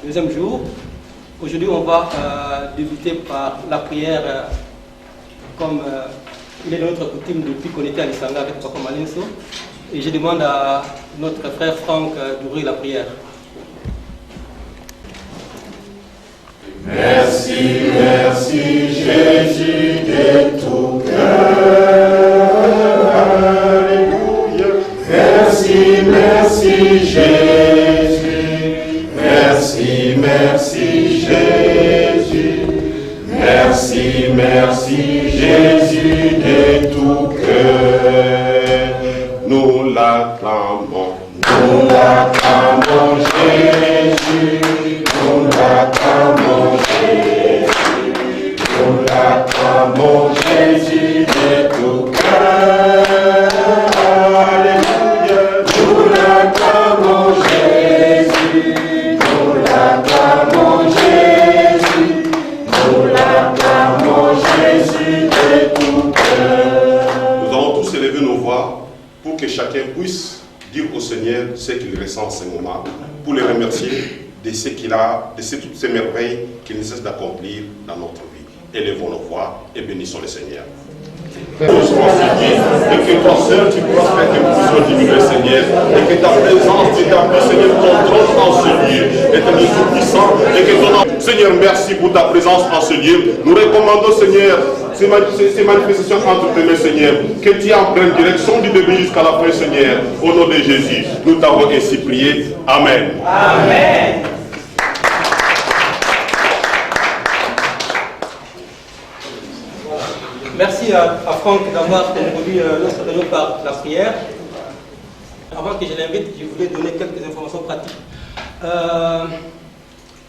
deuxième jour. Aujourd'hui, on va débuter par la prière, comme il est de notre coutume depuis qu'on était à l'Isanga avec Papa Malinso. Et je demande à notre frère Franck d'ouvrir la prière. Merci, merci Jésus de tout cœur. Alléluia. Merci, merci Jésus. Merci, merci Jésus. Merci, merci Jésus de tout cœur. Nous l'acclamons Jésus. Nous l'acclamons Jésus. Nous l'acclamons Jésus de tout cœur. Alléluia. Nous l'acclamons Jésus. Nous l'acclamons Jésus. Nous l'acclamons Jésus de tout cœur. Nous allons tous élever nos voix pour que chacun puisse dire au Seigneur ce qu'il ressent en ce moment, pour le remercier de ce qu'il a, de toutes ces merveilles qu'il ne cesse d'accomplir dans notre vie. Élevons nos voix et bénissons le Seigneur. Et que toi seul tu prospères, que nous puissions diminuer, Seigneur, et que ta présence, Seigneur, contrôle en ce lieu, éternel tout-puissant, et que ton Seigneur, merci pour ta présence en ce lieu. Nous recommandons, Seigneur, ces manifestations entre tes mains, Seigneur, que tu en prennes direction du début jusqu'à la fin, Seigneur, au nom de Jésus. Nous t'avons ainsi prié. Amen. Amen. Merci à Franck d'avoir introduit notre réunion par la prière. Avant que je l'invite, je voulais donner quelques informations pratiques.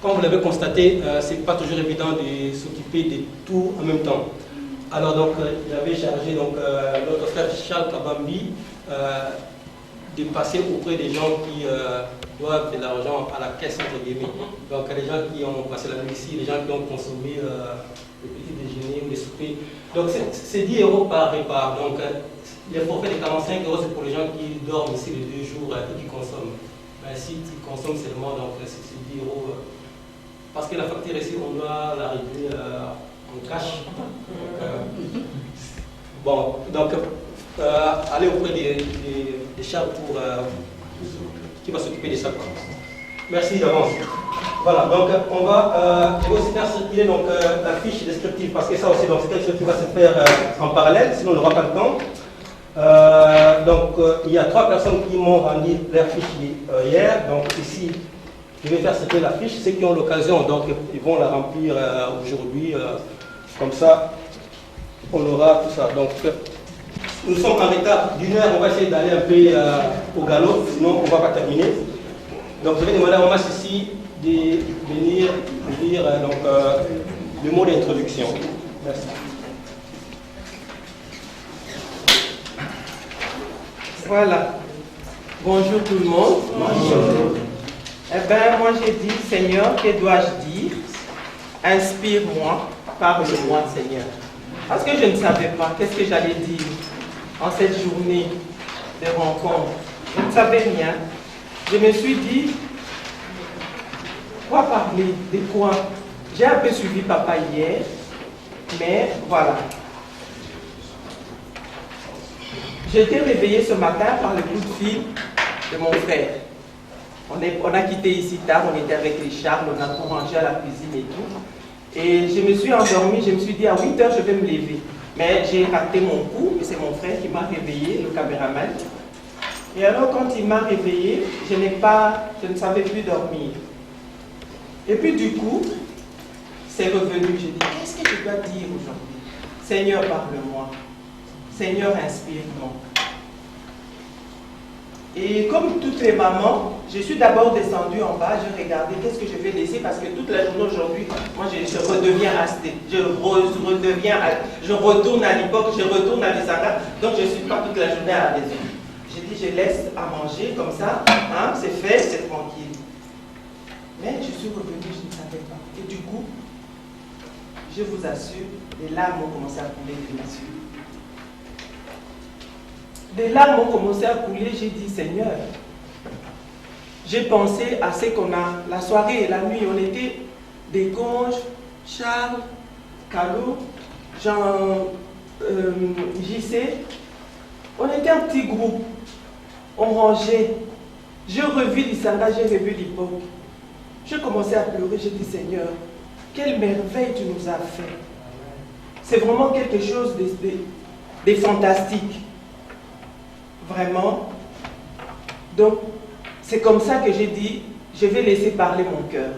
Comme vous l'avez constaté, ce n'est pas toujours évident de s'occuper de tout en même temps. Alors donc, j'avais chargé notre frère Charles Kabambi de passer auprès des gens qui doivent de l'argent à la caisse entre guillemets. Donc les gens qui ont passé la nuit ici, les gens qui ont consommé le petit déjeuner ou le souper. Donc c'est 10 € par repas. Donc les forfaits de 45 €, c'est pour les gens qui dorment ici les 2 jours et qui consomment. Mais si tu consommes seulement, donc c'est 10 €. Parce que la facture ici, on doit la régler en cash. Donc, allez auprès des Charles qui va s'occuper de ça. Merci d'avance. Voilà, donc on va aussi faire circuler la fiche descriptive, parce que ça aussi, donc, c'est quelque chose qui va se faire en parallèle, sinon on n'aura pas le temps. Il y a 3 personnes qui m'ont rendu leur fiche hier. Donc ici, je vais faire circuler la fiche. Ceux qui ont l'occasion, donc ils vont la remplir aujourd'hui. Comme ça, on aura tout ça. Donc, nous sommes en retard d'1 heure. On va essayer d'aller un peu au galop, sinon on ne va pas terminer. Donc, je vais demander à Maman ici de venir lire le mot d'introduction. Merci. Voilà. Bonjour tout le monde. Bonjour. Eh bien, moi j'ai dit, Seigneur, que dois-je dire? Inspire-moi, parle-moi, Seigneur. Parce que je ne savais pas qu'est-ce que j'allais dire en cette journée de rencontre. Je ne savais rien. Je me suis dit, quoi parler? De quoi? J'ai un peu suivi papa hier, mais voilà. J'ai été réveillée ce matin par le coup de fil de mon frère. On a quitté ici tard, on était avec les Charles, on a tout rangé à la cuisine et tout. Et je me suis endormie, je me suis dit à 8 h je vais me lever. Mais j'ai raté mon coup, et c'est mon frère qui m'a réveillé, le caméraman. Et alors quand il m'a réveillée, je ne savais plus dormir. Et puis du coup, c'est revenu, je dis, qu'est-ce que je dois dire aujourd'hui? Seigneur, parle-moi. Seigneur, inspire-moi. Et comme toutes les mamans, je suis d'abord descendue en bas, j'ai regardé qu'est-ce que je vais laisser parce que toute la journée aujourd'hui, moi je redeviens astée, je retourne à l'époque, je retourne à l'Isanga, donc je ne suis pas toute la journée à la maison. J'ai dit je laisse à manger comme ça, hein, c'est fait, c'est tranquille. Mais je suis revenue, je ne savais pas. Et du coup, je vous assure, les larmes ont commencé à couler de mes yeux. Les larmes ont commencé à couler, j'ai dit, Seigneur, j'ai pensé à ce qu'on a, la soirée et la nuit, on était des Gonges, Charles, Calo, Jean, JC. On était un petit groupe, on rangeait. J'ai revu l'Isanga, j'ai revu l'époque. J'ai commencé à pleurer, j'ai dit Seigneur, quelle merveille tu nous as fait. C'est vraiment quelque chose de fantastique. Vraiment. Donc, c'est comme ça que j'ai dit, je vais laisser parler mon cœur.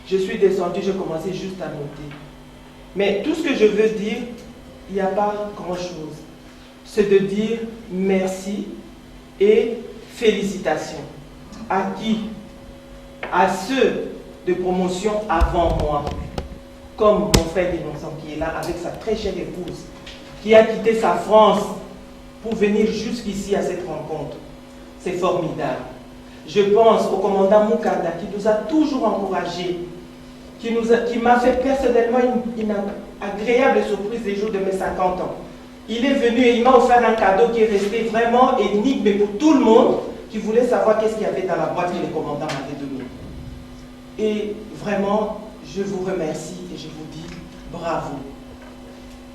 Je suis descendue, j'ai commencé juste à noter. Mais tout ce que je veux dire, il n'y a pas grand-chose. C'est de dire merci et félicitations. À qui? À ceux de promotion avant moi. Comme mon frère Innocent qui est là avec sa très chère épouse, qui a quitté sa France pour venir jusqu'ici à cette rencontre. C'est formidable. Je pense au commandant Moukanda qui nous a toujours encouragés, qui m'a fait personnellement une agréable surprise les jours de mes 50 ans. Il est venu et il m'a offert un cadeau qui est resté vraiment énigme pour tout le monde qui voulait savoir qu'est-ce qu'il y avait dans la boîte que le commandant m'avait donnée. Et vraiment, je vous remercie et je vous dis bravo.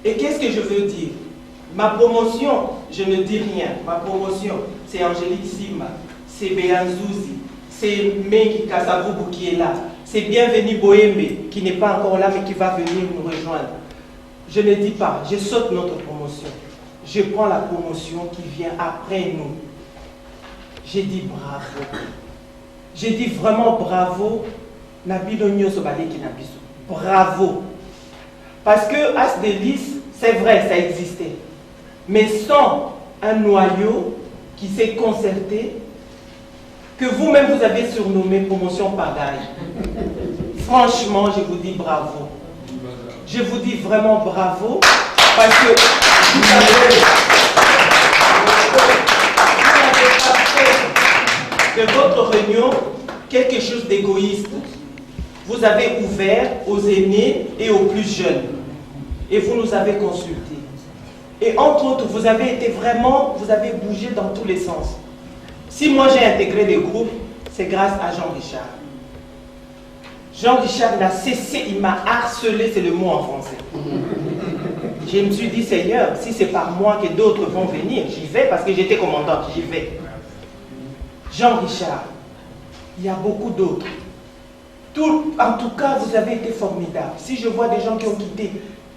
Et qu'est-ce que je veux dire? Ma promotion, je ne dis rien. Ma promotion, c'est Angélique Sima, c'est Béanzouzi, c'est Mengi Kasavubu qui est là, c'est Bienvenue Bohembe qui n'est pas encore là mais qui va venir nous rejoindre. Je ne dis pas, je saute notre promotion. Je prends la promotion qui vient après nous. J'ai dit bravo. J'ai dit vraiment bravo. Nabilo Nyoso Baleki Nabiso. Bravo. Parce que As Délices, c'est vrai, ça existait. Mais sans un noyau qui s'est concerté, que vous-même vous avez surnommé promotion pagaille. Franchement, je vous dis bravo. Je vous dis vraiment bravo parce que vous n'avez pas fait de votre réunion quelque chose d'égoïste. Vous avez ouvert aux aînés et aux plus jeunes. Et vous nous avez consultés. Et entre autres, vous avez été vraiment, vous avez bougé dans tous les sens. Si moi j'ai intégré des groupes, c'est grâce à Jean-Richard. Jean-Richard n'a cessé, il m'a harcelé, c'est le mot en français. Je me suis dit, Seigneur, si c'est par moi que d'autres vont venir, j'y vais parce que j'étais commandante, j'y vais. Jean-Richard, il y a beaucoup d'autres. En tout cas, vous avez été formidables. Si je vois des gens qui ont quitté,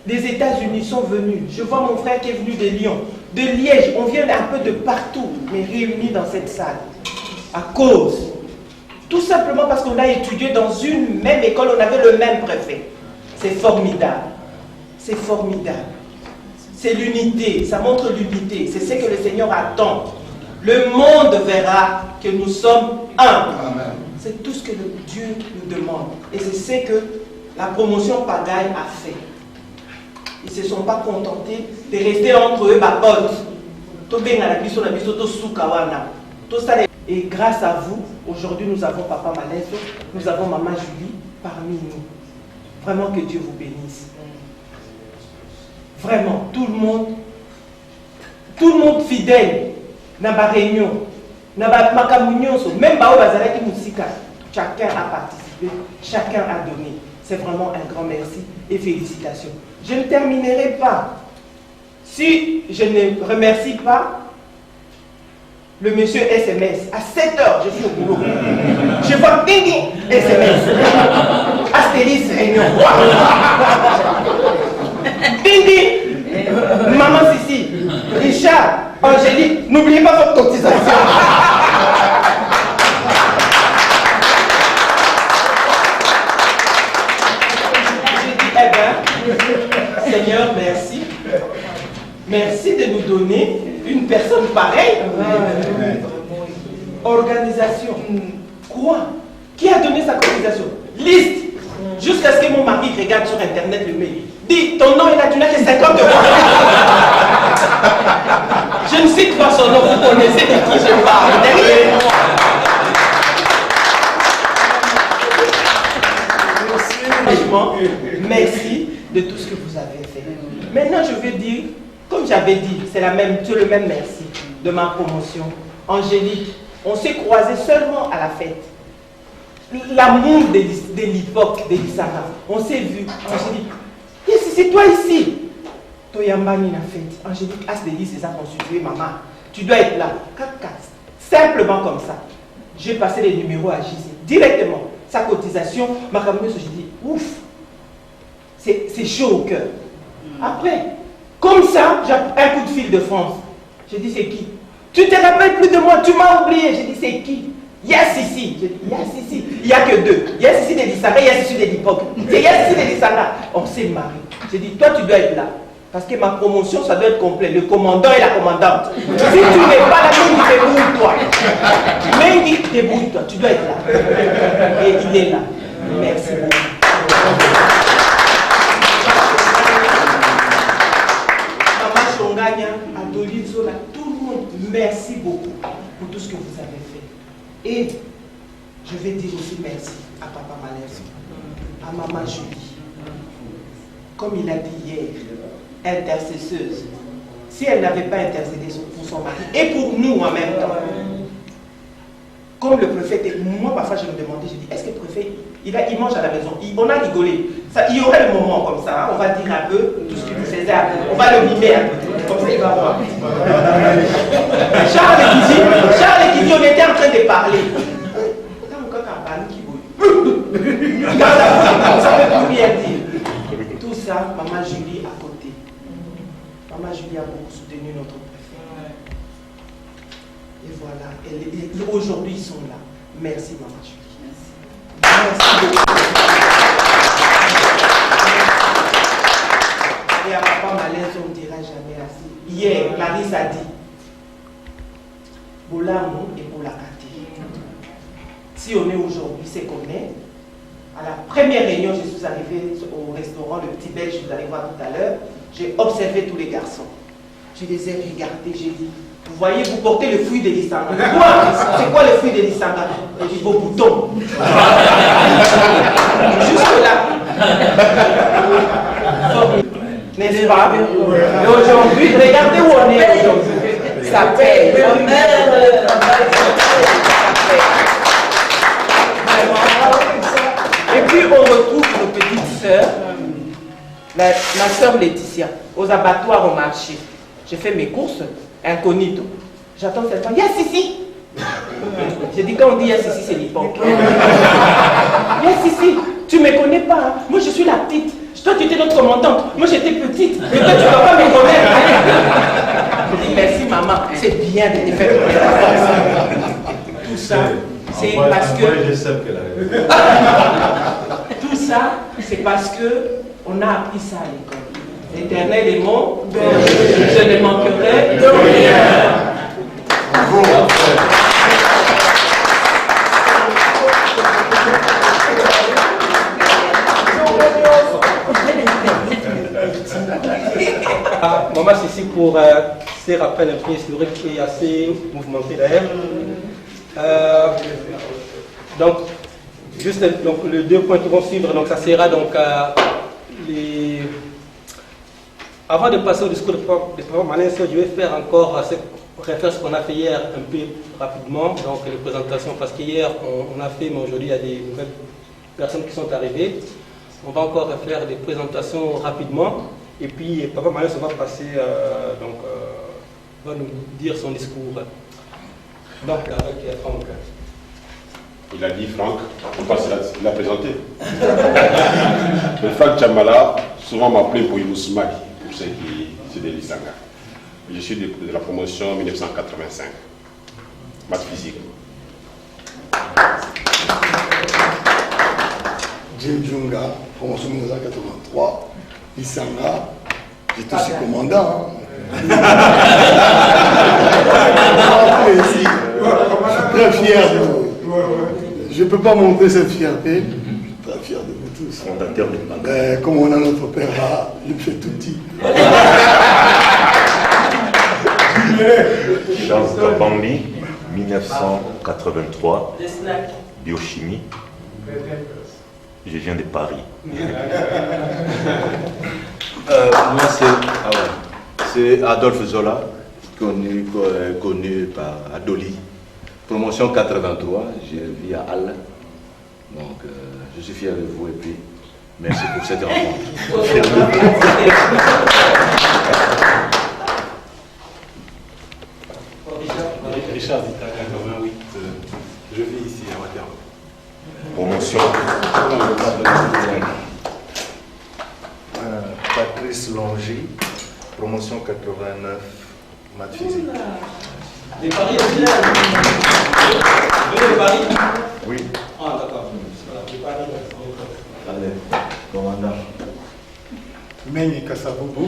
les États-Unis sont venus. Je vois mon frère qui est venu de Lyon, de Liège. On vient un peu de partout, mais réunis dans cette salle. À cause, tout simplement parce qu'on a étudié dans une même école, on avait le même préfet. C'est formidable. C'est formidable. C'est l'unité, ça montre l'unité. C'est ce que le Seigneur attend. Le monde verra que nous sommes un. C'est tout ce que Dieu nous demande. Et c'est ce que la promotion pagaille a fait. Ils ne se sont pas contentés de rester entre eux, ma pote. Et grâce à vous, aujourd'hui nous avons Papa Malesso, nous avons Maman Julie parmi nous. Vraiment que Dieu vous bénisse. Vraiment, tout le monde fidèle dans la réunion, dans la même chacun a participé, chacun a donné. C'est vraiment un grand merci et félicitations. Je ne terminerai pas si je ne remercie pas le monsieur SMS. À 7h, je suis au boulot. Je vois ding SMS. Astéris réunion. Ding Maman Sissi, Richard, Angélique, n'oubliez pas votre cotisation. Seigneur, merci. Merci de nous donner une personne pareille. Organisation. Quoi? Qui a donné sa cotisation? Liste. Jusqu'à ce que mon mari regarde sur Internet le mail. Dis, ton nom est là, tu n'as que 50 €. Je ne cite pas son nom, vous connaissez de qui je parle. Derrière moi. Franchement, merci de tout ce que vous avez fait. Maintenant, je vais dire, comme j'avais dit, c'est le même merci de ma promotion. Angélique, On s'est croisés seulement à la fête. L'amour de l'époque, de l'Isara. On s'est vu. Angélique, c'est toi ici. Toyambani la fête. Angélique, As-Déli, c'est ça qu'on suit. Maman, tu dois être là. Simplement comme ça. J'ai passé les numéros à JC. Directement. Sa cotisation, ma caméra, j'ai dit, ouf. C'est chaud au cœur. Après, comme ça, j'ai un coup de fil de France. J'ai dit, c'est qui? Tu te rappelles plus de moi, tu m'as oublié. J'ai dit, c'est qui? Yes ici. J'ai dit, yes ici. Il n'y a que deux. Yes ici de l'Isara, yes ici de l'Hypoc. C'est yes ici de l'Isara. On s'est mariés. J'ai dit, toi, tu dois être là. Parce que ma promotion, ça doit être complet. Le commandant et la commandante. Si tu n'es pas là, Mengi, débrouille-toi. Mengi, débrouille-toi. Tu dois être là. Et il est là. Merci beaucoup. Maman Chonganya, Adoli Zola, tout le monde, merci beaucoup pour tout ce que vous avez fait. Et je vais dire aussi merci à Papa Malaiso, à Maman Julie. Comme il a dit hier, intercesseuse. Si elle n'avait pas intercédé pour son mari, et pour nous en même temps, comme le préfet, moi parfois je me demandais, je dis, est-ce que le préfet, il mange à la maison, on a rigolé. Ça, il y aurait le moment comme ça, hein, on va dire un peu tout ce qu'il nous faisait, on va le mimer un peu, comme ça il va voir. Charles et Kidi, on était en train de parler. Ça ne veut plus rien dire. Tout ça, Maman Julie à côté. Maman Julie a beaucoup soutenu notre préfet. Et voilà, aujourd'hui ils sont là. Merci Maman Julie. Merci beaucoup. Et à Papa Malaise, on ne dira jamais assez. Hier, Clarisse a dit Boulamu et Boulakati. Si on est aujourd'hui, c'est qu'on est. À la première réunion, je suis arrivée au restaurant, le Petit Belge, vous allez voir tout à l'heure. J'ai observé tous les garçons. Je les ai regardés, j'ai dit, vous voyez, vous portez le fruit de l'Isanga. Quoi? C'est quoi le fruit de l'Isanga? J'ai dit, vos boutons. Jusque-là. N'est-ce pas? Et aujourd'hui, regardez où on est aujourd'hui. Ça paye. Et puis on retrouve nos petites sœurs, ma sœur Laetitia, aux abattoirs au marché. J'ai fait mes courses, incognito. J'attends cette fois, yes ici. J'ai dit quand on dit yes ici, c'est l'hypoc. Yes ici, tu ne me connais pas, hein? Moi je suis la petite. Toi tu étais notre commandante, moi j'étais petite, mais toi tu ne vas pas me connaître. Je dis merci maman, c'est bien de te faire tout ça. C'est parce que tout ça, c'est parce que on a appris ça à l'école. L'Éternel est mon berger, je ne manquerai de rien. Maman, c'est ici pour ces rappels un peu historiques et assez mouvementés d'ailleurs. Donc, juste donc, les deux points qui vont suivre, donc ça sera donc avant de passer au discours de Papa Malaiso, je vais faire encore refaire ce qu'on a fait hier un peu rapidement, donc les présentations, parce qu'hier on a fait, mais aujourd'hui il y a des nouvelles personnes qui sont arrivées. On va encore refaire des présentations rapidement, et puis Papa Malaiso va passer, va nous dire son discours. Donc, avec Franck. Il a dit Franck, pourquoi il l'a présenté. Le Franck Chamala, souvent m'appelé pour Yousmaki, pour ceux qui sont de l'Isanga. Je suis de la promotion 1985, maths physique. Jim Junga, promotion 1983, Isanga, j'étais aussi commandant. Je suis très fier de vous. Je ne peux pas montrer cette fierté. Je suis très fier de vous tous. Fondateur de comme on a notre père là, il fait tout petit. Charles Kabambi, 1983, biochimie. Je viens de Paris. Moi, c'est Adolphe Zola, connu par Adoli. Promotion 83, je vis à Halle. Donc, je suis fier de vous et puis merci pour cette rencontre. Richard Zitaga, 88, je vis ici à Waterloo. Promotion. Patrice Longy, promotion 89, maths physique. Des paris aussi là. Deux de Paris. Oui. Ah d'accord. Des paris. Allez, commandant. Mengi Kassaboubou,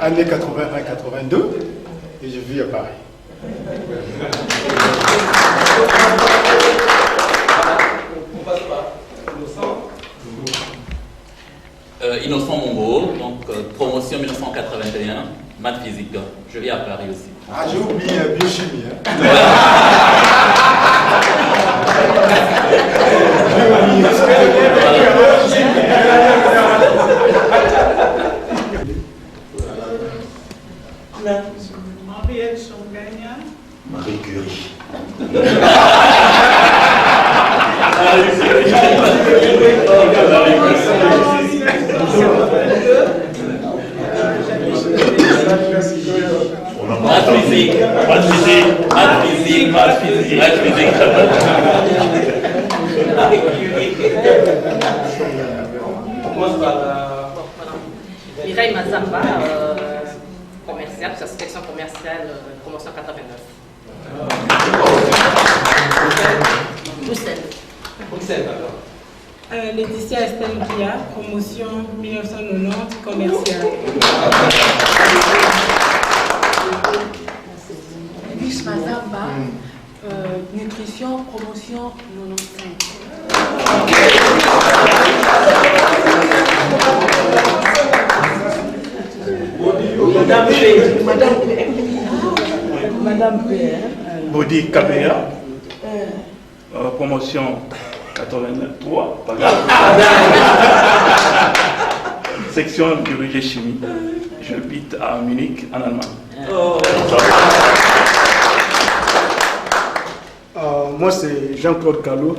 année 81-82, et je vis à Paris. On passe par Innocent. Innocent Mongo, donc promotion 1981, maths physique. Je vis à Paris aussi. Ah, j'ai oublié biochimie. Henriette Chongagna. Marie Curie. Maths physique, maths physique, maths physique, maths physique, maths physique. On commence par Mireille Mazamba, commerciale, sa sélection commerciale, promotion 89. Bruxelles. Bruxelles, d'accord. Laetitia Estelle Guia, promotion 1990, commerciale. Luis Mazamba, nutrition, promotion 95. Madame P. Bodi KPA, promotion 83, pas grave. Section biologie et chimie. J'habite à Munich, en Allemagne. Moi, c'est Jean-Claude Callot,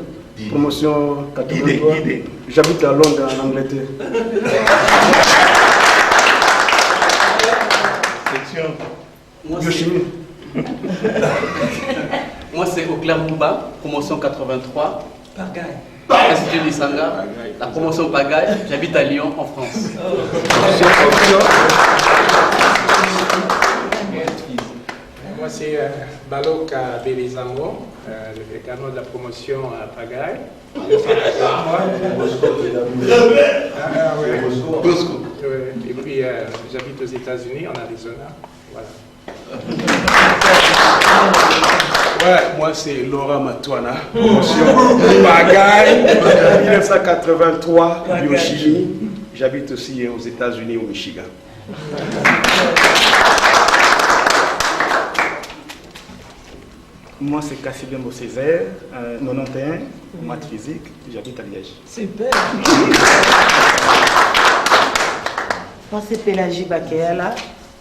promotion 83. J'habite à Londres, en Angleterre. Section biochimie. Moi, c'est Oclair Mouba, promotion 83. Pagaille. Institut Lissanga, la promotion Pagaille. J'habite à Lyon, en France. Moi, c'est Baloka Belizamo, le décano de la promotion à Pagaille. Et puis, j'habite aux États-Unis, en Arizona. Voilà. Ouais, moi c'est Laura Matuana, promotion Pagaille, 1983, biochimie. J'habite aussi aux États-Unis, au Michigan. Moi, c'est Cassilien Césaire, 91, maths physique. J'habite à Liège. Super. Moi, c'est Pélagie Bakéala,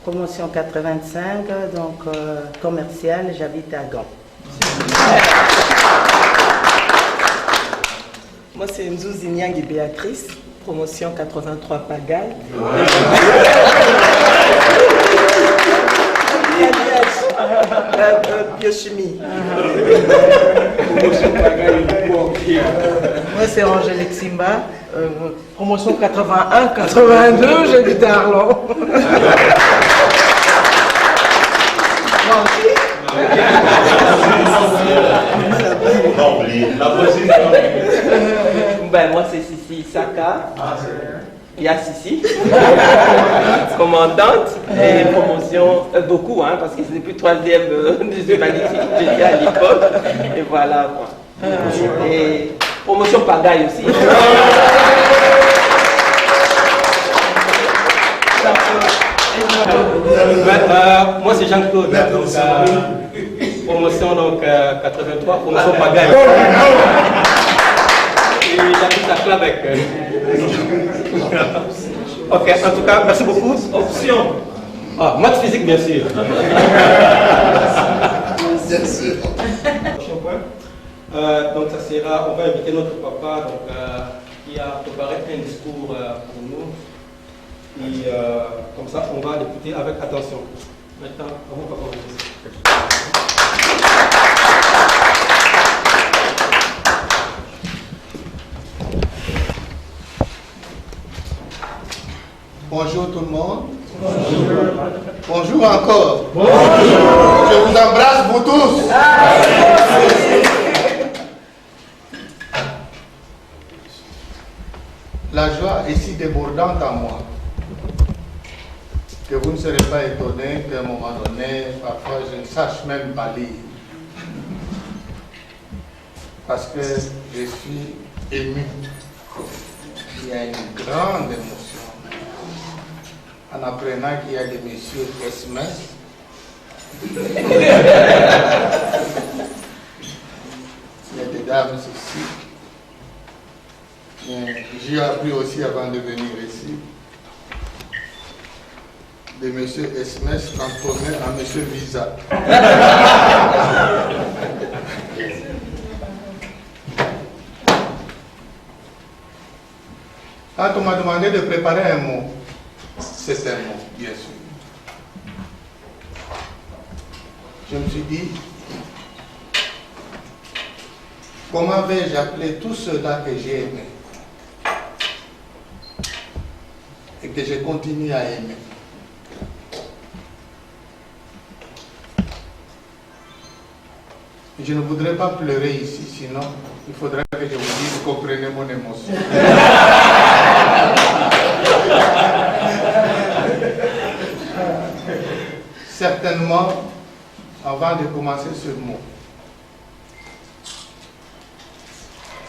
promotion 85, donc commercial, j'habite à Gand. Moi, c'est Nzouzi Niangi Béatrice, promotion 83 Pagaille. Biochimie. Moi, c'est Angélique Simba, promotion 81, 82, j'habite à Arlon. Ben, moi, c'est Sissi Saka. Il y a Sissi, commandante, et promotion, beaucoup, hein, parce que c'est depuis 3e des humanités, j'ai dit à l'époque, et voilà quoi. Et promotion Pagaille aussi. Moi c'est Jean-Claude, promotion donc 83, promotion Pagaille. Et j'habite à Clabec. Ok, en tout cas, merci beaucoup. Option. Ah, maths physique bien sûr. Bien sûr. Prochain point. Donc ça sera, on va inviter notre papa donc, qui a préparé un discours pour nous. Et comme ça, on va l'écouter avec attention. Maintenant, à vous, papa. Bonjour tout le monde. Bonjour. Bonjour encore. Bonjour. Je vous embrasse vous tous. La joie est si débordante en moi que vous ne serez pas étonnés qu'à un moment donné, parfois je ne sache même pas lire. Parce que je suis ému. Il y a une grande émotion en apprenant qu'il y a des messieurs SMS. Il y a des dames ici. J'ai appris aussi avant de venir ici. Des messieurs SMS transformés en monsieur Visa. Quand on m'a demandé de préparer un mot, c'est un mot, bien sûr. Je me suis dit, comment vais-je appeler tous ceux-là que j'ai aimés et que je continue à aimer? Je ne voudrais pas pleurer ici, sinon il faudrait que je vous dise, comprenez mon émotion. Certainement, avant de commencer ce mot,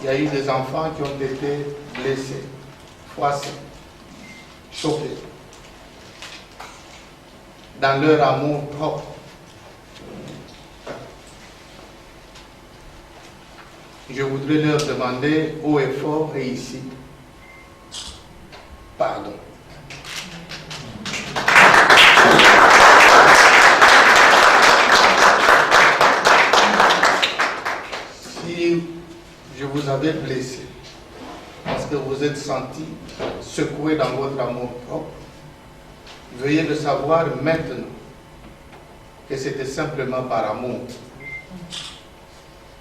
il y a eu des enfants qui ont été blessés, froissés, choqués, dans leur amour propre. Je voudrais leur demander haut et fort et ici, pardon. Si je vous avais blessé, parce que vous êtes senti secoué dans votre amour propre, veuillez le savoir maintenant que c'était simplement par amour.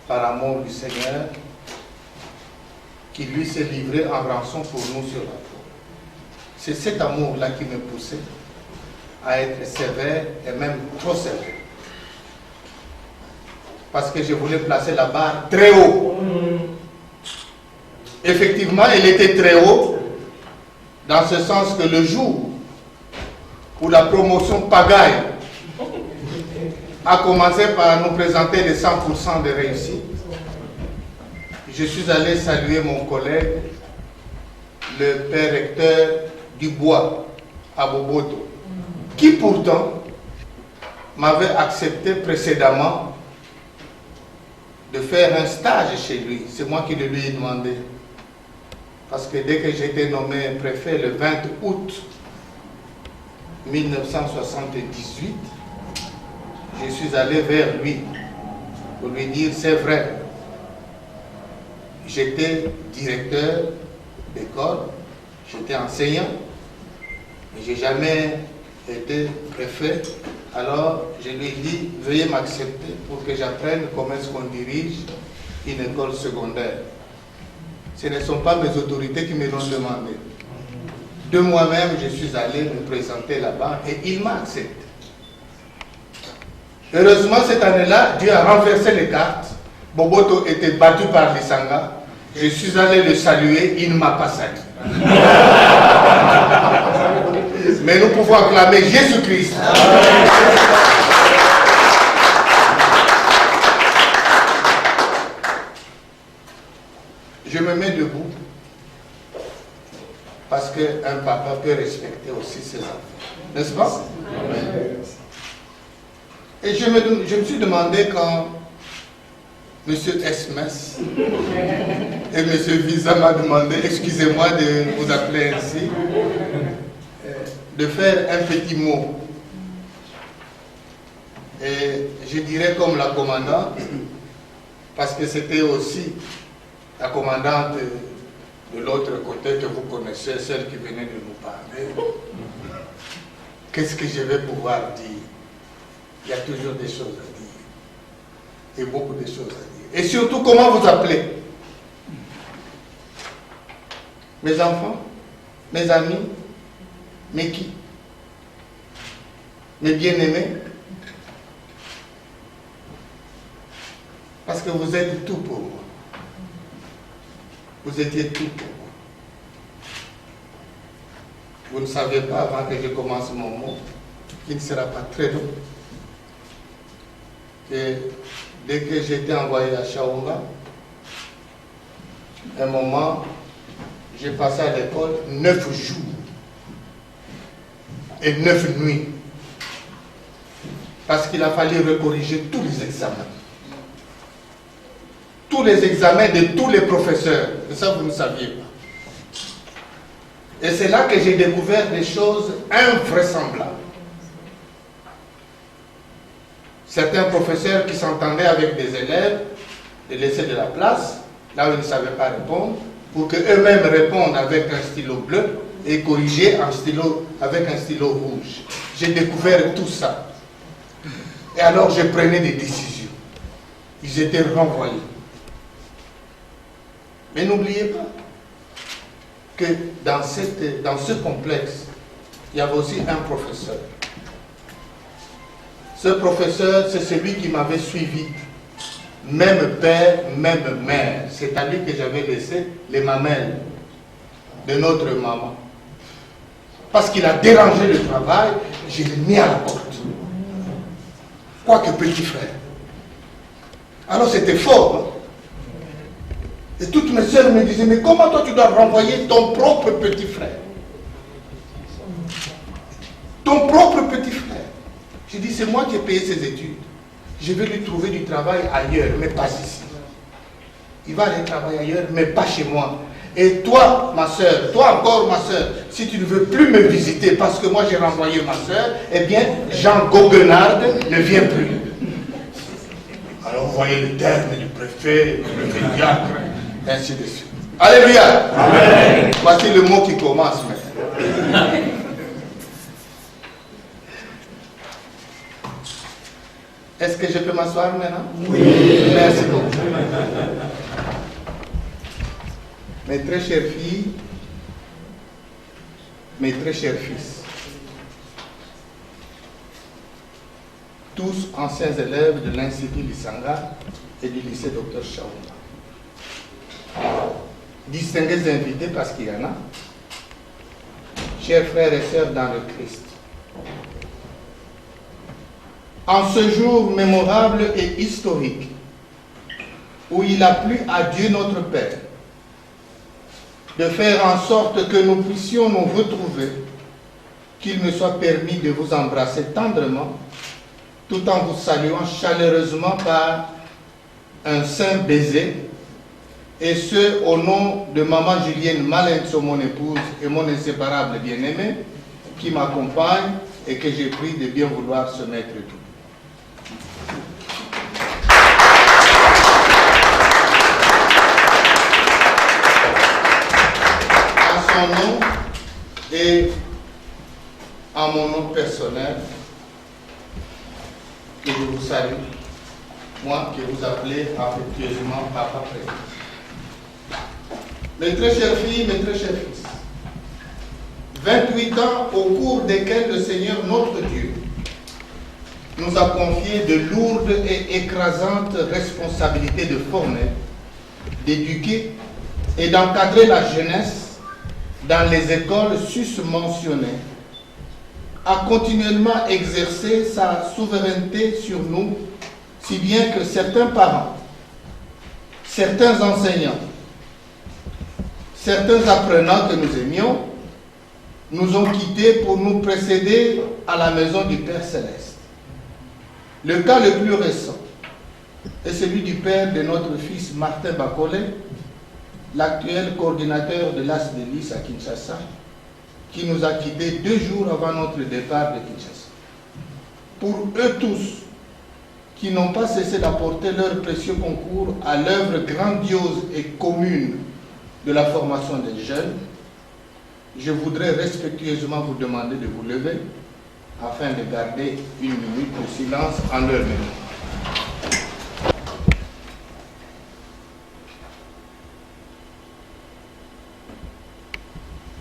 Par amour du Seigneur, qui lui s'est livré en rançon pour nous sur la croix. C'est cet amour-là qui me poussait à être sévère et même trop sévère. Parce que je voulais placer la barre très haut. Effectivement, elle était très haut, dans ce sens que le jour où la promotion pagaille a commencé par nous présenter les 100% de réussite, je suis allé saluer mon collègue, le père recteur du Bois, à Boboto, qui pourtant m'avait accepté précédemment de faire un stage chez lui. C'est moi qui le lui ai demandé. Parce que dès que j'ai été nommé préfet le 20 août 1978, je suis allé vers lui pour lui dire, c'est vrai, j'étais directeur d'école, j'étais enseignant, mais je n'ai jamais été préfet. Alors je lui ai dit, veuillez m'accepter pour que j'apprenne comment est-ce qu'on dirige une école secondaire. Ce ne sont pas mes autorités qui me l'ont demandé. De moi-même, je suis allé me présenter là-bas et il m'a accepté. Heureusement, cette année-là, Dieu a renversé les cartes. Boboto était battu par Lisanga. Je suis allé le saluer, il ne m'a pas salué. Mais nous pouvons acclamer Jésus-Christ. Je me mets debout parce qu'un papa peut respecter aussi ses enfants. N'est-ce pas? Et je me suis demandé quand M. SMS et M. Visa m'a demandé, excusez-moi de vous appeler ainsi, de faire un petit mot. Et je dirais comme la commandante, parce que c'était aussi la commandante de l'autre côté que vous connaissez, celle qui venait de nous parler. Qu'est-ce que je vais pouvoir dire? Il y a toujours des choses à dire. Et beaucoup de choses à dire. Et surtout, comment vous appelez? Mes enfants? Mes amis? Mais qui? Mes bien-aimés? Parce que vous êtes tout pour moi. Vous étiez tout pour moi. Vous ne saviez pas avant que je commence mon mot, qui ne sera pas très long, que dès que j'étais envoyé à Chaounga, un moment, j'ai passé à l'école 9 jours et 9 nuits. Parce qu'il a fallu recorriger tous les examens. Tous les examens de tous les professeurs. Et ça, vous ne saviez pas. Et c'est là que j'ai découvert des choses invraisemblables. Certains professeurs qui s'entendaient avec des élèves, les laissaient de la place, là où ils ne savaient pas répondre, pour qu'eux-mêmes répondent avec un stylo bleu et corriger avec un stylo rouge. J'ai découvert tout ça. Et alors je prenais des décisions. Ils étaient renvoyés. Mais n'oubliez pas que dans ce complexe, il y avait aussi un professeur. Ce professeur, c'est celui qui m'avait suivi. Même père, même mère. C'est à lui que j'avais laissé les mamelles de notre maman. Parce qu'il a dérangé le travail, je l'ai mis à la porte. Quoique petit frère. Alors c'était fort. Hein? Et toutes mes soeurs me disaient, mais comment toi tu dois renvoyer ton propre petit frère? Ton propre petit frère. J'ai dit, c'est moi qui ai payé ses études. Je vais lui trouver du travail ailleurs, mais pas ici. Il va aller travailler ailleurs, mais pas chez moi. Et toi, ma soeur, toi encore ma soeur, si tu ne veux plus me visiter parce que moi j'ai renvoyé ma soeur, eh bien, Jean Goguenard ne vient plus. Alors vous voyez le terme du préfet, le diacre, ainsi de suite. Alléluia. Amen. Voici le mot qui commence maintenant. Est-ce que je peux m'asseoir maintenant? Oui. Merci beaucoup. Mes très chères filles, mes très chers fils, tous anciens élèves de l'Institut Lisanga et du lycée Dr Chaounga. Distingués invités parce qu'il y en a, chers frères et sœurs dans le Christ. En ce jour mémorable et historique, où il a plu à Dieu notre Père de faire en sorte que nous puissions nous retrouver, qu'il me soit permis de vous embrasser tendrement, tout en vous saluant chaleureusement par un saint baiser, et ce, au nom de maman Julienne Malenso, mon épouse, et mon inséparable bien-aimé, qui m'accompagne et que j'ai pris de bien vouloir se mettre tout. En son nom et en mon nom personnel, que je vous salue, moi que vous appelez affectueusement Papa Président. Mes très chères filles, mes très chers fils, 28 ans au cours desquels le Seigneur notre Dieu nous a confié de lourdes et écrasantes responsabilités de former, d'éduquer et d'encadrer la jeunesse dans les écoles susmentionnées, a continuellement exercé sa souveraineté sur nous, si bien que certains parents, certains enseignants, certains apprenants que nous aimions, nous ont quittés pour nous précéder à la maison du Père Céleste. Le cas le plus récent est celui du père de notre fils Martin Bakole, l'actuel coordinateur de l'AS de Lys à Kinshasa, qui nous a quittés 2 jours avant notre départ de Kinshasa. Pour eux tous, qui n'ont pas cessé d'apporter leur précieux concours à l'œuvre grandiose et commune de la formation des jeunes, je voudrais respectueusement vous demander de vous lever afin de garder une minute de silence en leur mémoire.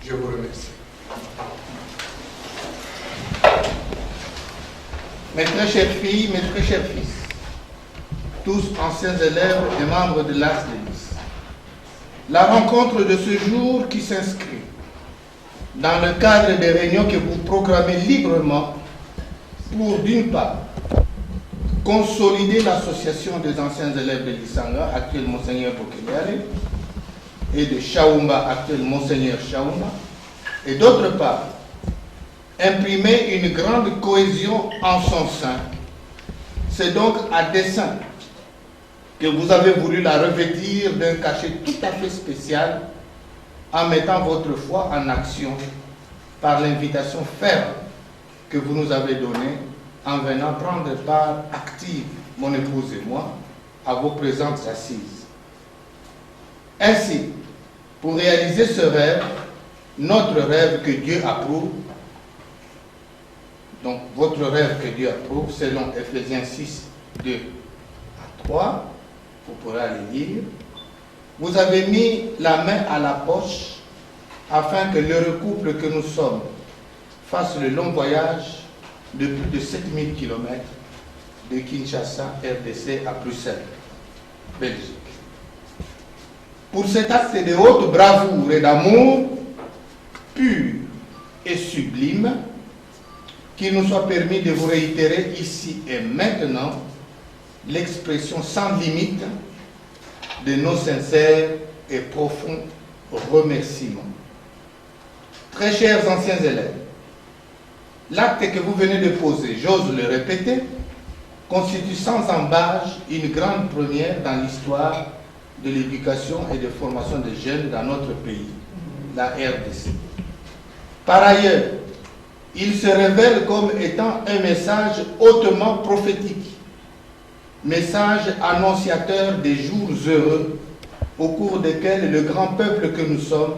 Je vous remercie. Mes très chères filles, mes très chers fils, tous anciens élèves et membres de l'As Delis, la rencontre de ce jour qui s'inscrit dans le cadre des réunions que vous programmez librement pour, d'une part, consolider l'association des anciens élèves de l'Isanga, actuel Monseigneur Bokeleale, et de Chaoumba, actuel Monseigneur Chaoumba, et d'autre part, imprimer une grande cohésion en son sein. C'est donc à dessein que vous avez voulu la revêtir d'un cachet tout à fait spécial en mettant votre foi en action par l'invitation ferme que vous nous avez donnée en venant prendre part active, mon épouse et moi, à vos présentes assises. Ainsi, pour réaliser ce rêve, notre rêve que Dieu approuve, donc votre rêve que Dieu approuve, selon Ephésiens 6, 2 à 3, vous pourrez aller lire, vous avez mis la main à la poche afin que l'heureux couple que nous sommes fasse le long voyage de plus de 7000 km de Kinshasa, RDC, à Bruxelles, Belgique. Pour cet acte de haute bravoure et d'amour pur et sublime, qu'il nous soit permis de vous réitérer ici et maintenant l'expression sans limite de nos sincères et profonds remerciements. Très chers anciens élèves, l'acte que vous venez de poser, j'ose le répéter, constitue sans embâche une grande première dans l'histoire de l'éducation et de formation des jeunes dans notre pays, la RDC. Par ailleurs, il se révèle comme étant un message hautement prophétique, message annonciateur des jours heureux au cours desquels le grand peuple que nous sommes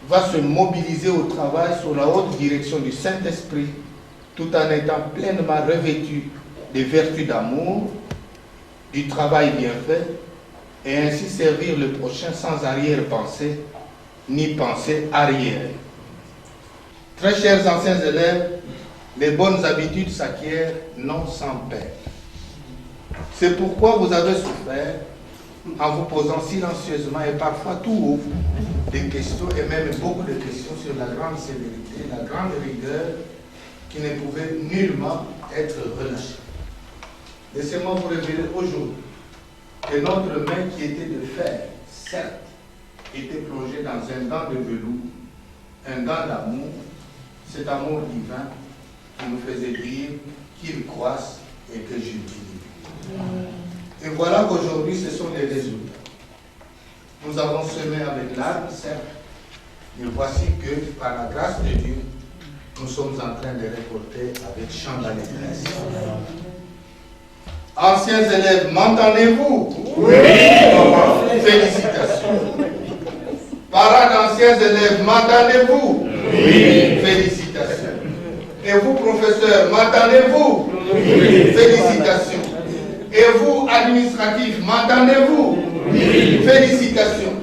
va se mobiliser au travail sous la haute direction du Saint-Esprit, tout en étant pleinement revêtu des vertus d'amour, du travail bien fait, et ainsi servir le prochain sans arrière-pensée, ni pensée arrière. Très chers anciens élèves, les bonnes habitudes s'acquièrent non sans peine. C'est pourquoi vous avez souffert en vous posant silencieusement et parfois tout haut des questions et même beaucoup de questions sur la grande sévérité, la grande rigueur qui ne pouvait nullement être relâchée. Laissez-moi vous révéler aujourd'hui que notre main qui était de fer, certes, était plongée dans un gant de velours, un gant d'amour, cet amour divin qui nous faisait dire qu'il croisse et que je diminue. Et voilà qu'aujourd'hui, ce sont les résultats. Nous avons semé avec l'arbre, certes, mais voici que, par la grâce de Dieu, nous sommes en train de récolter avec chant d'allégresse. Anciens élèves, m'entendez-vous? Oui. Félicitations. Parents d'anciens élèves, m'entendez-vous? Oui. Félicitations. Et vous, professeurs, m'entendez-vous? Oui. Félicitations. Et vous, administratifs, m'entendez-vous? Oui. Félicitations.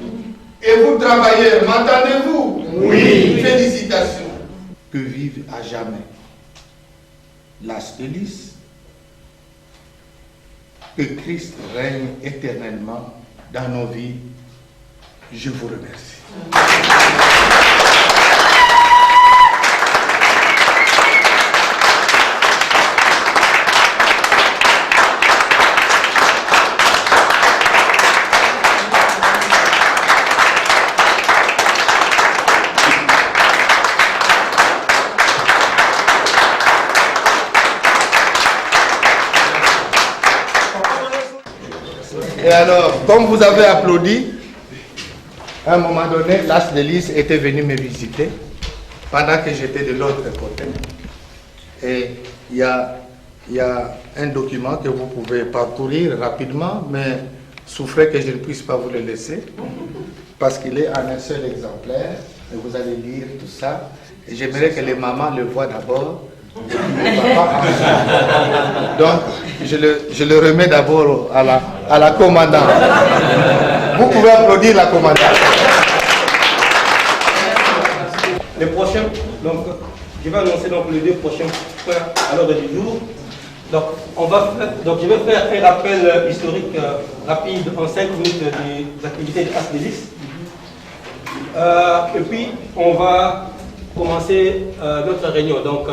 Et vous, travailleurs, m'entendez-vous? Oui. Félicitations. Que vive à jamais l'As Delis, que Christ règne éternellement dans nos vies. Je vous remercie. Et alors, comme vous avez applaudi, à un moment donné, l'As Delis était venu me visiter pendant que j'étais de l'autre côté. Et il y a il y a un document que vous pouvez parcourir rapidement, mais souffrez que je ne puisse pas vous le laisser, parce qu'il est en un seul exemplaire, et vous allez lire tout ça. Et j'aimerais que les mamans le voient d'abord, et puis les papas ensuite. Donc, je le remets d'abord à la commandante. Vous pouvez applaudir la commandante. Les prochains, donc, je vais annoncer donc les 2 prochains points à l'ordre du jour. Donc, je vais faire un rappel historique rapide en 5 minutes des activités de ASDELIS. Et puis, on va commencer notre réunion. Donc,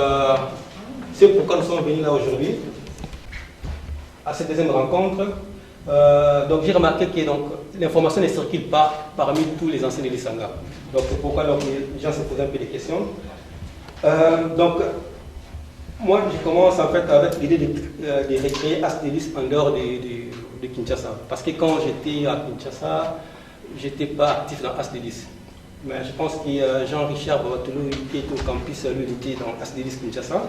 c'est pourquoi nous sommes venus là aujourd'hui, à cette deuxième rencontre. Donc, j'ai remarqué que l'information ne circule pas parmi tous les anciens de l'Isanga. Donc, c'est pourquoi donc, les gens se posent un peu des questions. Donc, moi, je commence en fait avec l'idée de recréer ASDELIS en dehors de Kinshasa. Parce que quand j'étais à Kinshasa, je n'étais pas actif dans ASDELIS. Mais je pense que Jean-Richard Babatolo, qui était au campus, lui, il était dans ASDELIS Kinshasa.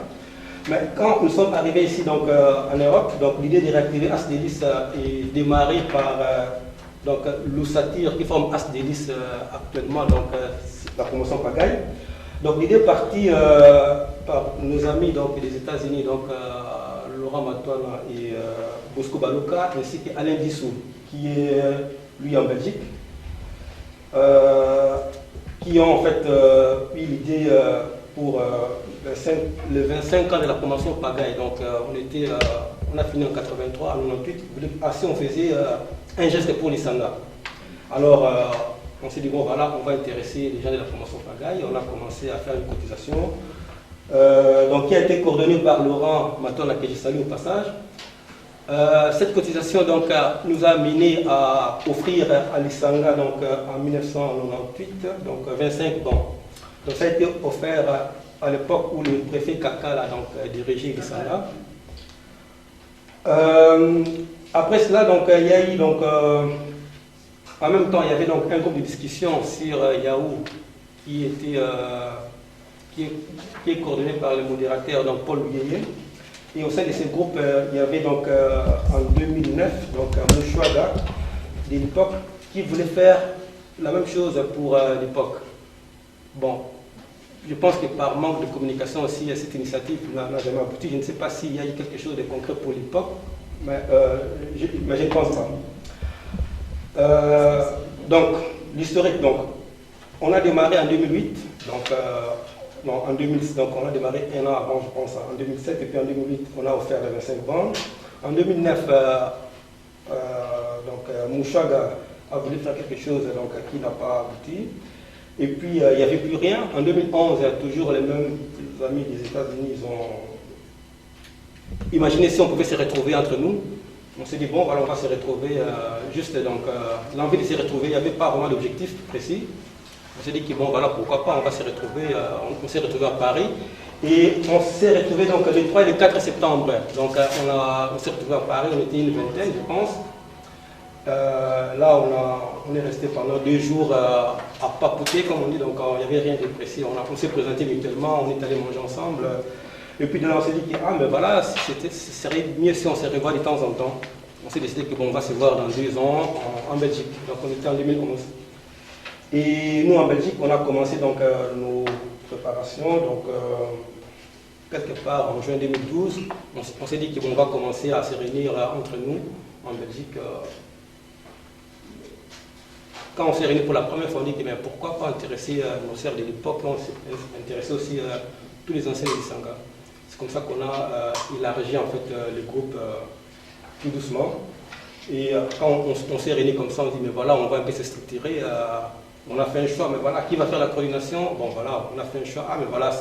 Mais quand nous sommes arrivés ici donc, en Europe, l'idée de réactiver ASDELIS est démarrée par l'Oussatir qui forme ASDELIS actuellement, donc la promotion Pagaille. Donc l'idée est partie par nos amis donc, des États-Unis, donc Laurent Matoana et Bosco Baloka, ainsi qu'Alain Dissou, qui est lui en Belgique, qui ont en fait eu l'idée pour le 25 ans de la promotion Pagaille. Donc on a fini en 83, en 98, ainsi on faisait un geste pour les Sanga. Alors on s'est dit, bon voilà, on va intéresser les gens de la promotion Pagaille. On a commencé à faire une cotisation, qui a été coordonnée par Laurent Matona, que je salue au passage. Cette cotisation donc, nous a amené à offrir à l'Isanga en 1998 donc 25 bons. Donc ça a été offert à l'époque où le préfet Kakala dirigeait l'Isanga. Après cela, donc, il y a eu en même temps, il y avait donc un groupe de discussion sur Yahoo qui est coordonné par le modérateur donc Paul Yeye. Et au sein de ce groupe, il y avait donc en 2009 Mouchouaga de l'époque qui voulait faire la même chose pour l'époque. Bon, je pense que par manque de communication aussi, cette initiative n'a jamais abouti. Je ne sais pas s'il y a eu quelque chose de concret pour l'époque, mais je ne pense pas. Donc, l'historique, donc, on a démarré en 2008, en 2006, donc on a démarré un an avant, je pense, en 2007, et puis en 2008, on a offert les 25 bandes. En 2009, Mouchaga a voulu faire quelque chose qui n'a pas abouti. Et puis, il n'y avait plus rien. En 2011, toujours les mêmes amis des États-Unis, ils ont imaginé si on pouvait se retrouver entre nous. On s'est dit, bon, voilà, on va se retrouver, l'envie de se retrouver, il n'y avait pas vraiment d'objectif précis. On s'est dit que, bon, voilà, pourquoi pas, on va se retrouver, on s'est retrouvé à Paris. Et on s'est retrouvé donc le 3 et le 4 septembre. Donc, on s'est retrouvé à Paris, on était une vingtaine, je pense. Là, on est resté pendant 2 jours à papoter, comme on dit, donc il n'y avait rien de précis. On s'est présenté mutuellement, on est allé manger ensemble. Et puis de là, on s'est dit que, mais voilà, ce serait mieux si on se revoit de temps en temps. On s'est décidé que bon, on va se voir dans 2 ans en Belgique. Donc on était en 2011. Et nous, en Belgique, on a commencé donc nos préparations. Donc quelque part en juin 2012, on s'est dit qu'on va commencer à se réunir entre nous en Belgique. Quand on s'est réunis pour la première fois, on dit que mais pourquoi pas intéresser nos sœurs de l'époque, on s'est intéressé aussi tous les anciens de l'Isanga. C'est comme ça qu'on a élargi en fait le groupe tout doucement. Et quand on s'est réunis comme ça, on dit mais voilà, on va un peu se structurer. On a fait un choix, mais voilà, qui va faire la coordination? Bon voilà, on a fait un choix. Ah mais voilà,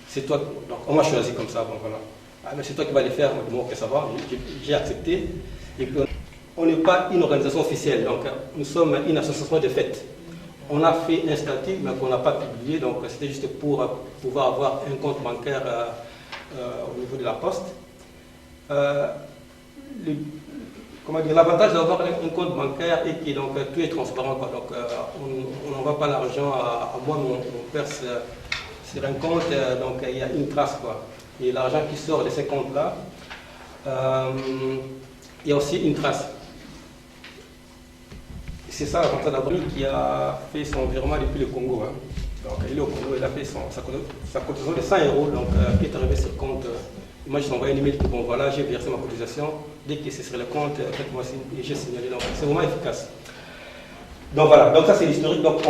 c'est toi. Donc on m'a choisi comme ça, bon voilà. Ah mais c'est toi qui vas les faire. Bon ok, ça va, j'ai accepté. Et puis on n'est pas une organisation officielle, donc nous sommes une association de fêtes. On a fait un statut, mais qu'on n'a pas publié, donc c'était juste pour pouvoir avoir un compte bancaire au niveau de la poste. L'avantage d'avoir un compte bancaire est que donc, tout est transparent. Quoi. Donc on n'envoie pas l'argent à moi, mon père sur un compte, donc il y a une trace. Quoi. Et l'argent qui sort de ces comptes-là, Il y a aussi une trace. C'est ça, Vincent Dabri, qui a fait son virement depuis le Congo. Hein. Donc, il est au Congo, il a fait sa cotisation de 100 €, donc, qui est arrivé sur le compte. Moi, je t'ai envoyé un email que bon, voilà, j'ai versé ma cotisation. Dès que c'est sur le compte, moi, j'ai signalé. Donc, c'est vraiment efficace. Donc, voilà, donc ça, c'est l'historique. Donc,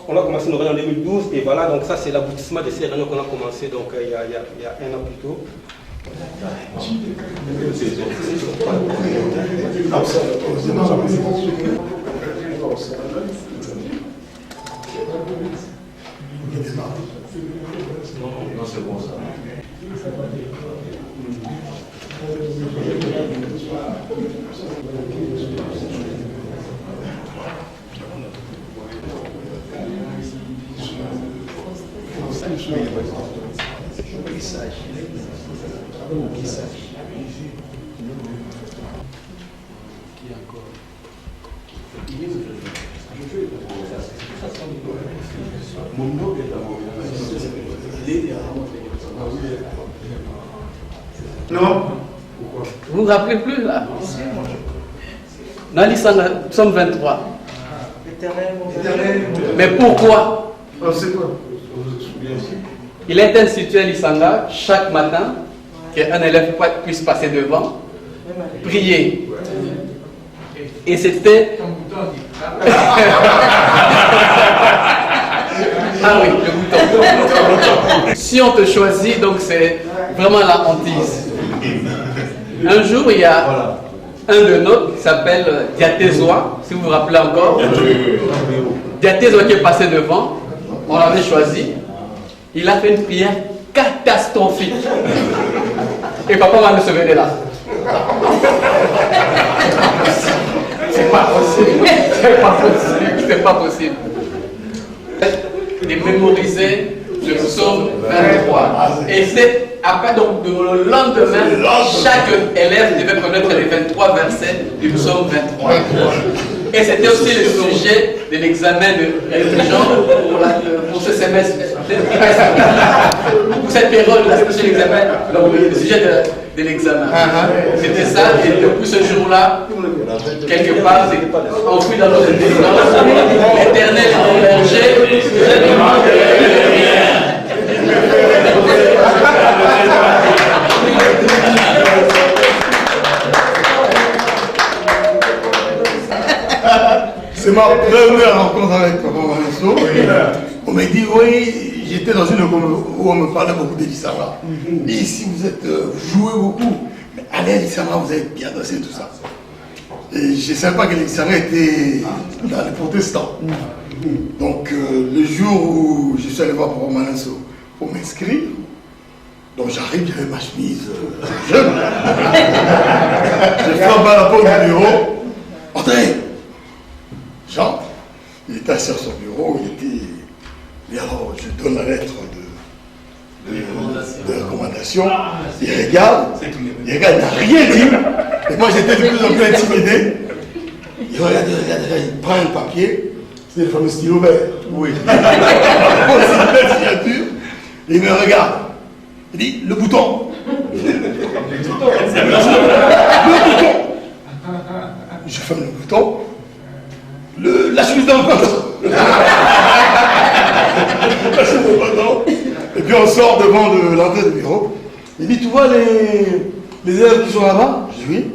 on a commencé nos réunions en 2012, et voilà, donc ça, c'est l'aboutissement de ces réunions qu'on a commencé donc, il y a 1 an plus tôt. Non, c'est bon ça. Non. Vous vous rappelez plus là? Nalisanga, nous sommes 23. Mais pourquoi? Il est institué à Lisanga chaque matin qu'un élève puisse passer devant, prier. Et c'était... Ah oui, le bouton. Si on te choisit, donc c'est vraiment la hantise. Un jour, il y a un de nôtres qui s'appelle Diatézoa, si vous vous rappelez encore. Diatézoa qui est passé devant, on l'avait choisi. Il a fait une prière catastrophique. Et papa va nous souvenir là. C'est pas possible. C'est pas possible. C'est pas possible. De mémoriser le psaume 23. Et c'est après, donc, le lendemain, chaque élève devait connaître les 23 versets du psaume 23. Et c'était aussi le sujet de l'examen de religion pour ce semestre. Pour cette période, là, c'est l'examen, le sujet de l'examen. C'était ça, et depuis ce jour-là, quelque part, c'est enfoui dans notre intelligence. L'éternel est mon berger, je ne manquerai rien. C'est ma première rencontre avec Papa Manesso. On m'a dit, oui, j'étais dans une école où on me parlait beaucoup de Lisanga. Et ici, vous êtes joué beaucoup. Mais allez à Lisanga, vous avez bien dansé tout ça. Et je ne savais pas que Lisanga était dans les protestants. Donc, le jour où je suis allé voir Papa Manesso pour m'inscrire, donc j'arrive, j'avais ma chemise jeune. Je frappe à la porte du bureau. Entrez! Jean, il était assis sur son bureau, il était. Et alors, je donne la lettre de recommandation. Il regarde, il n'a rien dit. Et moi, j'étais de plus en plus intimidé. Il regarde, il prend un papier. C'est le fameux stylo vert. Oui. Il me regarde. Il dit, le bouton. Le bouton. Je ferme le bouton. La chemise dans le pantalon. Et puis on sort devant l'entrée du bureau. Il dit, tu vois les élèves qui sont là-bas? Je dis oui.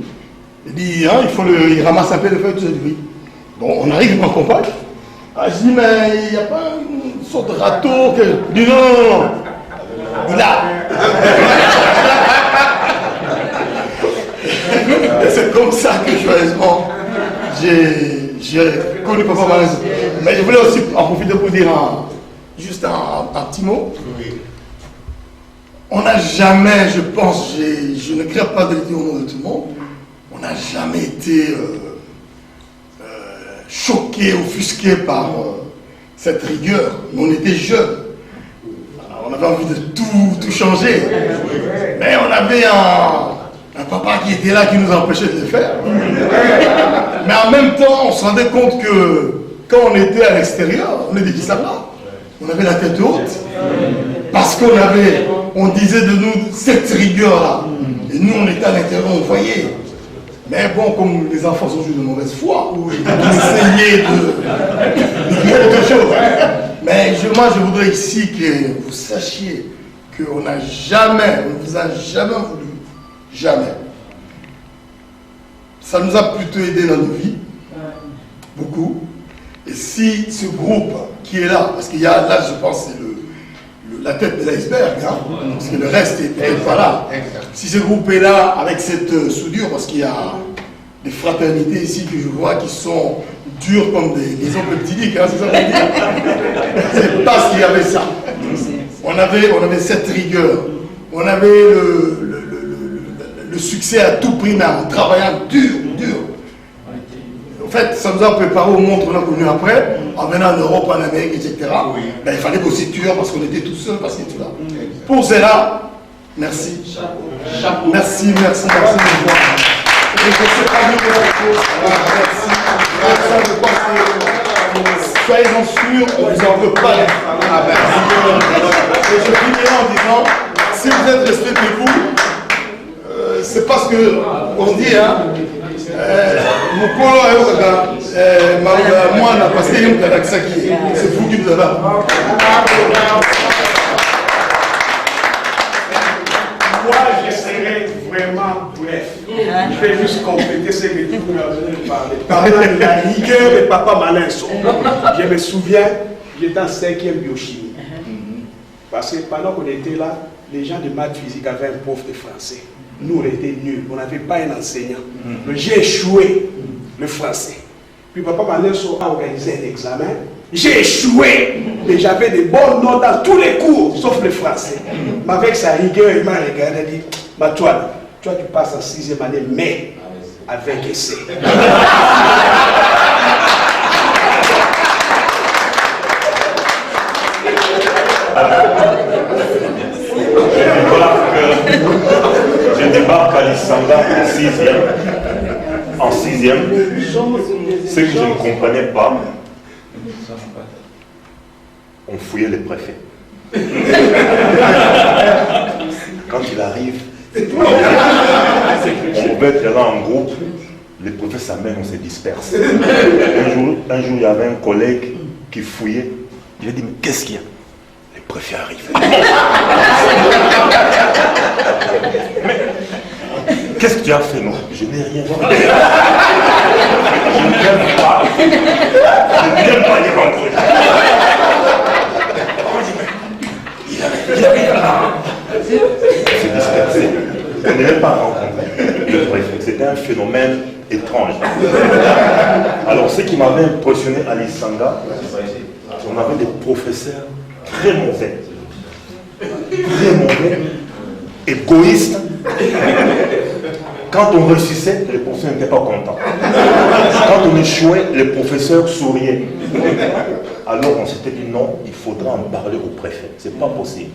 Il dit, hein, il ramasse un peu de feuilles, tout ça. Je dis oui. Bon, on arrive, il m'accompagne. Ah, je dis, mais il n'y a pas une sorte de râteau que... Il dit non. Il a. Et c'est comme ça que joyeusement j'ai connu Papa Manesso. Mais je voulais aussi en profiter pour dire juste un petit mot. On n'a jamais, je pense, je ne crée pas de le dire au nom de tout le monde, on n'a jamais été choqué, offusqué par cette rigueur. Mais on était jeunes. On avait envie de tout changer. Mais on avait un papa qui était là, qui nous empêchait de le faire. Mais en même temps, on se rendait compte que quand on était à l'extérieur, on était dit ça là. On avait la tête haute. Parce qu'on avait on disait de nous cette rigueur-là. Et nous, on était à l'intérieur, on voyait. Mais bon, comme les enfants sont juste de mauvaise foi, on essayait de dire quelque chose. Mais moi, je voudrais ici que vous sachiez qu'on n'a jamais, on ne vous a jamais voulu, jamais. Ça nous a plutôt aidé dans nos vies, beaucoup. Et si ce groupe qui est là, parce qu'il y a là, je pense, c'est la tête de l'iceberg, hein, parce que le reste est peut-être pas là. Si ce groupe est là avec cette soudure, parce qu'il y a des fraternités ici que je vois qui sont dures comme des oncles petits, hein, c'est ça que je veux dire. C'est parce qu'il y avait ça. On avait cette rigueur. On avait le succès à tout prix, mais en travaillant dur. En fait, ça nous a préparé au monde qu'on a connu après, en venant en Europe, en Amérique, etc. Ben, il fallait qu'on s'y tue parce qu'on était tout seuls, parce qu'il était là. Pour cela, merci. Merci. Et je sais pas dire merci. Soyez-en sûrs, on ne vous en veut pas. Et je finirai en disant, si vous êtes restés chez vous, c'est parce qu'on dit, hein, moi, parce qu'il y a un c'est vous qui vous avez. Moi, je serai vraiment bref. Je vais juste compléter ce que tu m'as parlé. Parlant de la rigueur de Papa Malinso, je me souviens, j'étais en 5e biochimie. Parce que pendant qu'on était là, les gens de maths physique avaient un prof de français. Nous, on était nuls, on n'avait pas un enseignant. Donc j'ai échoué le français. Puis Papa Malinso a organisé un examen. J'ai échoué, mais j'avais des bonnes notes dans tous les cours, sauf le français. Mais avec sa rigueur, il m'a regardé et dit, Matoine, toi tu passes en 6e année, mais avec essai. Je débarque à l'Issanga en 6e. Ce que je ne comprenais pas, on fouillait les préfets. Quand il arrive, on veut être là en groupe, les préfets s'amènent, on se disperse. Un jour, il y avait un collègue qui fouillait. Je lui ai dit, mais qu'est-ce qu'il y a? Les préfets arrivent. Mais qu'est-ce que tu as fait? Non, je n'ai rien fait. Je n'aime pas. Je n'aime pas les rencontres. Il avait là. Il s'est dispersé. On n'est même pas rencontré le préfet. C'était un phénomène étrange. Alors, ce qui m'avait impressionné à l'Issanga, on avait des professeurs très mauvais, égoïstes. Quand on réussissait, les professeurs n'étaient pas contents. Quand on échouait, les professeurs souriaient. Alors on s'était dit non, il faudra en parler au préfet. C'est pas possible.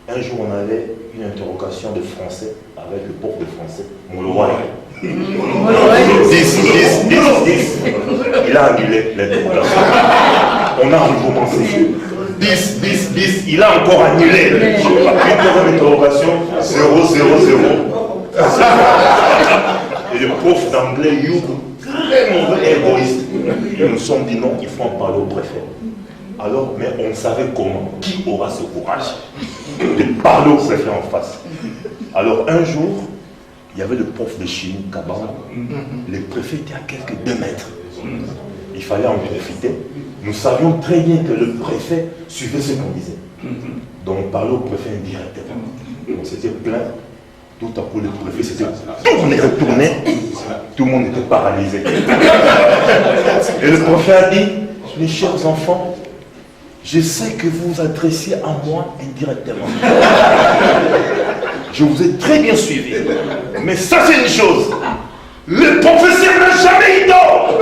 Un jour, on avait une interrogation de français avec le prof de français, Mouloua. 10. Il a annulé l'interrogation. On a recommencé. 10. Il a encore annulé. Une deuxième interrogation, 0. Et le prof d'anglais, Yougou, très mauvais égoïste. Ils nous sont dit non, il faut en parler au préfet. Alors, mais on savait comment. Qui aura ce courage de parler au préfet en face? Alors, un jour, il y avait le prof de chimie, Kabamba. Le préfet était à quelques 2 mètres. Il fallait en profiter. Nous savions très bien que le préfet suivait ce qu'on disait. Donc, on parlait au préfet indirectement. On s'était plaint. Tout à coup, le préfet s'était retourné. Tout le monde était paralysé. Et le préfet a dit, mes chers enfants, je sais que vous vous adressiez à moi indirectement. Je vous ai très bien suivi. Mais ça, c'est une chose. Le professeur n'a jamais eu d'or.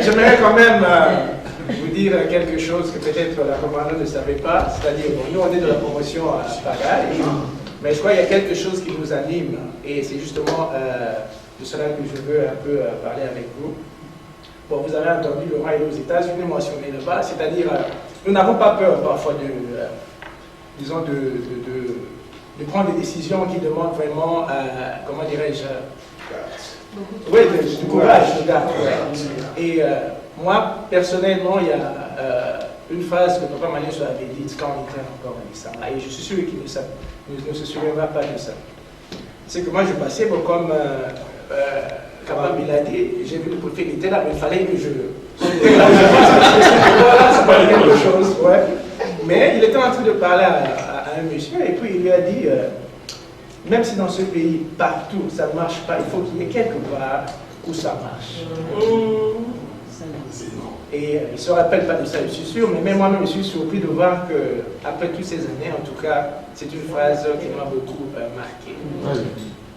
J'aimerais quand même vous dire quelque chose que peut-être la commandante ne savait pas. C'est-à-dire, nous, on est de la promotion à Pagaille. Mais je crois qu'il y a quelque chose qui nous anime et c'est justement de cela que je veux un peu parler avec vous. Bon, vous avez entendu le roi aux États-Unis mentionné là-bas, c'est-à-dire nous n'avons pas peur parfois disons de prendre des décisions qui demandent vraiment, comment dirais-je, oui, du courage, de garde. Et moi, personnellement, il y a une phrase que Papa Malenso avait dite quand on était encore à Lissama, et je suis sûr qu'il ne se souviendra pas de ça. C'est que moi, je passais bon, comme Kabam Biladi, j'ai vu le préfet, il était là, mais il fallait que je... Voilà, c'est pas quelque chose, ouais. Mais il était en train de parler à un monsieur, et puis il lui a dit, même si dans ce pays, partout, ça ne marche pas, il faut qu'il y ait quelque part où ça marche. Et il ne se rappelle pas de ça, je suis sûr, mais même moi-même, je suis surpris de voir qu'après toutes ces années, en tout cas, c'est une phrase qui m'a beaucoup marqué.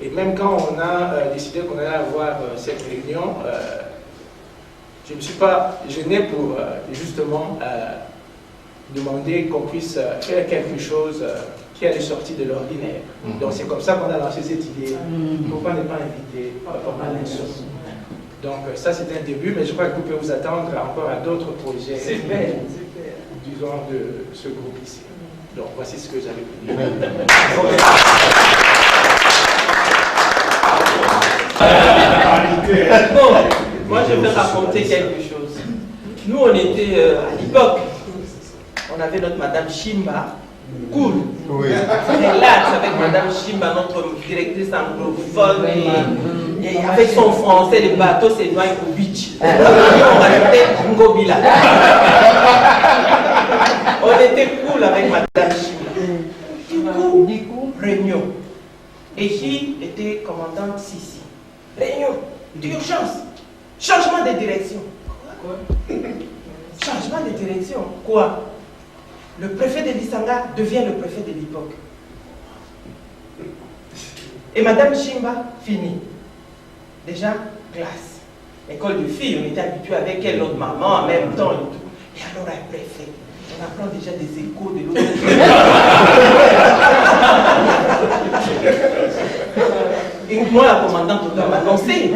Et même quand on a décidé qu'on allait avoir cette réunion, je ne me suis pas gêné pour justement demander qu'on puisse faire quelque chose qui allait sortir de l'ordinaire. Donc c'est comme ça qu'on a lancé cette idée. Pourquoi ne pas inviter Papa Malenso? Donc ça c'est un début, mais je crois que vous pouvez vous attendre encore à d'autres projets, disons, de ce groupe ici. Donc voici ce que j'avais pu dire. Bon, moi je vais raconter quelque chose. Nous on était à l'époque, on avait notre Madame Chimba, cool, relax avec Madame Chimba, notre directrice anglophone, et avec son français, les bateaux s'éloignent au beach. On rajoutait Ngobila. On était cool avec Madame Chimba. Du coup, réunion. Et qui était commandante Sissi. Réunion d'urgence. Changement de direction. Quoi? Changement de direction. Quoi? Le préfet de Lissanga devient le préfet de l'époque. Et Madame Chimba finit. Déjà, classe. École de filles, on était habitué avec elle, notre maman en même temps et tout. Et alors, un préfet. On apprend déjà des échos de l'autre. Et moi, la commandante m'a annoncé.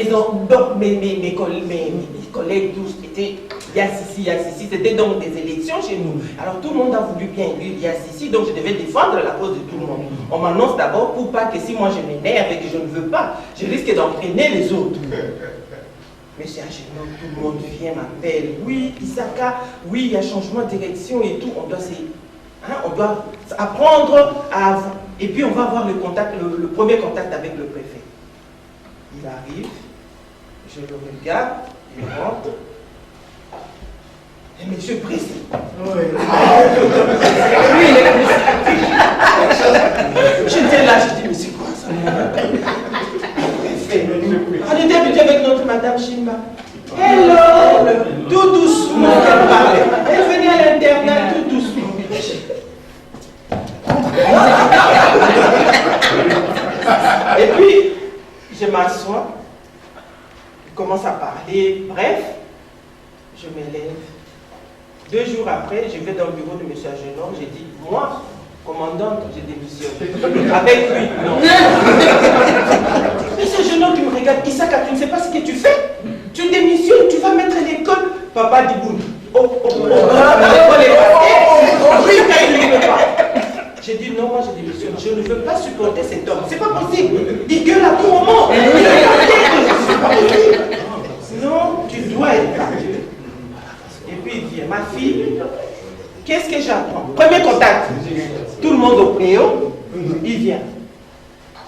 Donc, mes collègues tous étaient Yassisi. C'était donc des élections chez nous. Alors tout le monde a voulu bien élire Yassisi, donc je devais défendre la cause de tout le monde. On m'annonce d'abord pour pas que si moi je m'énerve et que je ne veux pas, je risque d'entraîner les autres. Mais c'est un jeune homme, tout le monde vient, m'appelle. Oui, Isaka, oui, il y a changement de direction et tout. On doit apprendre à... Et puis on va avoir le premier contact avec le préfet. Il arrive, je le regarde, il rentre. Et monsieur pressé. Oui. J'étais là, je dis, mais c'est quoi ça? On était habitué avec notre Madame Chimba. Hello! Tout doucement qu'elle parlait. Elle venait à l'internat tout doucement. Et puis, je m'assois, je commence à parler, bref, je m'élève. 2 jours après, je vais dans le bureau de M. Agenor, j'ai dit, moi, commandante, j'ai démissionné. Avec lui, non. M. Agenor qui me regarde, Isaka, tu ne sais pas ce que tu fais? Tu démissionnes, tu vas mettre l'école. Papa dit, boum. J'ai dit non, moi je démissionne. Je ne veux pas supporter cet homme. C'est pas possible. Il gueule à tout moment. C'est pas possible. Non, tu dois être là. Et puis il vient, ma fille, qu'est-ce que j'apprends? Premier contact. Tout le monde au préau. Il vient.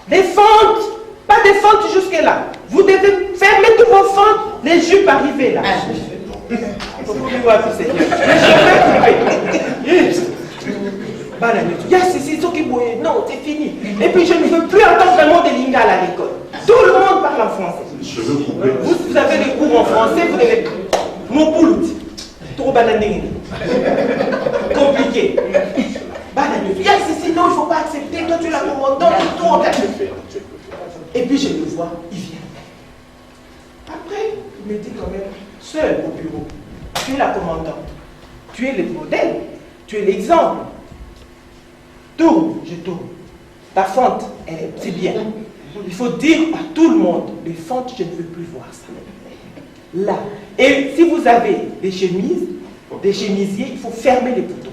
Des fentes. Pas des fentes jusque-là. Vous devez fermer tous vos fentes. Les jupes arrivées là. Non, c'est fini. Et puis je ne veux plus entendre vraiment des lingala à l'école. Tout le monde parle en français. Vous avez des cours en français, vous devez... Mon poulout. Trop banané. Compliqué. Sinon, il ne faut pas accepter. Toi, tu es la commandante. Et puis je le vois, il vient. Après, il me dit quand même, seul au bureau, tu es la commandante. Tu es le modèle. Tu es l'exemple. tourne, je tourne. Ta fente, c'est bien. Il faut dire à tout le monde, les fentes, je ne veux plus voir ça. Là. Et si vous avez des chemises, des chemisiers, il faut fermer les boutons.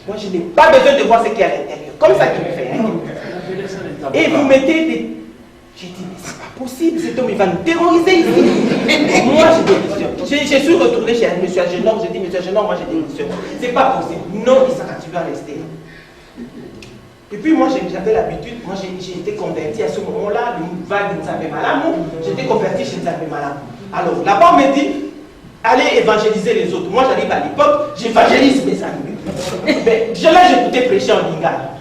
Moi, je n'ai pas besoin de voir ce qu'il y a à l'intérieur. Comme ça qu'il me fait. Hein. Et vous mettez des... J'ai dit, mais c'est pas possible, cet homme, il va nous terroriser ici. Moi, j'ai démissionné. Je suis retourné chez M. Agenor, j'ai dit, M. Agenor, moi, j'ai démissionné. C'est pas possible. Non, Issaka, tu vas rester. Et puis moi j'avais l'habitude, moi j'ai été converti à ce moment-là, le vague de Nzambe Malamu, j'étais converti chez Nzambe Malamu. Alors là-bas on me dit, allez évangéliser les autres. Moi j'arrive à l'époque, j'évangélise mes amis. Mais là j'écoutais prêcher en lingala.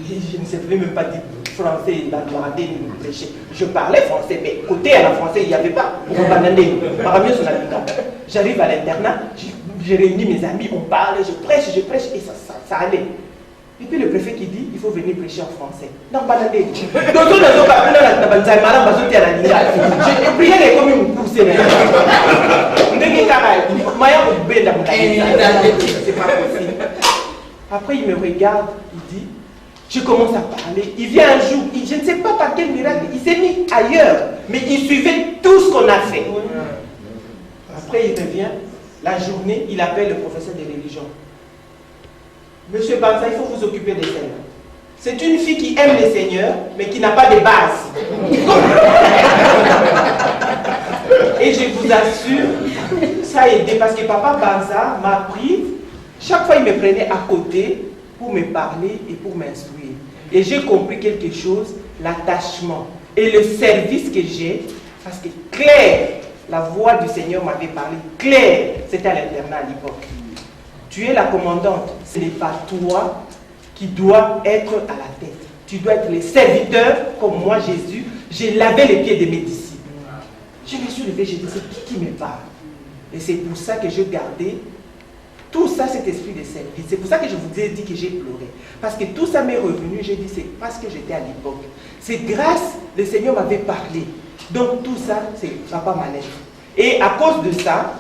Je ne savais même pas dire français, ni prêcher. Je parlais français, mais côté à la français il n'y avait pas. J'arrive à l'internat, j'ai réuni mes amis, on parle, je prêche et ça allait. Et puis le préfet qui dit, il faut venir prêcher en français. Non, pas la tête. J'ai prié les communes me pousser. C'est pas possible. Après, il me regarde, il dit, je commence à parler. Il vient un jour, je ne sais pas par quel miracle, il s'est mis ailleurs. Mais il suivait tout ce qu'on a fait. Après, il revient, la journée, il appelle le professeur de religion. Monsieur Banza, il faut vous occuper des seigneurs. C'est une fille qui aime les seigneurs, mais qui n'a pas de base. Et je vous assure, ça a aidé parce que papa Banza m'a pris, chaque fois il me prenait à côté pour me parler et pour m'instruire. Et j'ai compris quelque chose, l'attachement et le service que j'ai, parce que Claire, la voix du Seigneur m'avait parlé. Claire, c'était à l'internat à l'époque. Tu es la commandante, ce n'est pas toi qui dois être à la tête. Tu dois être le serviteur, comme moi Jésus. J'ai lavé les pieds de mes disciples. Je me suis levé, j'ai dit, c'est qui me parle? Et c'est pour ça que je gardais tout ça, cet esprit de service. C'est pour ça que je vous ai dit que j'ai pleuré. Parce que tout ça m'est revenu, j'ai dit, c'est parce que j'étais à l'époque. C'est grâce, le Seigneur m'avait parlé. Donc tout ça, c'est Papa Malèche. Et à cause de ça,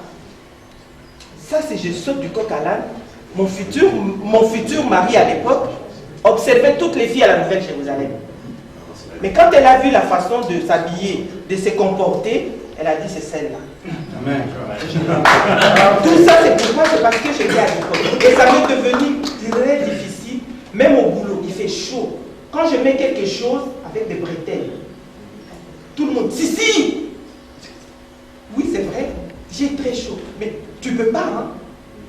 c'est je saute du coq à l'âne. Mon futur mari à l'époque observait toutes les filles à la Nouvelle-Jérusalem. Mais quand elle a vu la façon de s'habiller, de se comporter, elle a dit c'est celle-là. Amen. Tout ça c'est pour moi, c'est parce que j'étais à l'époque. Et ça m'est devenu très difficile, même au boulot, il fait chaud. Quand je mets quelque chose avec des bretelles, tout le monde, si. Oui, c'est vrai, j'ai très chaud. Mais tu ne peux pas, hein.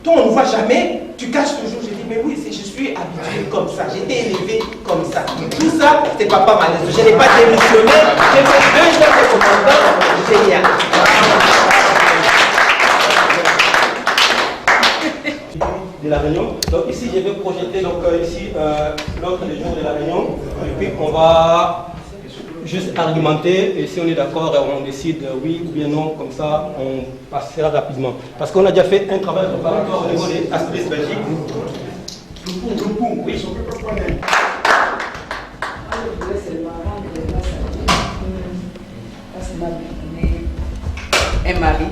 Toi, on ne voit jamais, tu caches toujours. Je dis, mais oui, je suis habitué comme ça, j'ai été élevé comme ça. Tout ça, c'est Papa Malèche. Je n'ai pas démissionné, j'ai fait 2 ans de commandant, génial. De la réunion. Donc ici, je vais projeter l'autre des jours de la réunion. Et puis, on va juste argumenter, et si on est d'accord, on décide oui ou bien non, comme ça on passera rapidement. Parce qu'on a déjà fait un travail préparatoire au niveau des Aspris Belgique. Oui. Un mari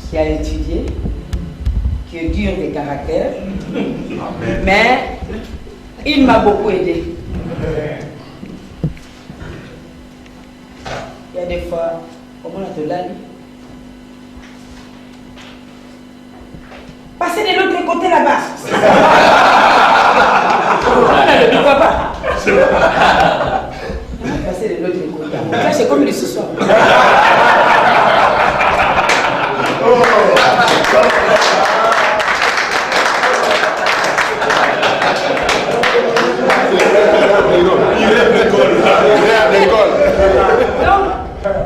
qui a étudié, qui est dur de caractère, mais il m'a beaucoup aidé. Il y a des fois, comment on a de l'année. Passez de l'autre côté là-bas. On ne voit pas. Passez de l'autre côté. Là, c'est comme le ce soir.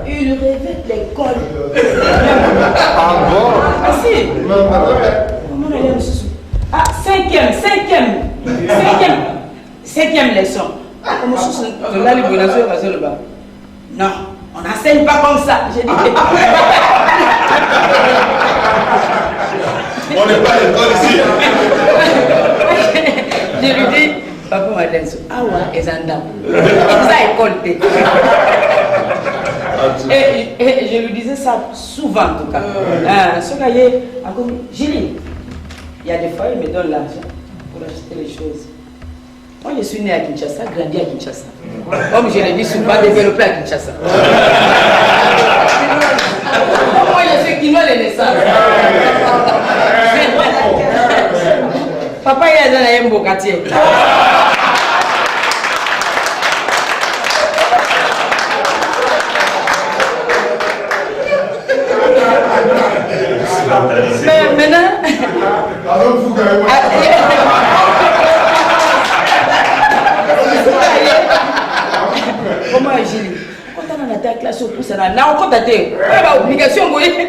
Il rêvait de l'école. Ah bon? Ah si. Comment on allait en sous? Ah, cinquième leçon. Comment sous là les bonazos à le bas? Non, on n'enseigne pas comme ça. J'ai dit. On n'est pas à l'école ici. Je lui dis, papa madame, awa ezanda. Ça école. Et je lui disais ça souvent en tout cas. J'ai dit, il y a des fois, il me donne l'argent pour acheter les choses. Moi, je suis né à Kinshasa, grandi à Kinshasa. Comme je l'ai dit souvent, développé à Kinshasa. Moi, je suis Kinois de naissance. Papa, il est dans un beau quartier. Mais maintenant... Comment agir? Quand on a été à classe au pouce, on a encore daté. Obligation, oui.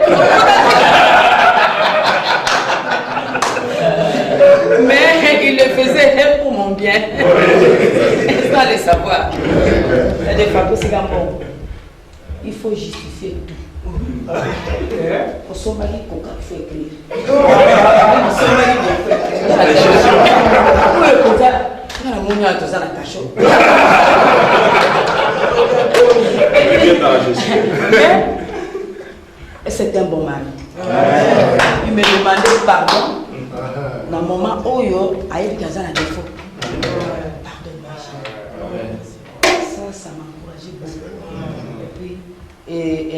Mais il le faisait pour mon bien. Sans le savoir. Des fois, c'est comme bon. Il faut justifier tout. Pour son mari, il faut écrire. Son mari, il faut écrire. C'est un bon mari. Il me demandait pardon. Dans le moment où il y a un défaut. Pardonne-moi. Ça m'a encouragé beaucoup. Et puis,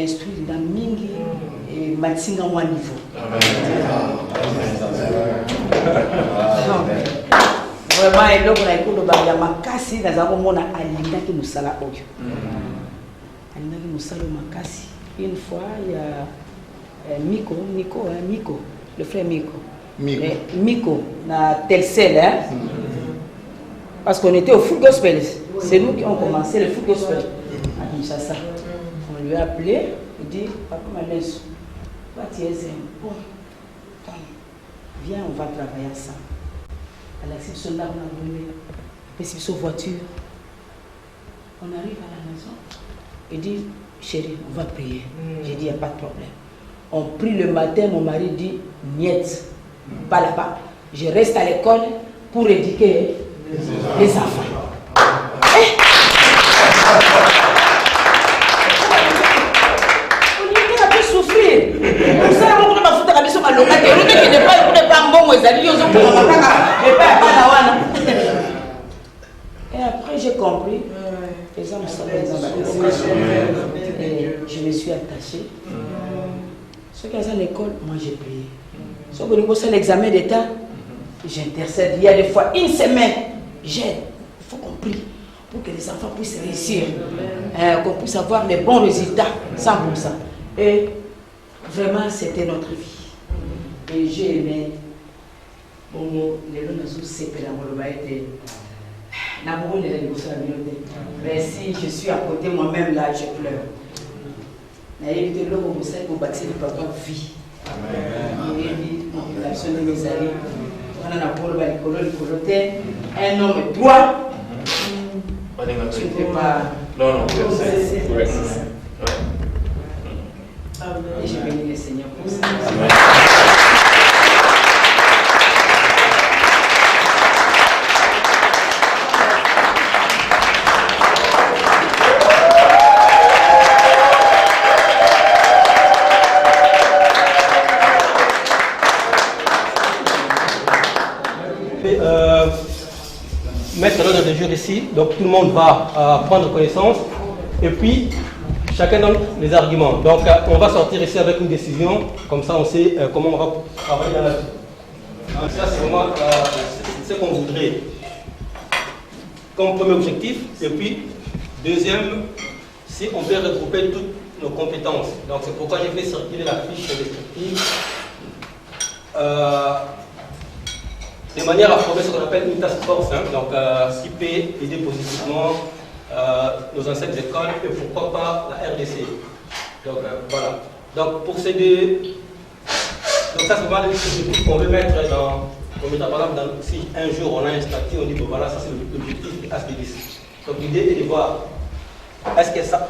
instruire dans Mingi et Matsinga moi niveau. Vraiment, et donc on a écouté le barrière makasi dans un moment on a alinda qui nous sala oyo. Alinda qui nous sala makasi. Une fois il y a Miko, le frère Miko. Miko na Telcel hein. Parce qu'on était au foot gospel. C'est nous qui avons commencé le foot gospel à Kinshasa. On lui a appelé, il dit papa Malenso, toi tu es un bon. Viens, on va travailler ensemble. À la réception là, on a volé. Réception voiture. On arrive à la maison. Il dit, chérie, on va prier. J'ai dit, il n'y a pas de problème. On prie le matin, mon mari dit, niet, pas là-bas. Je reste à l'école pour éduquer les enfants. On dit qu'on a pu souffrir. Pour ça, on a foutu la mission à l'occasion. On dit qu'il n'est pas bon, et après j'ai compris, les hommes sont et je me suis attachée. Ceux qui sont à l'école, moi j'ai prié. Ceux qui ont l'examen d'État, j'intercède. Il y a des fois une semaine, j'aide. Il faut qu'on prie pour que les enfants puissent réussir, qu'on puisse avoir les bons résultats, 100%. Et vraiment, c'était notre vie. Et j'ai aimé. Mais si je suis à côté moi-même là, je pleure. Mais évitez le mot pour bâtir le papa vie. Un homme droit. Tu ne peux pas. Non, et je bénis le Seigneur pour ça. Mettre l'ordre de jour ici, donc tout le monde va prendre connaissance et puis chacun donne les arguments. Donc on va sortir ici avec une décision, comme ça on sait comment on va travailler dans la vie. Donc ça c'est vraiment ce qu'on voudrait comme premier objectif. Et puis deuxième, si on peut regrouper toutes nos compétences. Donc c'est pourquoi j'ai fait circuler la fiche descriptive. De manière à former ce qu'on appelle une task force, hein, donc ce qui peut aider positivement nos anciennes écoles et pourquoi pas la RDC. Donc voilà. Donc pour ces deux, donc ça c'est vraiment l'objectif qu'on veut mettre dans, par exemple, si un jour on a un statut, on dit bon voilà, ça c'est l'objectif de ASPDIS. Donc l'idée est de voir, est-ce que ça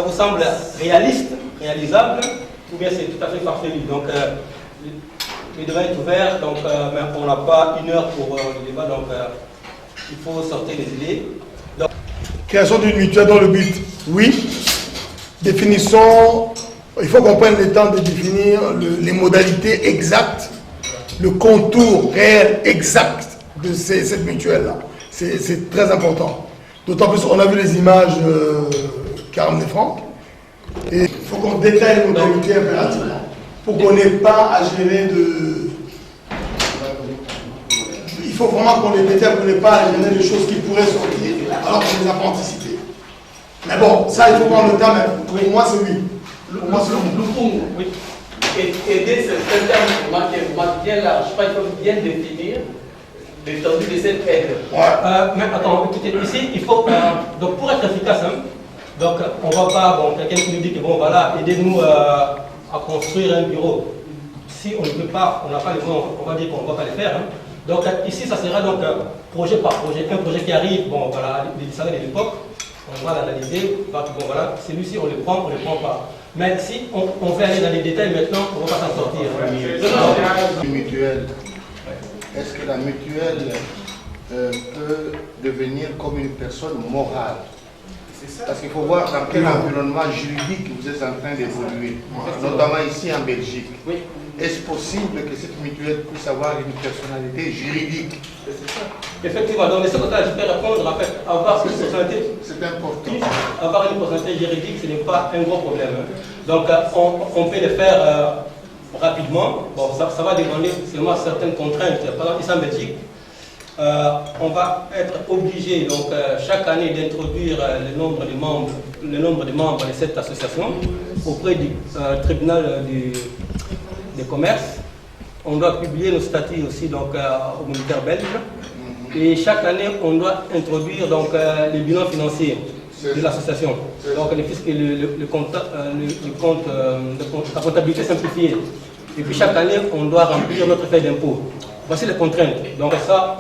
vous semble réaliste, réalisable, ou bien c'est tout à fait farfelu. Donc le débat est ouvert, donc mais on n'a pas une heure pour le débat, donc il faut sortir les idées. Donc, création d'une mutuelle dans le but, oui. Définissons, il faut qu'on prenne le temps de définir les modalités exactes, le contour réel exact de cette mutuelle-là. c'est très important. D'autant plus, on a vu les images qu'a ramené Franck. Et il faut qu'on détaille nos priorités impérativement pour qu'on n'ait pas à gérer de... Il faut vraiment qu'on les détaille pour qu'on n'ait pas à gérer des choses qui pourraient sortir alors qu'on les a pas anticipées. Mais bon, ça, il faut prendre le temps, mais pour moi, c'est oui. Pour moi, c'est oui. Oui. Aider, c'est un terme qui est bien large. Je crois qu'il faut bien définir l'étendue de cette aide. Mais attends, écoutez, ici, il faut. Donc, pour être efficace, hein, donc, on ne va pas. Bon, quelqu'un qui nous dit que bon, voilà, aidez-nous à construire un bureau. Si on ne peut pas, on n'a pas les moyens, on va dire qu'on ne va pas les faire. Hein. Donc, ici, ça sera donc projet par projet. Un projet qui arrive, bon, voilà, les salaires de l'époque, on va l'analyser. Bon, voilà, celui-ci, on le prend pas. Mais si on veut aller dans les détails maintenant, on ne va pas s'en sortir. Mutuelle. Est-ce que la mutuelle peut devenir comme une personne morale? Parce qu'il faut voir dans quel environnement juridique vous êtes en train d'évoluer, notamment ici en Belgique. Est-ce possible que cette mutuelle puisse avoir une personnalité juridique? Effectivement, dans les secrétaires, je peux répondre, en fait, avoir cette personnalité, c'est important. Avoir une personnalité juridique, ce n'est pas un gros problème. Hein. Donc, on peut le faire rapidement. Bon, ça va demander seulement certaines contraintes. Par exemple, ici en Belgique, on va être obligé, donc, chaque année d'introduire le nombre de membres de cette association auprès du tribunal des commerces. On doit publier nos statuts aussi donc, au militaire belge. Et chaque année, on doit introduire donc, les bilans financiers de l'association. Donc le compte, la comptabilité simplifiée. Et puis chaque année, on doit remplir notre feuille d'impôt. Voici les contraintes. Donc ça,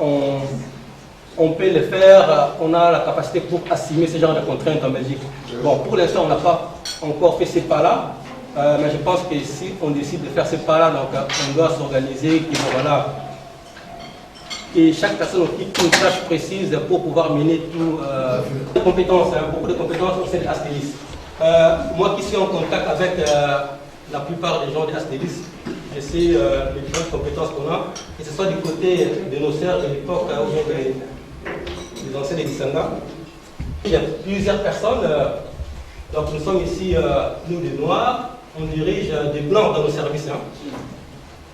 on peut le faire, on a la capacité pour assumer ce genre de contraintes en Belgique. Bon, pour l'instant, on n'a pas encore fait ces pas-là. Mais je pense que si on décide de faire ces pas-là, donc on doit s'organiser, voilà, et chaque personne occupe une tâche précise pour pouvoir mener tout. Compétences, hein, beaucoup de compétences au sein de Astelis. Moi qui suis en contact avec la plupart des gens de Astelis, je sais les différentes compétences qu'on a, que ce soit du côté de nos sœurs de l'époque ou bien des anciens des Dissanga. Il y a plusieurs personnes. Donc nous sommes ici, nous les Noirs. On dirige des blancs dans nos services. Hein.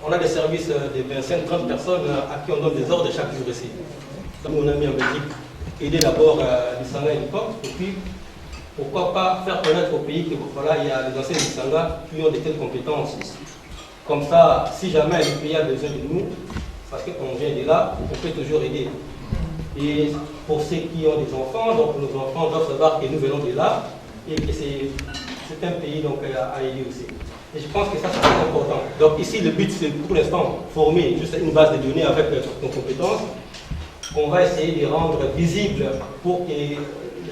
On a des services de 25-30 personnes à qui on donne des ordres chaque jour ici. Comme on a mis en Belgique, aider d'abord les Sanga à l'époque, et puis pourquoi pas faire connaître au pays que voilà, il y a des anciens des Sanga qui ont de telles compétences. Comme ça, si jamais le pays a besoin de nous, parce qu'on vient de là, on peut toujours aider. Et pour ceux qui ont des enfants, donc nos enfants doivent savoir que nous venons de là et que c'est un pays donc, à aider aussi. Et je pense que ça, c'est très important. Donc ici, le but, c'est pour l'instant former juste une base de données avec nos compétences qu'on va essayer de rendre visible pour que les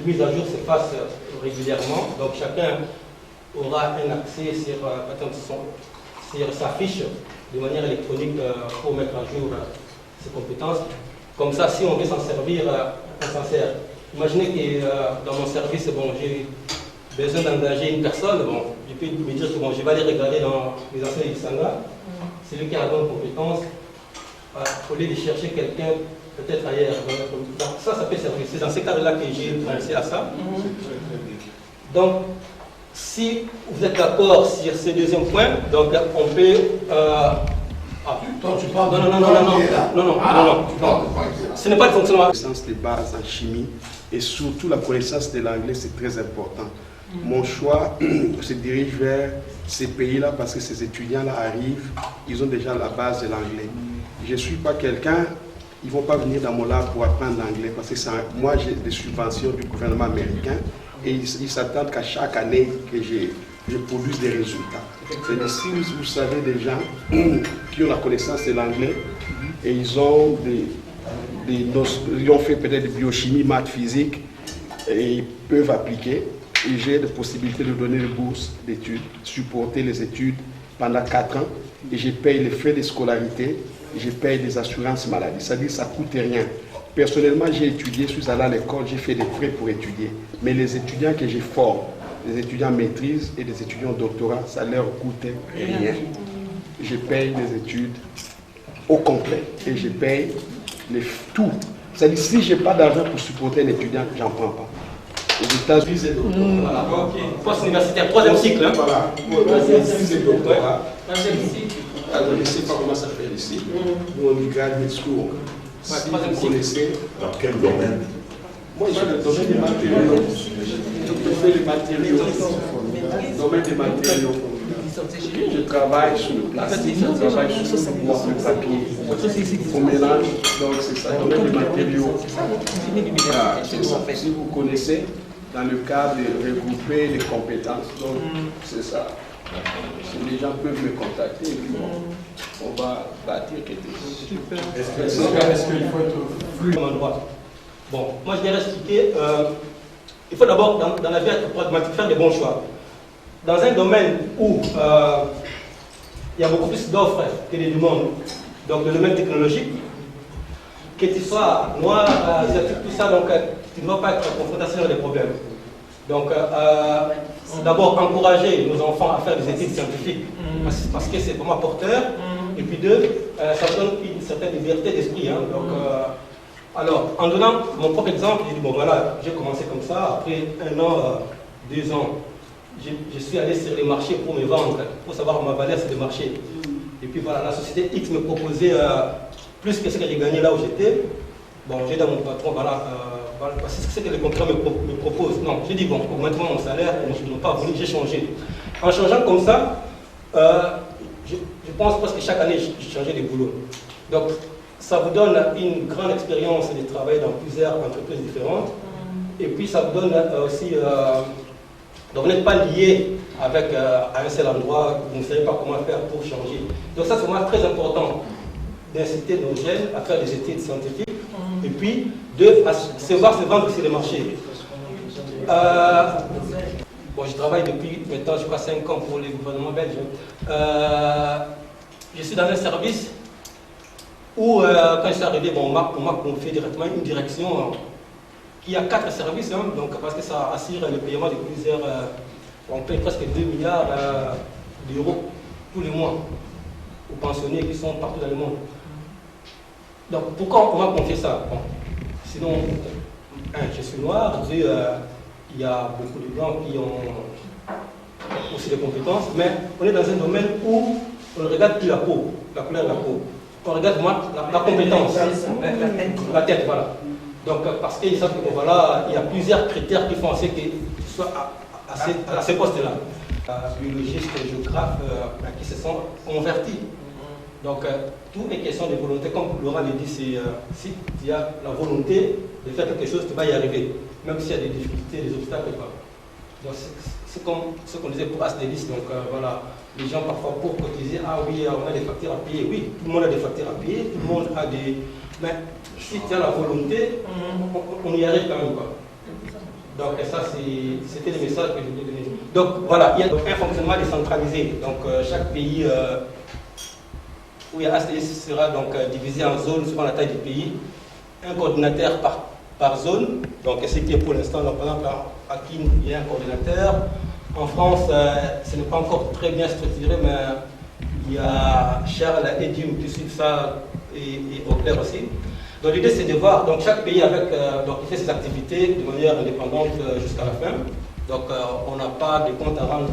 mises à jour se fassent régulièrement. Donc chacun aura un accès sur sa fiche de manière électronique pour mettre à jour ses compétences. Comme ça, si on veut s'en servir, on s'en sert. Imaginez que dans mon service, bon, j'ai besoin d'engager une personne, bon, je peux me dire que bon, je vais aller regarder dans les anciens Dissanga, c'est lui qui a la bonne compétence, au lieu de chercher quelqu'un peut-être ailleurs. Donc ça peut servir. C'est dans ces cadres-là que j'ai pensé à ça. Donc, si vous êtes d'accord sur ce deuxième point, donc on peut... Toi, tu parles non. Ce n'est pas le fonctionnement. La connaissance de base en chimie et surtout la connaissance de l'anglais, c'est très important. Mon choix se dirige vers ces pays-là parce que ces étudiants-là arrivent, ils ont déjà la base de l'anglais. Je ne suis pas quelqu'un, ils ne vont pas venir dans mon lab pour apprendre l'anglais parce que moi j'ai des subventions du gouvernement américain et ils s'attendent qu'à chaque année que je produise des résultats. C'est-à-dire si vous savez des gens qui ont la connaissance de l'anglais et ils ont ils ont fait peut-être de biochimie, maths, physique et ils peuvent appliquer. Et j'ai des possibilités de donner des bourses d'études, supporter les études pendant 4 ans et je paye les frais de scolarité, et je paye des assurances maladie. C'est-à-dire que ça ne coûte rien. Personnellement, j'ai étudié, je suis allé à l'école, j'ai fait des frais pour étudier. Mais les étudiants que je forme, les étudiants maîtrise et les étudiants doctorat, ça ne leur coûte rien. Je paye les études au complet et je paye tout. C'est-à-dire, si je n'ai pas d'argent pour supporter un étudiant, je n'en prends pas. Aux États-Unis, c'est doctorat. Voilà. Post-universitaire, 3e cycle. Hein. Voilà. 3e cycle de doctorat. Alors, je ne sais pas comment ça fait ici. Nous, on dit graduate school. Si vous connaissez. Dans quel domaine? Moi, je suis dans le domaine des matériaux. Je fais les matériaux. Domaine des matériaux. Je travaille sur le plastique, je travaille sur le bois, le papier, au mélange, donc c'est ça, domaine des matériaux. Ah, c'est ça. Si vous connaissez, dans le cadre de regrouper les compétences, donc c'est ça. Si les gens peuvent me contacter, et puis on va bâtir quelque chose. Est-ce qu'il faut être flux en droit? Bon, moi je dirais expliquer, il faut d'abord dans la vie être pragmatique, faire des bons choix. Dans un domaine où il y a beaucoup plus d'offres que de demandes, donc le domaine technologique, que tu sois noir, asiatique, tout ça, donc tu ne dois pas être confronté à des problèmes. Donc d'abord encourager nos enfants à faire des études scientifiques, parce que c'est vraiment porteur, et puis deux, ça donne une certaine liberté d'esprit. Hein, donc, alors, en donnant mon propre exemple, j'ai dit, bon voilà, j'ai commencé comme ça, après 1 an, 2 ans, je suis allé sur les marchés pour me vendre, pour savoir ma valeur sur les marchés. Et puis voilà, la société X me proposait plus que ce que j'ai gagné là où j'étais. Bon, j'ai dit à mon patron, voilà, c'est ce que les concurrents me proposent. Non, j'ai dit, bon, augmente-moi mon salaire, je n'ai pas voulu, j'ai changé. En changeant comme ça, je pense parce que chaque année, je changeais de boulot. Donc, ça vous donne une grande expérience de travailler dans plusieurs entreprises différentes. Et puis, ça vous donne aussi... donc, vous n'êtes pas lié avec un seul endroit, vous ne savez pas comment faire pour changer. Donc ça, c'est vraiment très important d'inciter nos jeunes à faire des études scientifiques et puis de savoir se vendre sur les marchés. Bon, je travaille depuis maintenant, je crois, 5 ans pour le gouvernement belge. Je suis dans un service où, quand je suis arrivé, bon, on m'a confié directement une direction qui a 4 services, hein, donc, parce que ça assure le paiement de plusieurs... on paye presque 2 milliards d'euros tous les mois aux pensionnés qui sont partout dans le monde. Donc pourquoi on m'a confié ça? Bon, sinon, je suis noir, il y a beaucoup de blancs qui ont aussi des compétences, mais on est dans un domaine où on ne regarde plus la peau, la couleur de la peau. On regarde moins la compétence, la tête, voilà. Donc parce qu'ils savent que voilà, il y a plusieurs critères qui font en sorte que tu sois à ces postes-là. Biologistes, géographes qui se sont convertis. Donc, tout est question de volonté. Comme Laurent le dit, si tu as la volonté de faire quelque chose, tu vas y arriver. Même s'il y a des difficultés, des obstacles. Donc, c'est comme ce qu'on disait pour Astélis. Donc, voilà, les gens parfois pour cotiser, ah oui, on a des factures à payer. Oui, tout le monde a des factures à payer, tout le monde a des... Mais si tu as la volonté, on y arrive quand même, quoi. Donc ça, c'était le message que je voulais donner. Donc voilà, il y a un fonctionnement décentralisé. Donc chaque pays où il y a ASTS sera donc divisé en zones selon la taille du pays. Un coordinateur par zone. Donc ce qui est pour l'instant, par exemple à Kin, il y a un coordinateur. En France, ce n'est pas encore très bien structuré, mais il y a Charles et Jim qui suivent ça et Auclair aussi. Donc l'idée c'est de voir donc, chaque pays avec, donc, il fait ses activités de manière indépendante jusqu'à la fin. Donc on n'a pas de compte à rendre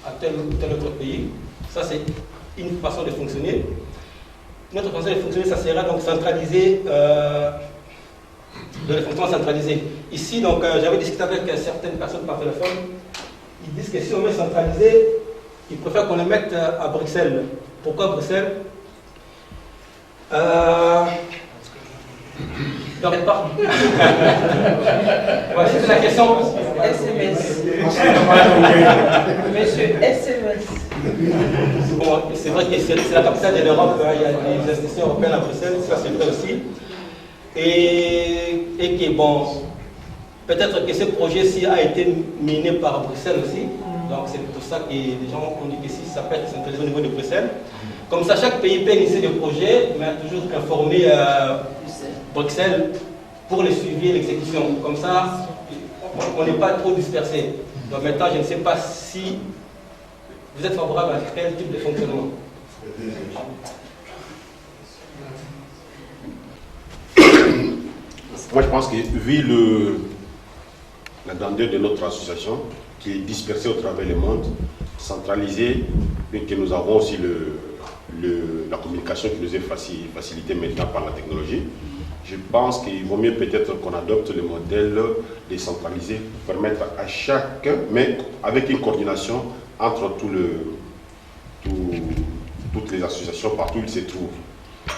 à tel ou tel autre pays. Ça c'est une façon de fonctionner. Une autre façon de fonctionner, ça sera donc centralisé, de les fonctions centralisées. Ici donc j'avais discuté avec certaines personnes par téléphone. Ils disent que si on met centralisé, ils préfèrent qu'on le mette à Bruxelles. Pourquoi Bruxelles? Donc, pas. Ouais, c'est la question. SMS. Monsieur SMS. Bon, c'est vrai que c'est la capitale de l'Europe, il y a des institutions européennes à Bruxelles, ça c'est vrai aussi. Et que bon, peut-être que ce projet-ci a été mené par Bruxelles aussi. Donc c'est pour ça que les gens ont dit que si ça peut être centralisé au niveau de Bruxelles. Comme ça, chaque pays peut initier des projets, mais toujours informer Bruxelles pour le suivi et l'exécution. Comme ça, on n'est pas trop dispersé. Donc maintenant, je ne sais pas si vous êtes favorable à quel type de fonctionnement. Moi, je pense que vu la grandeur de notre association, qui est dispersée au travers du monde, centralisée, et que nous avons aussi la communication qui nous est facilitée maintenant par la technologie, je pense qu'il vaut mieux peut-être qu'on adopte le modèle décentralisé pour permettre à chacun, mais avec une coordination entre toutes les associations partout où ils se trouvent.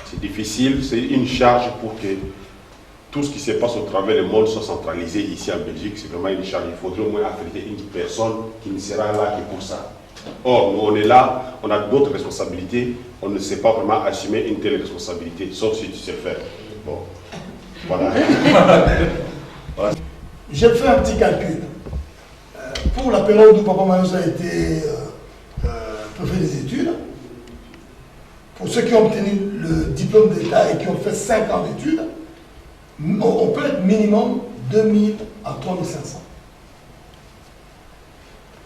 C'est difficile, c'est une charge pour que tout ce qui se passe au travers du monde soit centralisé ici en Belgique. C'est vraiment une charge. Il faudrait au moins affecter une personne qui ne sera là que pour ça. Or, nous, on est là, on a d'autres responsabilités, on ne sait pas vraiment assumer une telle responsabilité, sauf si tu sais faire. Bon, voilà. Voilà. J'ai fait un petit calcul. Pour la période où Papa Manus a été préfet des études, pour ceux qui ont obtenu le diplôme d'État et qui ont fait 5 ans d'études, on peut être minimum 2000 à 3500.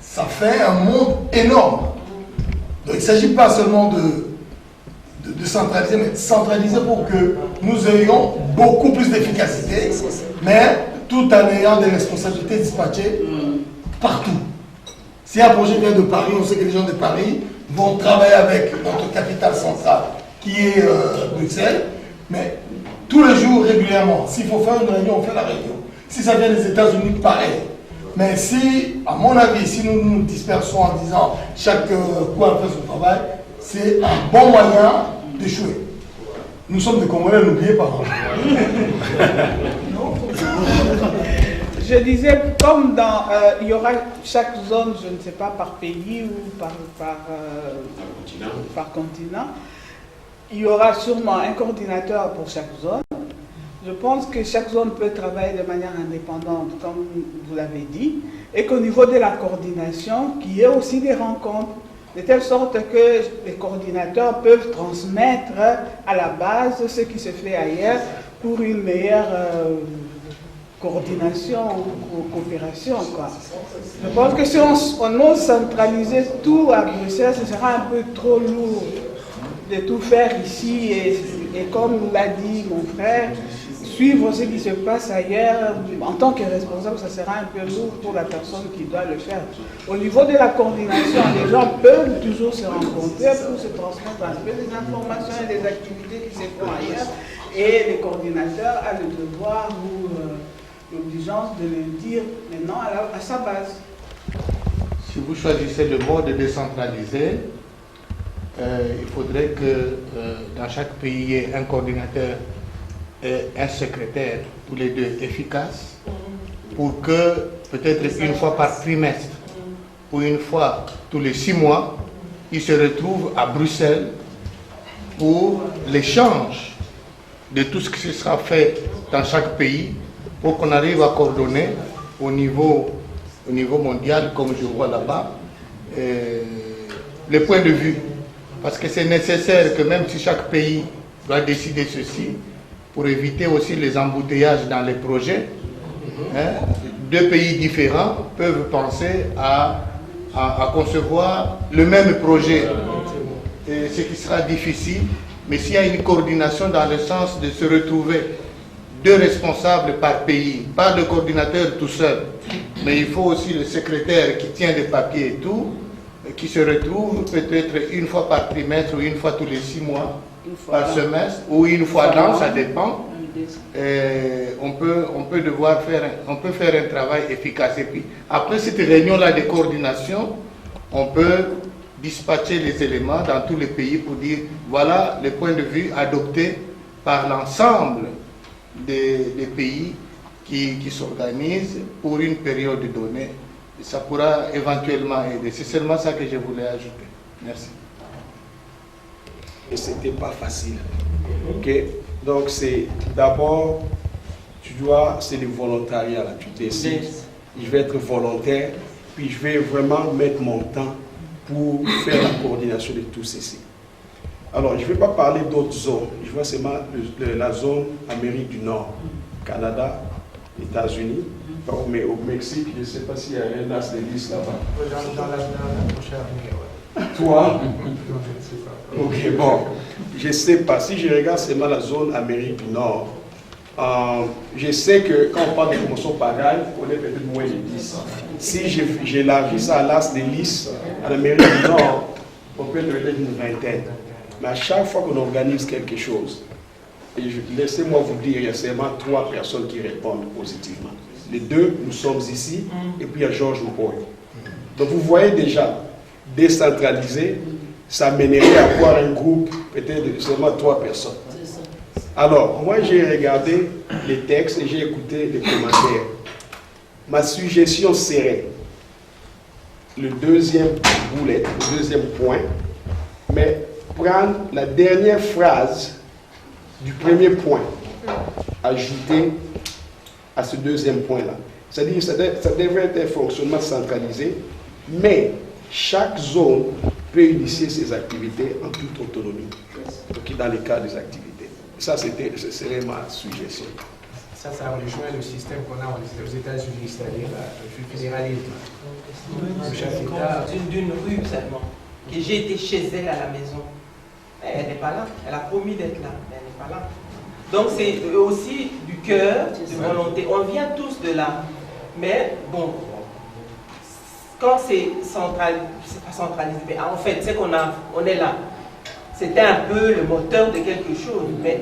Ça fait un monde énorme. Donc il ne s'agit pas seulement de centraliser, mais de centraliser pour que nous ayons beaucoup plus d'efficacité, mais tout en ayant des responsabilités dispatchées partout. Si un projet vient de Paris, on sait que les gens de Paris vont travailler avec notre capitale centrale qui est Bruxelles, mais tous les jours, régulièrement. S'il faut faire une réunion, on fait la réunion. Si ça vient des États-Unis, pareil. Mais si, à mon avis, si nous nous dispersons en disant chaque coin fait son travail, c'est un bon moyen d'échouer. Nous sommes des Congolais, n'oubliez pas. Je disais, comme dans, il y aura chaque zone, je ne sais pas, par pays ou par continent, il y aura sûrement un coordinateur pour chaque zone. Je pense que chaque zone peut travailler de manière indépendante, comme vous l'avez dit, et qu'au niveau de la coordination, qu'il y ait aussi des rencontres, de telle sorte que les coordinateurs peuvent transmettre à la base ce qui se fait ailleurs pour une meilleure coordination ou coopération, quoi. Je pense que si on ose centraliser tout à Bruxelles, ce sera un peu trop lourd de tout faire ici et comme l'a dit mon frère, suivre ce qui se passe ailleurs en tant que responsable, ça sera un peu lourd pour la personne qui doit le faire. Au niveau de la coordination, les gens peuvent toujours se rencontrer pour se transmettre un peu des informations et des activités qui se font ailleurs, et les coordinateurs ont le devoir ou l'obligeance de le dire maintenant à sa base. Si vous choisissez le mode décentralisé, il faudrait que dans chaque pays, il y ait un coordinateur et un secrétaire, tous les deux efficaces, pour que peut-être une fois par trimestre ou une fois tous les 6 mois, ils se retrouvent à Bruxelles pour l'échange de tout ce qui sera fait dans chaque pays, pour qu'on arrive à coordonner au niveau mondial, comme je vois là-bas, les points de vue. Parce que c'est nécessaire que même si chaque pays doit décider ceci, pour éviter aussi les embouteillages dans les projets, deux pays différents peuvent penser à concevoir le même projet, et ce qui sera difficile, mais s'il y a une coordination dans le sens de se retrouver 2 responsables par pays, pas le coordinateur tout seul, mais il faut aussi le secrétaire qui tient les papiers et tout, qui se retrouve peut-être une fois par trimestre ou une fois tous les 6 mois, par semestre, ou une fois l'an, ça dépend. On peut faire un travail efficace. Et puis, après cette réunion-là de coordination, on peut dispatcher les éléments dans tous les pays pour dire, voilà les points de vue adoptés par l'ensemble des pays qui s'organisent pour une période donnée. Et ça pourra éventuellement aider. C'est seulement ça que je voulais ajouter. Merci. Et c'était pas facile. Ok? Donc c'est d'abord, c'est le volontariat là. Tu décides, je vais être volontaire, puis je vais vraiment mettre mon temps pour faire la coordination de tout ceci. Alors je ne vais pas parler d'autres zones. Je vois seulement la zone Amérique du Nord, Canada, États-Unis. Mais au Mexique, je ne sais pas s'il y a un as de liste là-bas. Dans la prochaine année, ouais. Toi? Ok, bon. Je ne sais pas. Si je regarde seulement la zone Amérique du Nord, Je sais que quand on parle de promotion pagaille, on est peut-être moins de 10. Si j'élargis ça à l'as des listes, à l'Amérique du Nord, on peut être peut-être une vingtaine. Mais à chaque fois qu'on organise quelque chose, et laissez-moi vous dire, il y a seulement 3 personnes qui répondent positivement. Les 2, nous sommes ici, et puis il y a Georges Mpoy. Donc vous voyez déjà, décentralisé, ça mènerait à avoir un groupe peut-être de seulement 3 personnes. Alors, moi j'ai regardé les textes et j'ai écouté les commentaires. Ma suggestion serait le deuxième bullet, le deuxième point, mais prendre la dernière phrase du premier point, ajouter à ce deuxième point-là. C'est-à-dire que ça devrait être un fonctionnement centralisé, mais chaque zone peut initier ses activités en toute autonomie, donc dans les cas des activités. Ça, ce serait ma suggestion. Ça rejoint le système qu'on a aux États-Unis, c'est-à-dire le fédéralisme. Chaque État. D'une rue seulement, que j'ai été chez elle à la maison. Elle n'est pas là, elle a promis d'être là, mais elle n'est pas là. Donc c'est aussi du cœur, de volonté. On vient tous de là. Mais bon, quand c'est pas centralisé, en fait, c'est qu'on est là. C'était un peu le moteur de quelque chose. Mais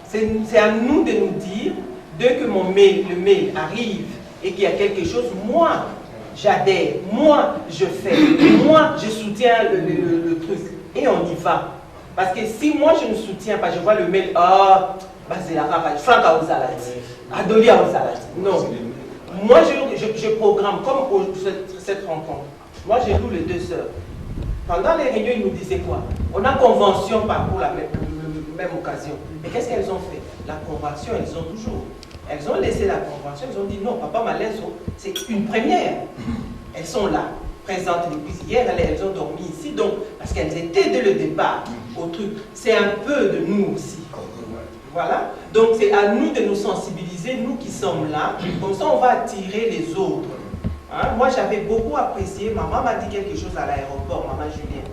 c'est à nous de nous dire, dès que le mail arrive et qu'il y a quelque chose, moi, j'adhère, moi, je fais, moi, je soutiens le truc. Et on y va. Parce que si moi, je ne soutiens pas, je vois le mail, c'est la rafale, Franck à Ozalati, Adoli à Ozalati. Non. Moi, je programme, comme pour cette rencontre. Moi, j'ai lu les 2 sœurs. Pendant les réunions, ils nous disaient quoi? On a convention pour la même occasion. Mais qu'est-ce qu'elles ont fait? La convention, elles ont toujours. Elles ont laissé la convention, elles ont dit non, Papa Malenso, c'est une première. Elles sont là, présentes depuis hier, elles ont dormi ici, donc, parce qu'elles étaient dès le départ au truc. C'est un peu de nous aussi. Voilà. Donc c'est à nous de nous sensibiliser, nous qui sommes là, comme ça on va attirer les autres. Hein? Moi j'avais beaucoup apprécié, maman m'a dit quelque chose à l'aéroport, maman Julien.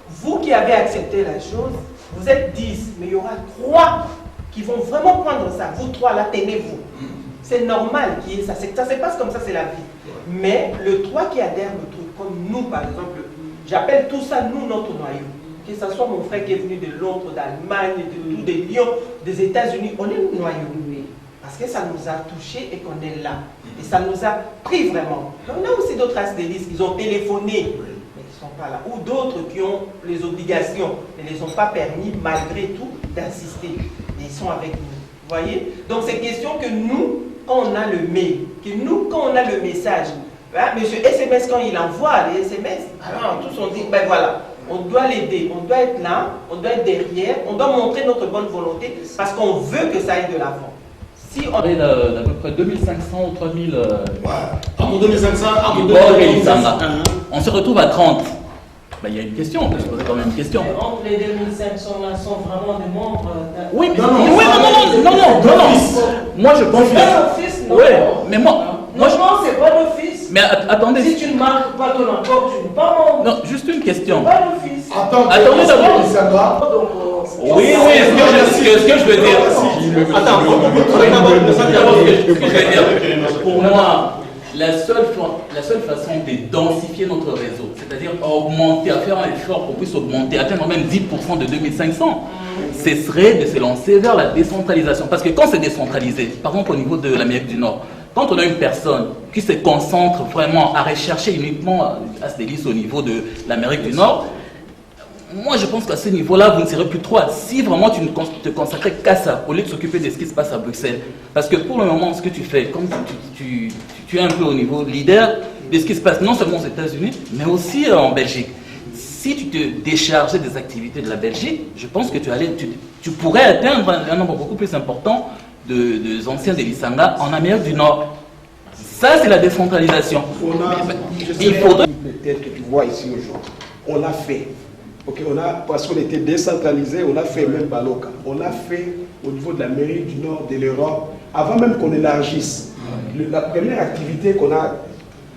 Vous qui avez accepté la chose, vous êtes 10, mais il y aura 3 qui vont vraiment prendre ça. Vous 3 là, tenez-vous. C'est normal qu'il y ait ça. Ça se passe comme ça, c'est la vie. Mais le 3 qui adhère le truc, comme nous par exemple, j'appelle tout ça nous notre noyau. Que ce soit mon frère qui est venu de Londres, d'Allemagne, de Lyon, des États-Unis, on est le noyau. Parce que ça nous a touchés et qu'on est là. Et ça nous a pris vraiment. On a aussi d'autres astérisques qui ont téléphoné, mais qui ne sont pas là. Ou d'autres qui ont les obligations, mais ne les ont pas permis, malgré tout, d'assister. Mais ils sont avec nous. Vous voyez? Donc c'est question que nous, quand on a le mail, que nous, quand on a le message, hein, monsieur SMS, quand il envoie les SMS, alors tous on dit, ben voilà. On doit l'aider, on doit être là, on doit être derrière, on doit montrer notre bonne volonté parce qu'on veut que ça aille de l'avant. Si on est d'à peu près 2500 ou 3000 entre 2500 on se retrouve à 30. Il y a une question, on peut se poser quand même une question. Entre les 2500 là sont vraiment des membres. Oui, mais non. Moi je pense que. Oui, mais moi. Non, c'est pas d'office. Mais attendez. Si tu ne marques pas ton accord, tu n'es pas membre. Non, juste une question. C'est pas d'office. Attendez d'abord. Oui, ce que je veux dire. Attends, ce que je veux dire. Pour moi, la seule façon de densifier notre réseau, c'est-à-dire augmenter, faire un effort pour puisse augmenter, atteindre même 10% de 2500, ce serait de se lancer vers la décentralisation. Parce que quand c'est décentralisé, par exemple au niveau de l'Amérique du Nord, quand on a une personne qui se concentre vraiment à rechercher uniquement à se délice au niveau de l'Amérique du Nord, moi je pense qu'à ce niveau-là, vous ne serez plus trop. Si vraiment tu ne te consacrais qu'à ça, au lieu de s'occuper de ce qui se passe à Bruxelles. Parce que pour le moment, ce que tu fais, comme tu es un peu au niveau leader de ce qui se passe non seulement aux États-Unis, mais aussi en Belgique. Si tu te déchargeais des activités de la Belgique, je pense que tu pourrais atteindre un nombre beaucoup plus important de anciens de l'Isanga en Amérique du Nord. Ça, c'est la décentralisation. Il faudrait peut-être que tu vois ici aujourd'hui. On l'a fait. Okay, parce qu'on était décentralisé, on a fait même Baloka. On l'a fait au niveau de l'Amérique du Nord, de l'Europe, avant même qu'on élargisse. La première activité qu'on a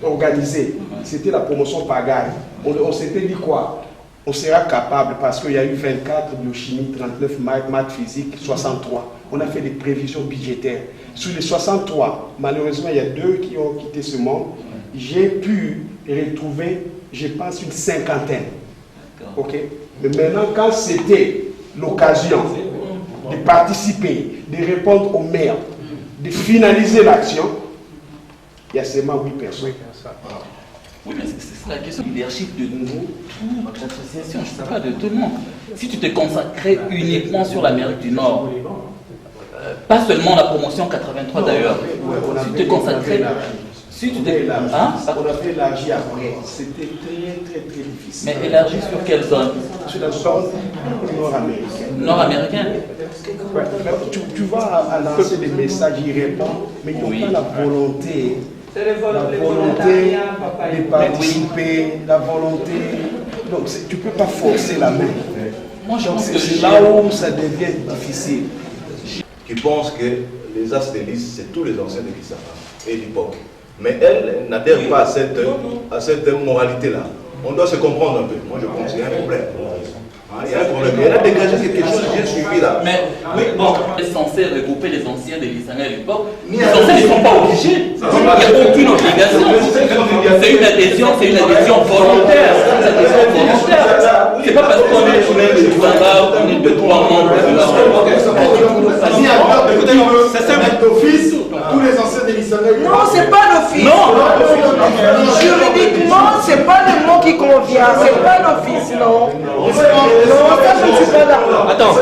organisée, c'était la promotion pagaille. On s'était dit quoi? on sera capable, parce qu'il y a eu 24 biochimie, 39 maths physique, 63. On a fait des prévisions budgétaires. Sur les 63, malheureusement, il y a 2 qui ont quitté ce monde. J'ai pu retrouver, je pense, une cinquantaine. Ok. Mais maintenant, quand c'était l'occasion de participer, de répondre aux maires, de finaliser l'action, il y a seulement 8 personnes. Oui, mais c'est la question du leadership de nous, toute l'association, je ne sais pas, de tout le monde. Si tu te consacrais uniquement sur l'Amérique du Nord, pas seulement la promotion 83 d'ailleurs, si tu te consacrais... Si tu t'es... Hein? On a fait élargir après. C'était très difficile. Mais élargir sur quelle zone? Sur la zone nord-américaine. Nord-américaine? Ouais. Tu vas à lancer des messages, ils répondent, mais ils n'ont pas la volonté. La volonté de participer, la volonté. Donc tu ne peux pas forcer la main. Moi, je pense que c'est là où ça devient difficile. Qui pense que les as de liste, c'est tous les anciens de Kisama et l'époque. Mais elle n'adhère pas à cette moralité-là. On doit se comprendre un peu. Moi, je pense qu'il y a un problème. Il y a un problème. Elle a dégagé quelque chose, j'ai suivi là. Mais oui, bon, elle est censée regrouper les anciens de l'Isanga à l'époque. Les anciens ne sont pas obligés. Il n'y a aucune obligation. C'est une adhésion volontaire. C'est pas parce qu'on est de l'Isanga qu'on est de 3 membres. C'est simple d'office, tous les anciens de l'Isanga. Non, c'est pas l'office. Non. Juridiquement, c'est pas le mot qui convient. C'est pas l'office, non. Non, ça, je ne suis pas d'accord. Attends.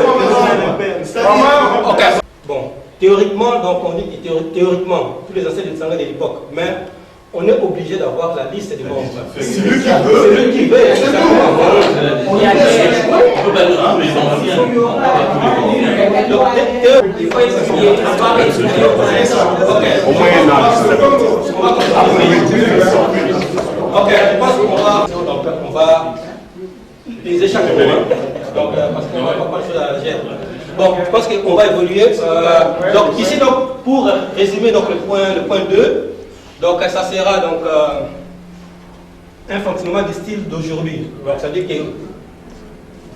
Okay. Bon, théoriquement, donc on dit que théoriquement, tous les anciens de l'Isanga de l'époque, mais on est obligé d'avoir la liste des membres. C'est lui qui veut. C'est lui qui veut. On y a les anciens. Il faut étudier. Au Moyen Âge. Ok, je pense qu'on va peser chaque point. Donc, parce qu'on va pas faire la gère. Bon, je pense qu'on va évoluer. Donc, ici, donc, pour résumer donc, le point 2, donc, ça sera donc, un fonctionnement du style d'aujourd'hui. Donc, ça veut dire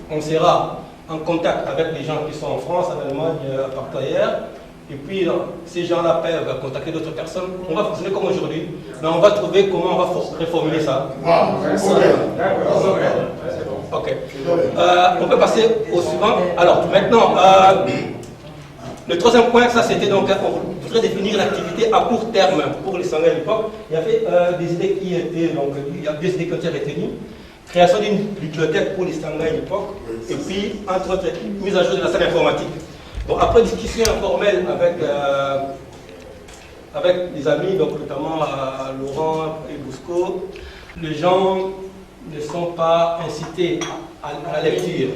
qu'on sera en contact avec les gens qui sont en France, en Allemagne, partout ailleurs. Et puis, ces gens-là peuvent contacter d'autres personnes. On va fonctionner comme aujourd'hui, mais on va trouver comment on va reformuler ça. Ok. On peut passer au suivant. Alors, maintenant, le 3e point, ça c'était donc, on voudrait définir l'activité à court terme pour les Sangai à l'époque. Il y avait des idées qui étaient, donc, il y a 2 idées qui ont été retenues. Création d'une bibliothèque pour les Sangai à l'époque, et puis, entre autres, mise à jour de la salle informatique. Bon, après discussion informelle avec des amis, donc notamment Laurent et Bousco, les gens ne sont pas incités à la lecture.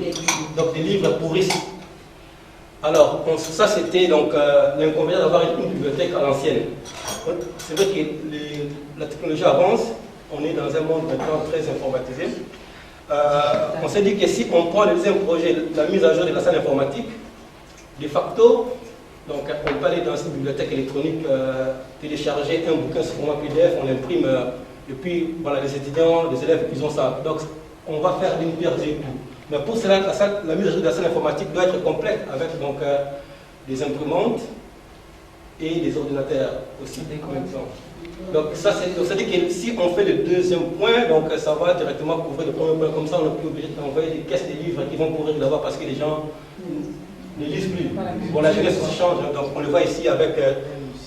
Donc des livres pourrissent. Alors, ça c'était donc l'inconvénient d'avoir une bibliothèque à l'ancienne. C'est vrai que la technologie avance, on est dans un monde maintenant très informatisé. On s'est dit que si on prend le deuxième projet, la mise à jour de la salle informatique, de facto, donc on peut aller dans une bibliothèque électronique, télécharger un bouquin sous format PDF, on l'imprime, et puis voilà, les étudiants, les élèves, ils ont ça. Donc on va faire d'une pierre deux coups. Mais pour cela, la mise à jour de la salle informatique doit être complète avec donc, des imprimantes et des ordinateurs aussi en même temps. Donc ça dit que si on fait le deuxième point, donc ça va directement couvrir le premier point. Comme ça, on n'est plus obligé d'envoyer des caisses de livres qui vont courir là-bas parce que les gens ne lisent plus. Bon, la jeunesse aussi change, donc on le voit ici avec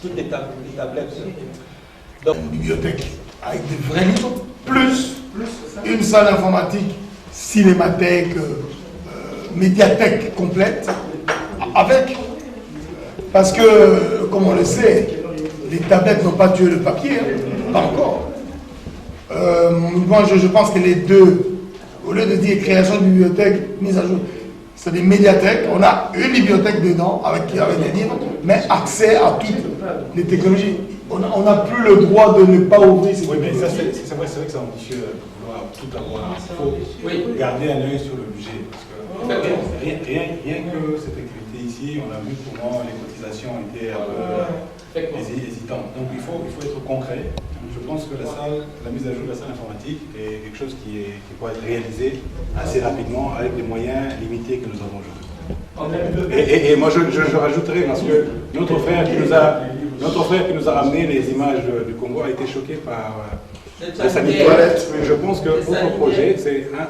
toutes les tablettes. Donc, une bibliothèque avec des vrais livres, plus une salle informatique, cinémathèque, médiathèque complète, avec, parce que, comme on le sait, les tablettes n'ont pas tué le papier, hein, pas encore. Moi, je pense que les deux, au lieu de dire création de bibliothèque, mise à jour, c'est des médiathèques. On a une bibliothèque dedans avec des livres, mais accès à toutes les technologies. On n'a plus le droit de ne pas ouvrir ces mais ça, c'est vrai que c'est ambitieux de vouloir tout avoir. Il faut garder un œil sur le budget. Parce que rien que cette activité ici, on a vu comment les cotisations étaient hésitantes. Donc il faut être concret. Je pense que la mise à jour de la salle informatique est quelque chose qui pourrait être réalisé assez rapidement avec les moyens limités que nous avons aujourd'hui. Et moi je rajouterai, parce que notre frère qui nous a ramené les images du Congo a été choqué par les sanitaires. Je pense que notre projet, c'est un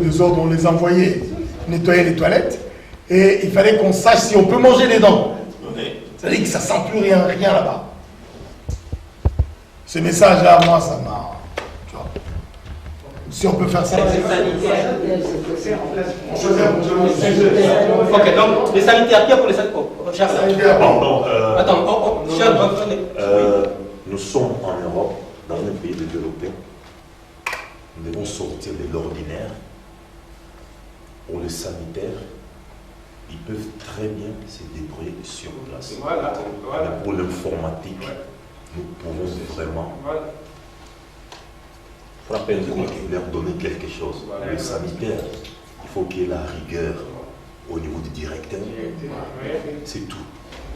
Nous autres, on les envoyait nettoyer les toilettes et il fallait qu'on sache si on peut manger dedans. C'est-à-dire que ça ne sent plus rien là-bas. Ce message-là, moi, ça m'a... Si on peut faire ça... Ok, donc les sanitaires, qui a pour les sanitaires? Pardon, Attends, nous sommes en Europe, dans un pays développé. Nous devons sortir de l'ordinaire. Pour les sanitaires, ils peuvent très bien se débrouiller sur place. Voilà. Mais pour l'informatique, nous pouvons vraiment leur donner quelque chose. Le sanitaire, il faut qu'il y ait la rigueur au niveau du directeur. C'est tout.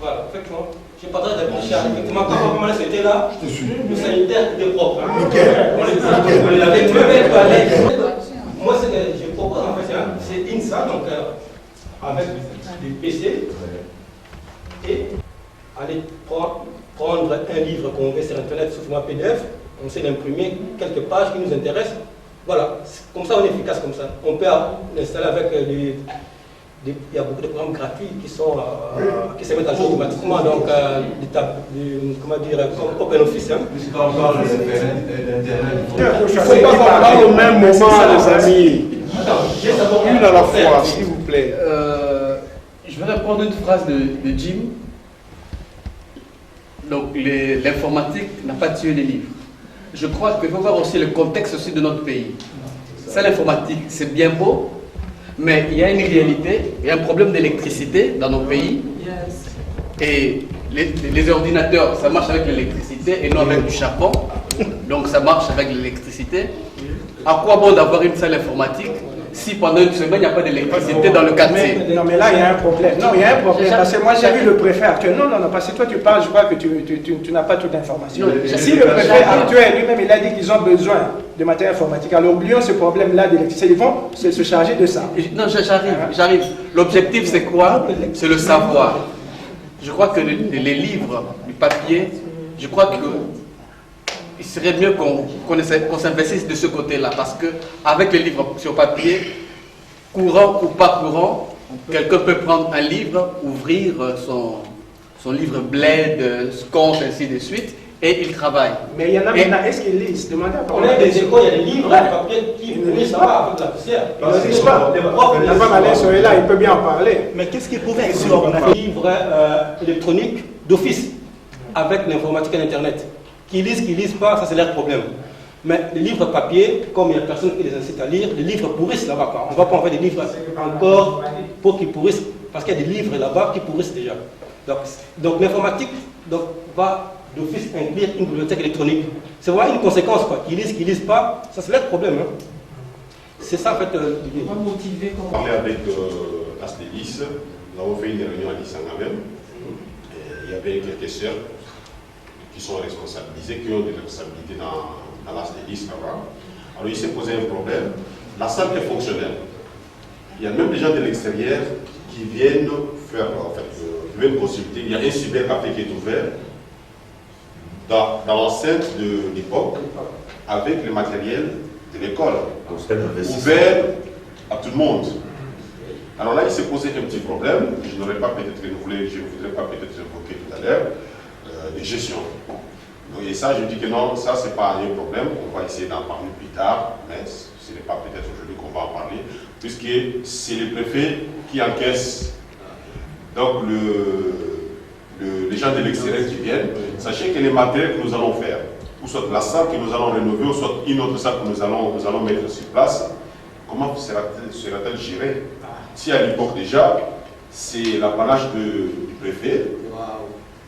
Voilà, effectivement. Je partage avec Richard. Effectivement, quand on était là, le sanitaire était propre. On avait levé toilette. Moi, ce que je propose en fait, c'est INSA, donc avec des PC, et aller prendre un livre qu'on met sur Internet sous format PDF, on sait l'imprimer, quelques pages qui nous intéressent. Voilà, comme ça on est efficace comme ça. On peut l'installer avec il y a beaucoup de programmes gratuits qui se mettent à jour automatiquement, donc comment dire, comme OpenOffice. Il ne faut pas qu'on parle au même moment, les amis. Une à la fois, s'il vous plaît. Je vais reprendre une phrase de Jim. Donc, l'informatique n'a pas tué les livres. Je crois qu'il faut voir aussi le contexte aussi de notre pays. Ça, l'informatique, c'est bien beau, mais il y a une réalité, il y a un problème d'électricité dans nos pays. Et les ordinateurs, ça marche avec l'électricité et non avec du charbon. Donc, ça marche avec l'électricité. À quoi bon d'avoir une salle informatique si pendant une semaine, il n'y a pas d'électricité dans le quartier? Non, mais là, il y a un problème. Non, il y a un problème. Parce que moi, j'ai vu le préfet actuel. Non, parce que toi, tu parles, je crois que tu n'as pas toute l'information. Si le préfet actuel lui-même, il a dit qu'ils ont besoin de matériel informatique, alors oublions ce problème-là d'électricité. Ils vont se charger de ça. Non, j'arrive. L'objectif, c'est quoi? C'est le savoir. Je crois que les livres, du papier, je crois que il serait mieux qu'on s'investisse de ce côté-là, parce que avec les livres sur papier, courant ou pas courant, quelqu'un peut prendre un livre, ouvrir son livre Bled, Sconce, ainsi de suite, et il travaille. Mais il y en a maintenant, est-ce qu'ils lisent? Demandez à on a des écoles, il y a des livres, des papiers qui ne lisent pas avec la poussière. Ils ne lisent pas. La femme Alain Soé là, il peut bien en parler. Mais qu'est-ce qui prouve que on a des livres électroniques d'office avec l'informatique et l'Internet? Qui lisent pas, ça c'est leur problème. Mais les livres papier, comme il y a personne qui les incite à lire, les livres pourrissent là-bas. On ne va pas en faire des livres encore pour qu'ils pourrissent, parce qu'il y a des livres là-bas qui pourrissent déjà. Donc l'informatique va d'office inclure une bibliothèque électronique. C'est vraiment une conséquence, quoi. Qu'ils lisent pas, ça c'est leur problème. Hein. C'est ça en fait l'idée. On va parler avec Astélis, nous avons fait une réunion à Nisanga même. Il y avait quelques sœurs qui sont responsabilisées, qui ont des responsabilités dans l'Astélis là-bas. Alors il s'est posé un problème. La salle est fonctionnelle. Il y a même des gens de l'extérieur qui viennent faire, en fait, qui viennent consulter. Il y a un cybercafé qui est ouvert dans l'enceinte de l'époque avec le matériel de l'école. Ouvert à tout le monde. Alors là, il s'est posé un petit problème. Je n'aurais pas peut-être renouvelé, je ne voudrais pas peut-être évoquer tout à l'heure, de gestion. Et ça, je dis que non, ça, ce n'est pas un problème. On va essayer d'en parler plus tard, mais ce n'est pas peut-être aujourd'hui qu'on va en parler, puisque c'est le préfet qui encaisse. Donc, les gens de l'extérieur qui viennent, sachez que les matériels que nous allons faire, ou soit la salle que nous allons rénover, ou soit une autre salle que nous allons mettre sur place, comment sera-t-elle gérée? Si à l'époque déjà, c'est l'apanage du préfet.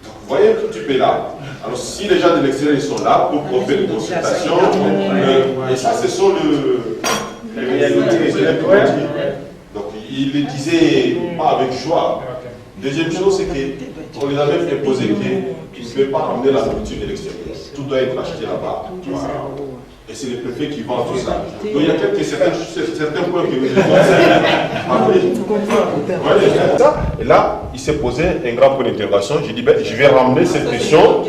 Vous voyez, tout est là. Alors si les gens de l'extérieur sont là pour faire une consultation, et ça ce sont les réalités. Donc il le disait pas avec joie. Deuxième chose, c'est qu'on les a même imposé qu'ils ne peuvent pas amener la nourriture de l'extérieur. Tout doit être acheté là-bas. Et c'est le préfet qui vend tout ça. Donc il y a certains points que je conseille. Et là, il s'est posé un grand point d'interrogation. J'ai dit, je vais ramener cette question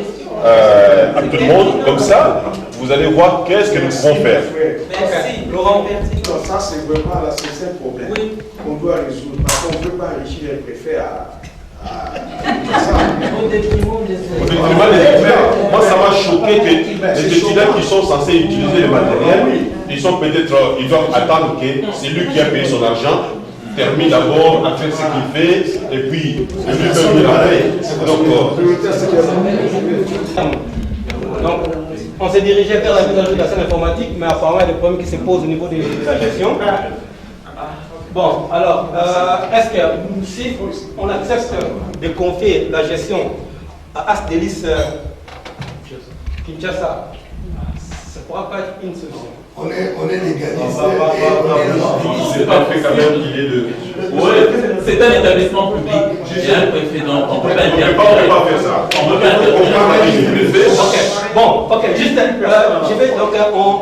à tout le monde. Comme ça, vous allez voir qu'est-ce que nous pouvons faire. Merci. Laurent, ça c'est vraiment là, c'est un problème qu'on doit résoudre. Parce qu'on ne peut pas enrichir les préfets Moi, ça m'a choqué que les étudiants qui sont censés utiliser le matériel, ils doivent attendre que c'est lui qui a payé son argent, termine d'abord à faire ce qu'il fait, et puis lui donne la paix. Donc, on s'est dirigé vers la mise en jeu de la scène informatique, mais apparemment il y a des problèmes qui se posent au niveau de la gestion. Bon, alors, est-ce que si on accepte de confier la gestion à Asdelis Kinshasa, ça ne pourra pas être une solution? On est légaliste. C'est pas fait quand même qu'il est de... Oui, c'est un établissement public. Il y a un préfet, donc on ne peut pas interdire. On ne peut pas faire ça. On ne peut pas interdire. Bon, ok, juste,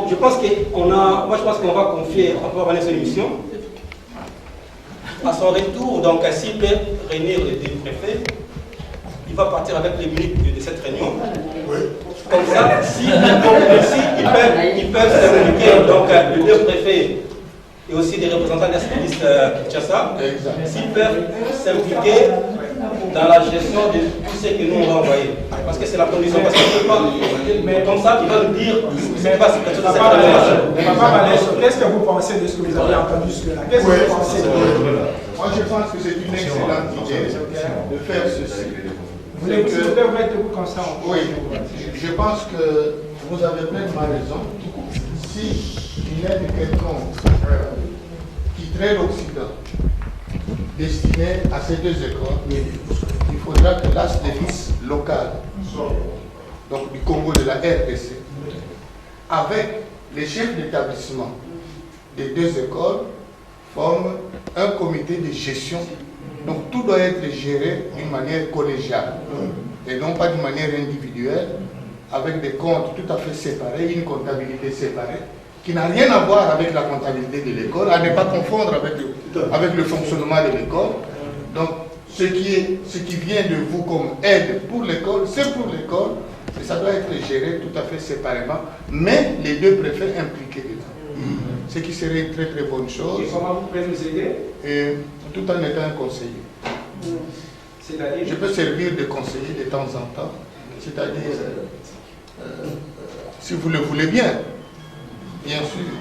je pense qu'on va confier à Vanessa une mission. À son retour, donc s'il peut réunir les deux préfets, il va partir avec les minutes de cette réunion. Comme ça, s'ils peuvent s'impliquer, donc les deux préfets et aussi des représentants des services Kinshasa, s'ils peuvent s'impliquer dans la gestion de tout ce que nous on va envoyer. Parce que c'est la condition, parce qu'on ne peut pas. Mais comme ça, il va nous dire ce qui se passe quelque chose de cette manière. Qu'est-ce que vous pensez de ce que vous avez entendu jusque-là? Qu'est-ce que vous pensez? Moi, je pense que c'est une excellente idée de faire ceci. Vous voulez mettre debout comme ça? Oui, je pense que vous avez pleinement raison. Si il y a quelqu'un qui traite l'Occident destiné à ces deux écoles, il faudra que l'ASDELIS local, donc du Congo de la RDC, avec les chefs d'établissement des deux écoles, forment un comité de gestion. Donc tout doit être géré d'une manière collégiale et non pas d'une manière individuelle, avec des comptes tout à fait séparés, une comptabilité séparée, qui n'a rien à voir avec la comptabilité de l'école, à ne pas confondre avec le fonctionnement de l'école. Donc ce qui vient de vous comme aide pour l'école, c'est pour l'école, et ça doit être géré tout à fait séparément, mais les deux préfets impliqués dedans. Ce qui serait une très très bonne chose. Et comment vous pouvez nous aider? Et tout en étant un conseiller. Je peux servir de conseiller de temps en temps, c'est-à-dire, si vous le voulez bien sûr,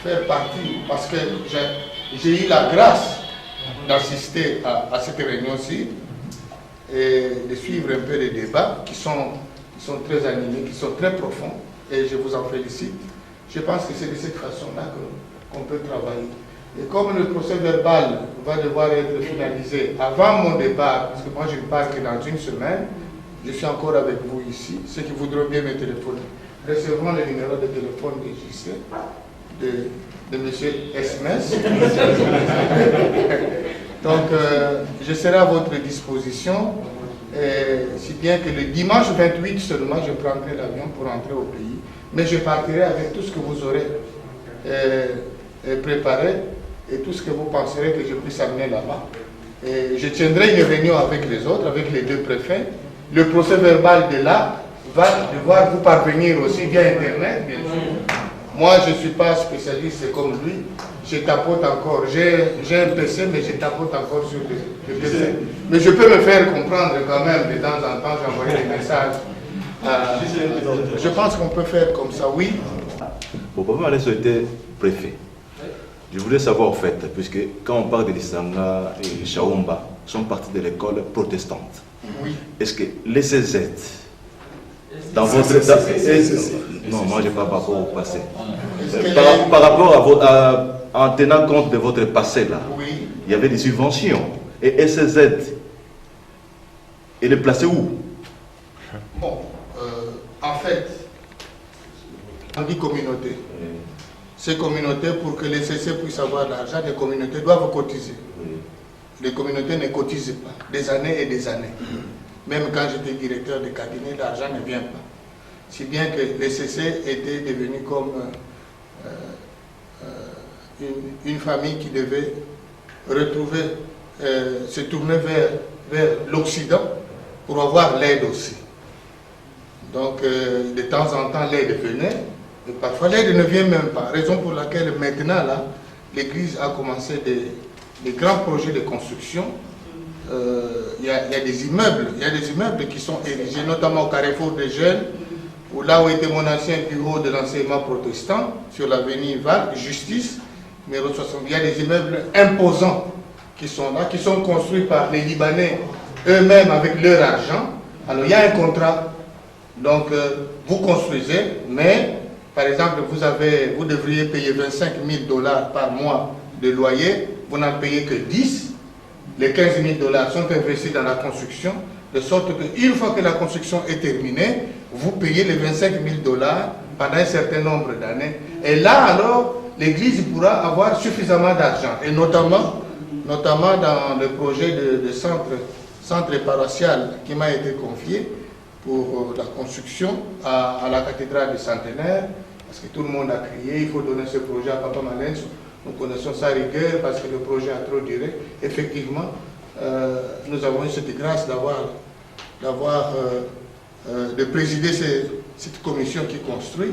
faire partie, parce que j'ai eu la grâce d'assister à cette réunion-ci et de suivre un peu les débats qui sont très animés, qui sont très profonds, et je vous en félicite. Je pense que c'est de cette façon-là qu'on peut travailler. Et comme le procès verbal va devoir être finalisé avant mon départ, parce que moi je ne pars que dans une semaine, je suis encore avec vous ici, ceux qui voudront bien me téléphoner recevront le numéro de téléphone de JC, de M. SMS. Donc je serai à votre disposition, si bien que le dimanche 28 seulement, je prendrai l'avion pour entrer au pays. Mais je partirai avec tout ce que vous aurez préparé et tout ce que vous penserez que je puisse amener là-bas. Je tiendrai une réunion avec les autres, avec les deux préfets. Le procès verbal de là va devoir vous parvenir aussi via Internet, bien sûr. Moi, je ne suis pas spécialiste comme lui. Je tapote encore. J'ai un PC, mais je tapote encore sur le PC. Mais je peux me faire comprendre quand même. De temps en temps, j'envoie des messages. Je pense qu'on peut faire comme ça, oui. Bon, Papa Malin était préfet. Je voulais savoir en fait, puisque quand on parle de l'Isanga et Chaomba, sont partis de l'école protestante. Oui. Est-ce que les CZ, dans votre... Non, moi je ne parle pas rapport au passé. Par rapport en tenant compte de votre passé là, oui, il y avait des subventions. Et SZ, il est placé où? Bon, en fait, on dit communauté. ces communautés, pour que les CC puissent avoir de l'argent, les communautés doivent cotiser. Les communautés ne cotisent pas, des années et des années. Même quand j'étais directeur de cabinet, l'argent ne vient pas. Si bien que les CC étaient devenus comme une famille qui devait retrouver, se tourner vers l'Occident pour avoir l'aide aussi. Donc, de temps en temps, l'aide venait, et parfois l'aide ne vient même pas. Raison pour laquelle maintenant, là, l'Église a commencé des grands projets de construction. Il y a des immeubles qui sont érigés, notamment au Carrefour des Jeunes, où là où était mon ancien bureau de l'enseignement protestant, sur l'avenue Val, Justice, numéro 60. Il y a des immeubles imposants qui sont là, qui sont construits par les Libanais eux-mêmes avec leur argent. Alors il y a un contrat. Donc vous construisez, mais par exemple vous devriez payer 25 000 $ par mois de loyer, vous n'en payez que 10. Les 15 000 $ sont investis dans la construction, de sorte qu'une fois que la construction est terminée, vous payez les 25 000 $ pendant un certain nombre d'années. Et là, alors, l'Église pourra avoir suffisamment d'argent. Et notamment dans le projet de centre paroissial qui m'a été confié pour la construction à la cathédrale du Centenaire, parce que tout le monde a crié, il faut donner ce projet à Papa Malens. Nous connaissons sa rigueur parce que le projet a trop duré. Effectivement, nous avons eu cette grâce de présider cette commission qui construit.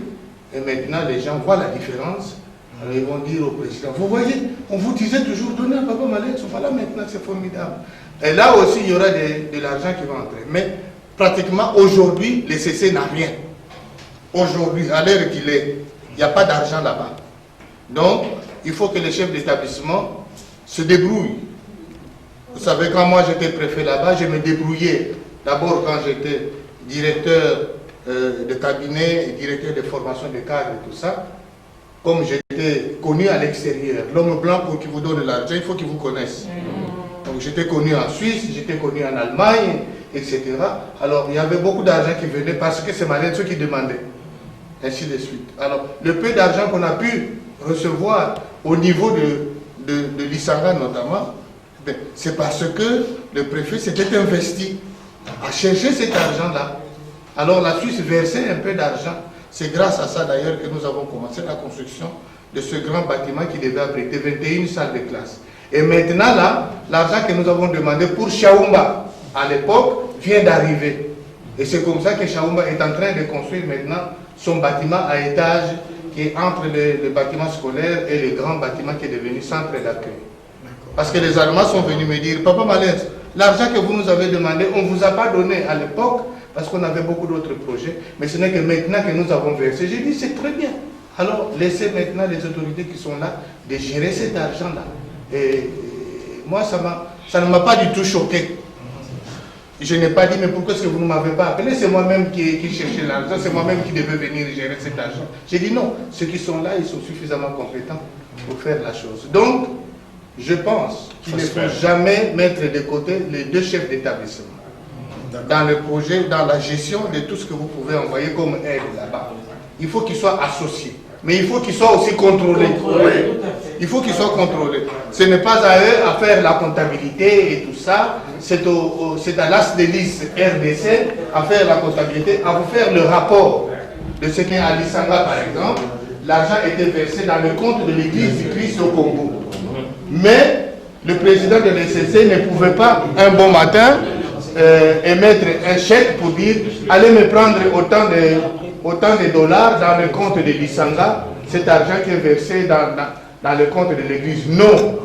Et maintenant, les gens voient la différence. Alors, ils vont dire au président, vous voyez, on vous disait toujours, donnez à Papa Malens, voilà maintenant, c'est formidable. Et là aussi, il y aura de l'argent qui va entrer. Mais pratiquement, aujourd'hui, les CC n'a rien. Aujourd'hui, à l'heure qu'il est, il n'y a pas d'argent là-bas. Donc, il faut que les chefs d'établissement se débrouillent. Vous savez, quand moi j'étais préfet là-bas, je me débrouillais. D'abord quand j'étais directeur de cabinet et directeur de formation de cadres et tout ça, comme j'étais connu à l'extérieur. L'homme blanc, pour qu'il vous donne l'argent, il faut qu'il vous connaisse. Donc j'étais connu en Suisse, j'étais connu en Allemagne, etc. Alors il y avait beaucoup d'argent qui venait parce que c'est Malens qui demandait. Ainsi de suite. Alors le peu d'argent qu'on a pu recevoir au niveau de l'Isanga notamment, c'est parce que le préfet s'était investi à chercher cet argent-là. Alors la Suisse versait un peu d'argent. C'est grâce à ça d'ailleurs que nous avons commencé la construction de ce grand bâtiment qui devait abriter 21 salles de classe. Et maintenant là, l'argent que nous avons demandé pour Chaoumba à l'époque vient d'arriver. Et c'est comme ça que Chaoumba est en train de construire maintenant son bâtiment à étage qui est entre le bâtiment scolaire et le grand bâtiment qui est devenu centre d'accueil. Parce que les Allemands sont venus me dire, Papa Malens, l'argent que vous nous avez demandé, on ne vous a pas donné à l'époque, parce qu'on avait beaucoup d'autres projets, mais ce n'est que maintenant que nous avons versé. J'ai dit, c'est très bien. Alors, laissez maintenant les autorités qui sont là de gérer cet argent-là. Et moi, ça ne m'a pas du tout choqué. Je n'ai pas dit, mais pourquoi est-ce que vous ne m'avez pas appelé? C'est moi-même qui cherchais l'argent, c'est moi-même qui devais venir gérer cet argent. J'ai dit non, ceux qui sont là, ils sont suffisamment compétents pour faire la chose. Donc, je pense qu'il ne faut jamais mettre de côté les deux chefs d'établissement dans le projet, dans la gestion de tout ce que vous pouvez envoyer comme aide là-bas. Il faut qu'ils soient associés, mais il faut qu'ils soient aussi contrôlés. Il faut qu'ils soient contrôlés. Ce n'est pas à eux à faire la comptabilité et tout ça, c'est à l'ASDELIS RDC à faire la comptabilité, à vous faire le rapport de ce qu'est à l'Isanga par exemple. L'argent était versé dans le compte de l'église du Christ au Congo. Mais le président de l'ECC ne pouvait pas, un bon matin, émettre un chèque pour dire allez me prendre autant de dollars dans le compte de l'Isanga, cet argent qui est versé dans le compte de l'église. Non.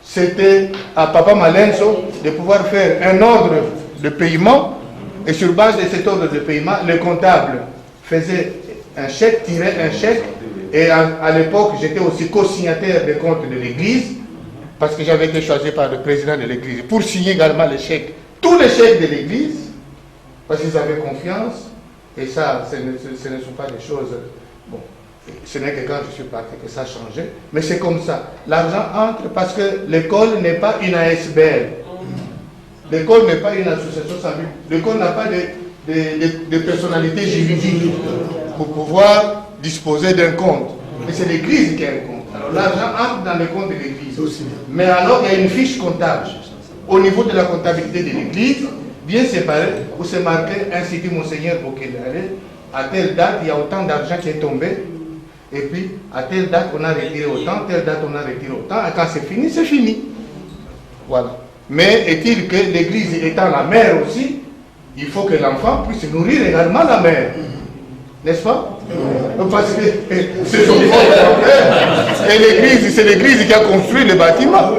C'était à Papa Malenso de pouvoir faire un ordre de paiement et sur base de cet ordre de paiement, le comptable faisait un chèque, tirait un chèque. Et à l'époque, j'étais aussi co-signataire des comptes de l'église, parce que j'avais été choisi par le président de l'église pour signer également les chèques, tous les chèques de l'église, parce qu'ils avaient confiance. Et ça, ce ne sont pas des choses... Bon, ce n'est que quand je suis parti que ça a changé. Mais c'est comme ça. L'argent entre parce que l'école n'est pas une ASBL. L'école n'est pas une association sans but. L'école n'a pas de personnalité juridique pour pouvoir disposer d'un compte. Mais c'est l'église qui a un compte. Alors l'argent entre dans le compte de l'église. Mais alors il y a une fiche comptable. Au niveau de la comptabilité de l'église, bien séparé, où c'est marqué Institut Monseigneur Bokelale, à telle date, il y a autant d'argent qui est tombé. Et puis, à telle date, on a retiré autant, telle date, on a retiré autant. Et quand c'est fini, c'est fini. Voilà. Mais est-il que l'église étant la mère aussi, il faut que l'enfant puisse nourrir également la mère. N'est-ce pas? Parce que c'est son frère. Et l'église, c'est l'église qui a construit le bâtiment.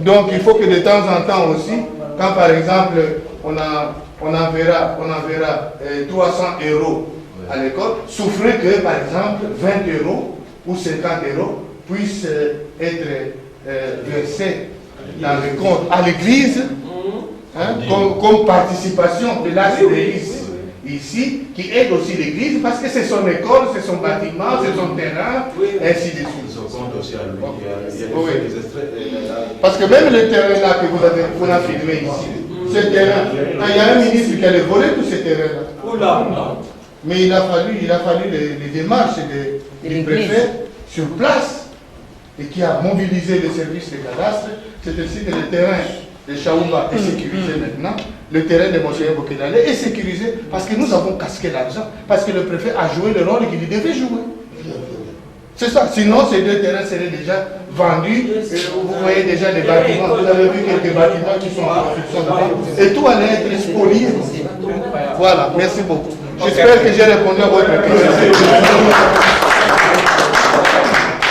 Donc il faut que de temps en temps aussi, quand par exemple on enverra 300 € à l'école, souffrez que par exemple 20 € ou 50 € puissent être versés dans le compte à l'église, hein, comme participation de l'ACDIS ici, qui aide aussi l'église, parce que c'est son école, c'est son bâtiment, c'est son terrain, ainsi de suite. Parce que même le terrain là que vous avez filmé ici, ce terrain, il y a un ministre qui allait voler tous ces terrains-là. Mais il a fallu les démarches du préfet sur place et qui a mobilisé les services de cadastre. C'est ainsi que le terrain de Chaouba est sécurisé maintenant. Le terrain de Monseigneur Bokelale est sécurisé parce que nous avons casqué l'argent, parce que le préfet a joué le rôle qu'il devait jouer. C'est ça. Sinon, ces deux terrains seraient déjà vendus. Vous voyez déjà les bâtiments. Vous avez vu quelques bâtiments qui sont en construction là-bas. Et tout allait être spolié. Voilà. Merci beaucoup. J'espère que j'ai répondu à votre question.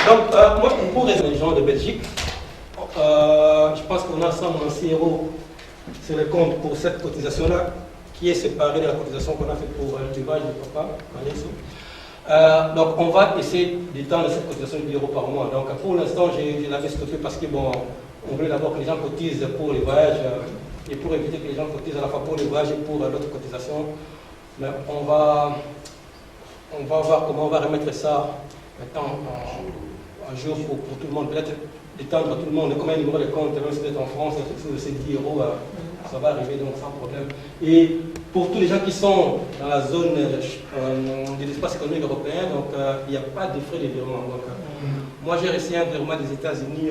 Donc, moi, pour les gens de Belgique, je pense qu'on a 106 € sur le compte pour cette cotisation-là, qui est séparée de la cotisation qu'on a faite pour l'élevage de papa. Donc, on va essayer d'étendre cette cotisation de 10 € par mois. Donc, pour l'instant, je l'avais stoppé parce que, bon, on voulait d'abord que les gens cotisent pour les voyages et pour éviter que les gens cotisent à la fois pour les voyages et pour d'autres cotisations. Mais on va voir comment on va remettre ça maintenant un jour pour tout le monde. Peut-être d'étendre à tout le monde. Comme un numéro de compte, même si vous êtes en France, c'est 10 €, ça va arriver donc sans problème. Et pour tous les gens qui sont dans la zone de l'espace économique européen, donc il n'y a pas de frais de virement. Donc, moi j'ai reçu un virement des États-Unis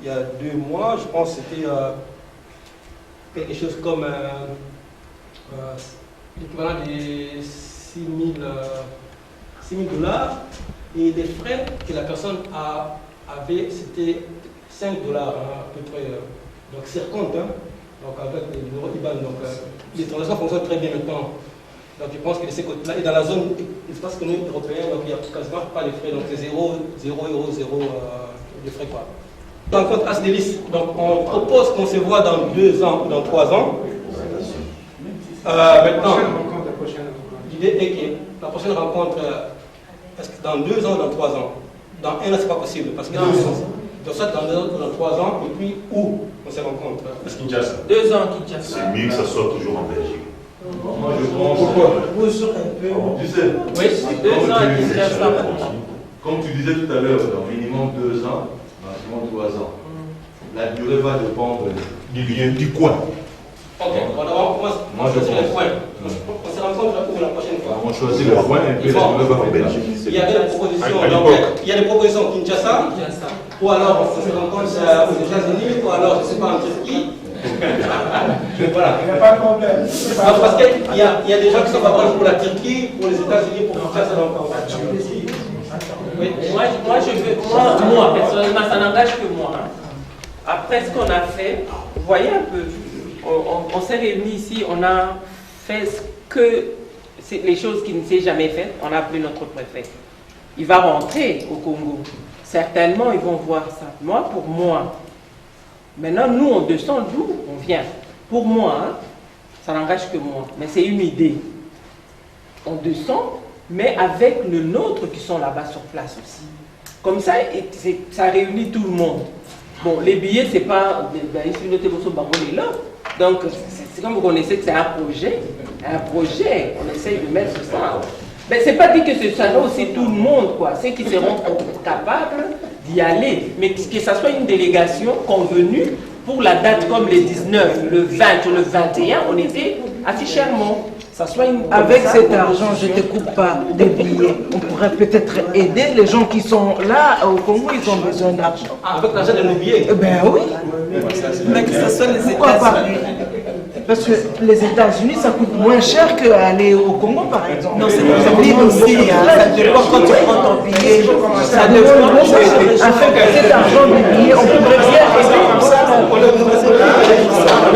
il y a 2 mois, je pense que c'était quelque chose comme l'équivalent de 6 000 $. Et les frais que la personne avait, c'était 5 $ à peu près. Donc c'est compte, hein, donc avec le numéro IBAN. Donc les transactions fonctionnent très bien maintenant. Donc je pense que de ces côtés-là, et dans la zone espace économique européen, donc il n'y a quasiment pas de frais. Donc c'est 0 de frais quoi. Dans le compte ASDELIS, donc on propose qu'on se voit dans 2 ans ou dans 3 ans. Maintenant, l'idée est que la prochaine rencontre, est-ce que dans 2 ans ou dans 3 ans? Dans 1 an, c'est pas possible parce que donc ça dans 2 ans ou dans 3 ans, et puis où on se rencontre? Kinshasa. 2 ans Kinshasa. C'est mieux que ça soit toujours en Belgique. Moi je pense. Pourquoi? Tu sais. Oui, 2 ans à Kinshasa. Comme tu disais tout à l'heure, minimum 2 ans, maximum 3 ans. La durée va dépendre du coin. Ok, bon, d'abord, on va choisir le coin. On se rencontre la prochaine fois. On choisit le coin et puis la durée va en Belgique. Il y a des propositions, il y a des propositions au Kinshasa, ou alors on se rencontre aux États-Unis, ou alors je ne sais pas en Turquie. Voilà. Il n'y a pas de problème. Parce qu'il y a des gens qui sont favorables pour la Turquie, pour les États-Unis, pour Kinshasa. Oui. Moi, personnellement, ça n'engage que moi. Hein. Après ce qu'on a fait, vous voyez un peu, on s'est réunis ici, on a fait les choses qui ne s'est jamais faites. On a appelé notre préfet. Il va rentrer au Congo. Certainement, ils vont voir ça. Moi, pour moi, maintenant, nous, on descend d'où on vient. Pour moi, hein, ça n'engage que moi. Mais c'est une idée. On descend, mais avec le nôtre qui sont là-bas sur place aussi. Comme ça, ça réunit tout le monde. Bon, les billets, c'est pas... là. Donc, c'est comme vous connaissez que c'est un projet. On essaye de mettre ça. Mais c'est pas dit que ce sera aussi tout le monde, quoi. Ceux qui seront capables d'y aller. Mais que ça soit une délégation convenue pour la date comme le 19, le 20 ou le 21, on était à Fichermont. ça soit une... Avec cet argent, je ne te coupe pas des billets. On pourrait peut-être aider les gens qui sont là au Congo, ils ont besoin d'argent. Avec l'argent de nos billets? Ben oui. Mais que ce soit les États-Unis. Parce que les États-Unis, ça coûte moins cher qu'aller au Congo, par exemple. Non, c'est possible aussi. Ça dépend quand tu prends ton billet. Ça dépend. Avec cet argent de billets, on pourrait bien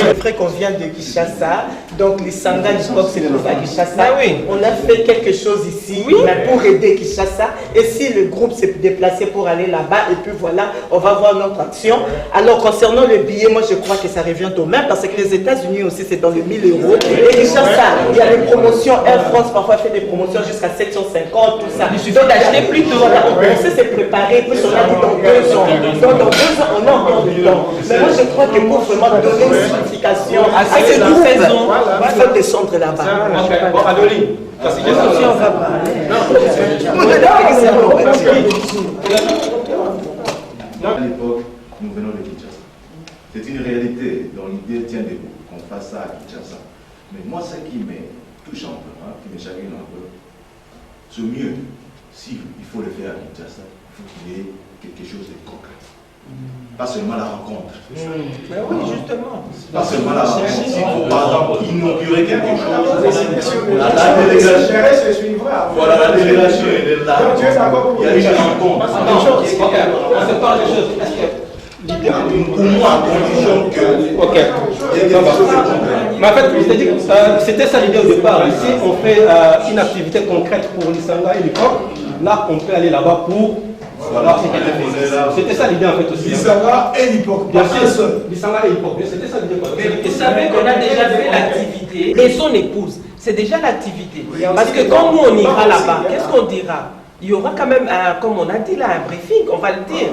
Le frère qu'on vient de Kinshasa, donc les Sanga du Pop, c'est pour ça Kinshasa. On a fait quelque chose ici mais pour aider Kinshasa. Et si le groupe s'est déplacé pour aller là-bas, et puis voilà, on va voir notre action. Alors concernant le billet, moi je crois que ça revient au même parce que les États-Unis aussi c'est dans le 1000 €. Et Kinshasa, il y a des promotions. Air France parfois fait des promotions jusqu'à 750, tout ça. Il suffit d'acheter plus tôt. Voilà, on pensait se préparer, puis on a dit dans 2 ans. Donc dans 2 ans, on a encore du temps. Mais moi je crois que pour vraiment donner une signification à ce groupe, il faut descendre là-bas. Bon, Adeline, parce que on va À l'époque, nous venons de Kinshasa. C'est une réalité dont l'idée tient debout, qu'on fasse ça à Kinshasa. Mais moi, ce qui me touche un peu, qui me chagrine un peu, c'est mieux, s'il faut le faire à Kinshasa, il faut qu'il y ait quelque chose de concret. Pas seulement la rencontre. Mais oui, justement. Pas seulement la rencontre. Il faut par exemple inaugurer quelque chose. La délégation. Voilà, la délégation est là. Il y a une rencontre. On se parle des choses. Pour moi, à condition que. Ok. Mais en fait, c'est-à-dire que c'était ça l'idée au départ. Ici, on fait une activité concrète pour l'Isanga et l'Ipop. Là, on peut aller là-bas pour. Voilà, c'était ça l'idée en fait aussi. L'Isanga et l'Ipop. Bien sûr, l'Isanga et l'Ipop. C'était ça l'idée. Vous savez qu'on a déjà fait l'activité et son épouse. C'est déjà l'activité. Parce que quand nous on ira là-bas, qu'est-ce qu'on dira? Il y aura quand même, comme on a dit là, un briefing, on va le dire.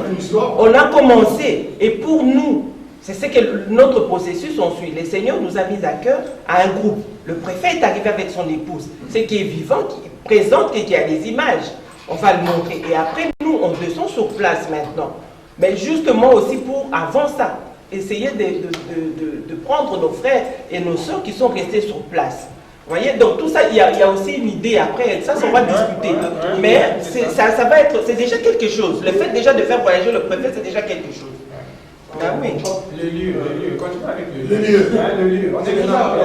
On a commencé. Et pour nous, c'est ce que notre processus on suit. Le Seigneur nous a mis à cœur à un groupe. Le préfet est arrivé avec son épouse. Ce qui est vivant, qui présente et qui a des images. On va le montrer. Et après, nous, on descend sur place maintenant. Mais justement aussi pour, avant ça, essayer de prendre nos frères et nos soeurs qui sont restés sur place. Vous voyez, donc tout ça, il y a aussi une idée après, ça on va discuter. Mais ça va être, c'est déjà quelque chose. Le fait déjà de faire voyager le préfet, c'est déjà quelque chose. Ah oui. Le lieu, continue avec le lieu. Le lieu. On est déjà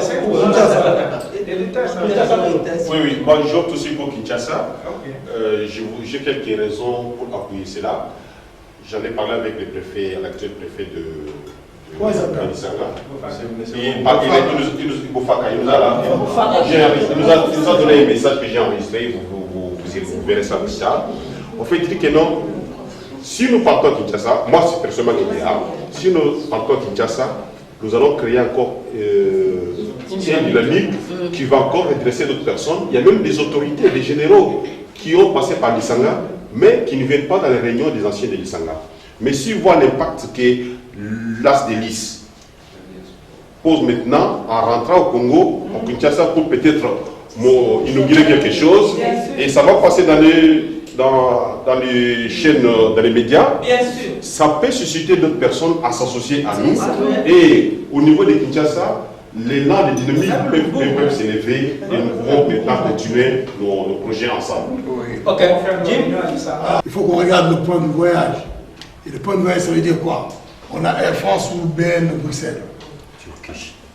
Oui, oui, moi j'opte aussi pour Kinshasa. J'ai quelques raisons pour appuyer cela. J'en ai parlé avec le préfet, l'actuel préfet de Isanga. Il nous a donné un message que j'ai enregistré, vous verrez ça plus tard. En fait, il dit que non, si nous partons à Kinshasa, moi c'est personnellement l'idéal, si nous partons à Kinshasa, nous allons créer encore une dynamique qui va encore intéresser d'autres personnes. Il y a même des autorités, des généraux qui ont passé par l'Isanga, mais qui ne viennent pas dans les réunions des anciens de l'Isanga. Mais s'ils voient l'impact que l'As de Lys pose maintenant en rentrant au Congo, au Kinshasa, pour peut-être inaugurer quelque chose, et ça va passer dans les chaînes, dans les médias, ça peut susciter d'autres personnes à s'associer à nous. Et au niveau de Kinshasa, l'élan de dynamique peuvent s'élever et nous pourrons maintenant continuer nos projets ensemble. Ok, il faut qu'on regarde le point de voyage. Et le point de voyage, ça veut dire quoi? On a Air France ou BN Bruxelles.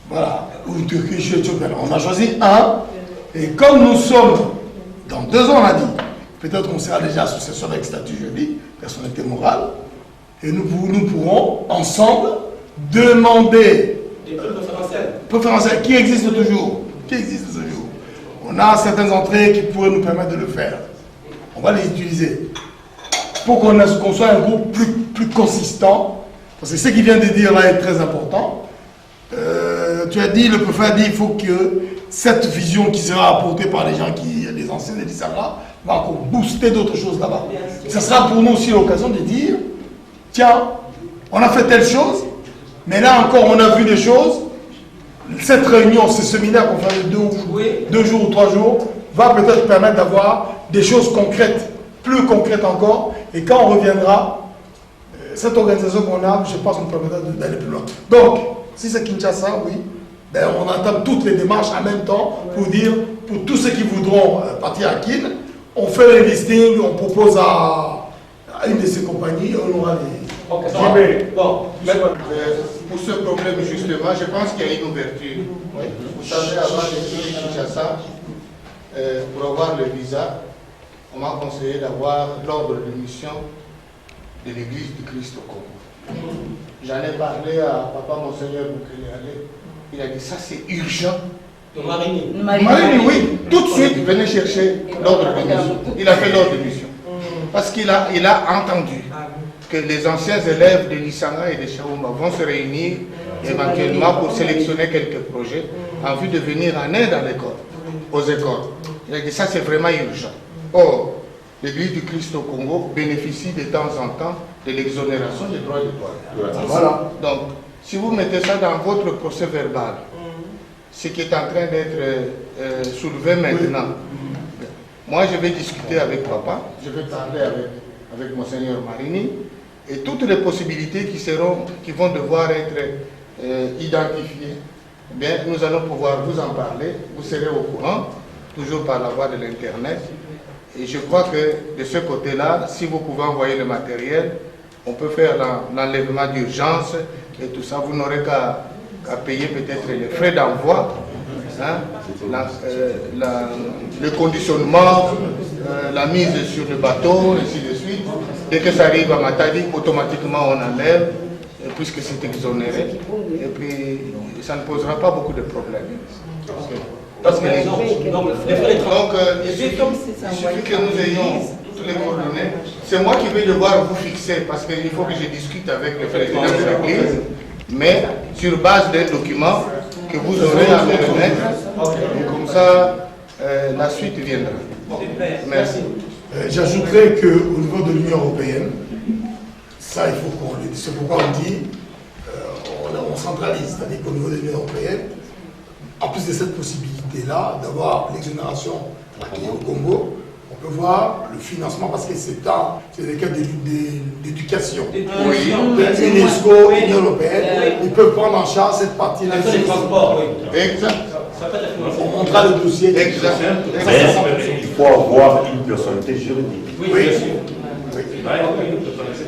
Voilà, ou Turkish, on a choisi un. Et comme nous sommes, dans 2 ans, on a dit, peut-être qu'on sera déjà association avec statut juridique, personnalité morale, et nous pourrons ensemble demander des préférentiels qui existent toujours. On a certaines entrées qui pourraient nous permettre de le faire. On va les utiliser pour qu'on soit un groupe plus consistant. Parce que ce qu'il vient de dire là est très important. Tu as dit, le préfet a dit, il faut que cette vision qui sera apportée par les gens les anciens de l'Isanga, va encore booster d'autres choses là-bas. Ce sera pour nous aussi l'occasion de dire, tiens, on a fait telle chose, mais là encore on a vu des choses. Cette réunion, ce séminaire qu'on fait 2 jours ou 3 jours, va peut-être permettre d'avoir des choses concrètes, plus concrètes encore. Et quand on reviendra, cette organisation qu'on a, je pense qu'on permettra d'aller plus loin. Donc, si c'est Kinshasa, oui, ben, on entame toutes les démarches en même temps pour dire, pour tous ceux qui voudront partir à Kin, on fait le listing, on propose à une de ces compagnies, on aura les... Pour ce problème, justement, je pense qu'il y a une ouverture. Oui. Vous savez, avant de quitter Kinshasa, pour avoir le visa, on m'a conseillé d'avoir l'ordre de mission de l'Église du Christ au Congo. J'en ai parlé à Papa Monseigneur Boukele. Il a dit ça c'est urgent. Marini, oui. Tout de suite, venez chercher l'ordre de mission. Il a fait l'ordre de mission. Parce qu'il a entendu que les anciens élèves de Lissanga et de Chaouma vont se réunir éventuellement pour sélectionner quelques projets en vue de venir en aide aux écoles. Il a dit ça c'est vraiment urgent. Or, l'Église du Christ au Congo bénéficie de temps en temps de l'exonération des droits de douane. Voilà. Donc, si vous mettez ça dans votre procès verbal, ce qui est en train d'être soulevé maintenant, moi je vais discuter avec papa, je vais parler avec Monseigneur Marini, et toutes les possibilités qui vont devoir être identifiées, bien, nous allons pouvoir vous en parler, vous serez au courant, toujours par la voie de l'Internet. Et je crois que de ce côté-là, si vous pouvez envoyer le matériel, on peut faire l'enlèvement d'urgence et tout ça. Vous n'aurez qu'à payer peut-être les frais d'envoi, hein, le conditionnement, la mise sur le bateau, et ainsi de suite. Dès que ça arrive à Matadi, automatiquement on enlève, puisque c'est exonéré. Et puis, ça ne posera pas beaucoup de problèmes. Parce que il suffit que nous ayons toutes les coordonnées. C'est moi qui vais devoir vous fixer parce qu'il faut que je discute avec le président de l'Église, mais sur base des documents que vous aurez à me remettre. Et comme ça, la suite viendra. Merci. J'ajouterais qu'au niveau de l'Union européenne, ça il faut qu'on le dise. C'est pourquoi on dit, on centralise, c'est-à-dire qu'au niveau de l'Union européenne, en plus de cette possibilité-là, d'avoir l'exonération au Congo, on peut voir le financement parce que c'est des cas d'éducation. L'UNESCO, l'Union européenne, ils peuvent prendre en charge cette partie-là. Les transports, oui. Exact. On montrera le dossier. Exact. Il faut avoir une personnalité juridique. Oui, bien sûr.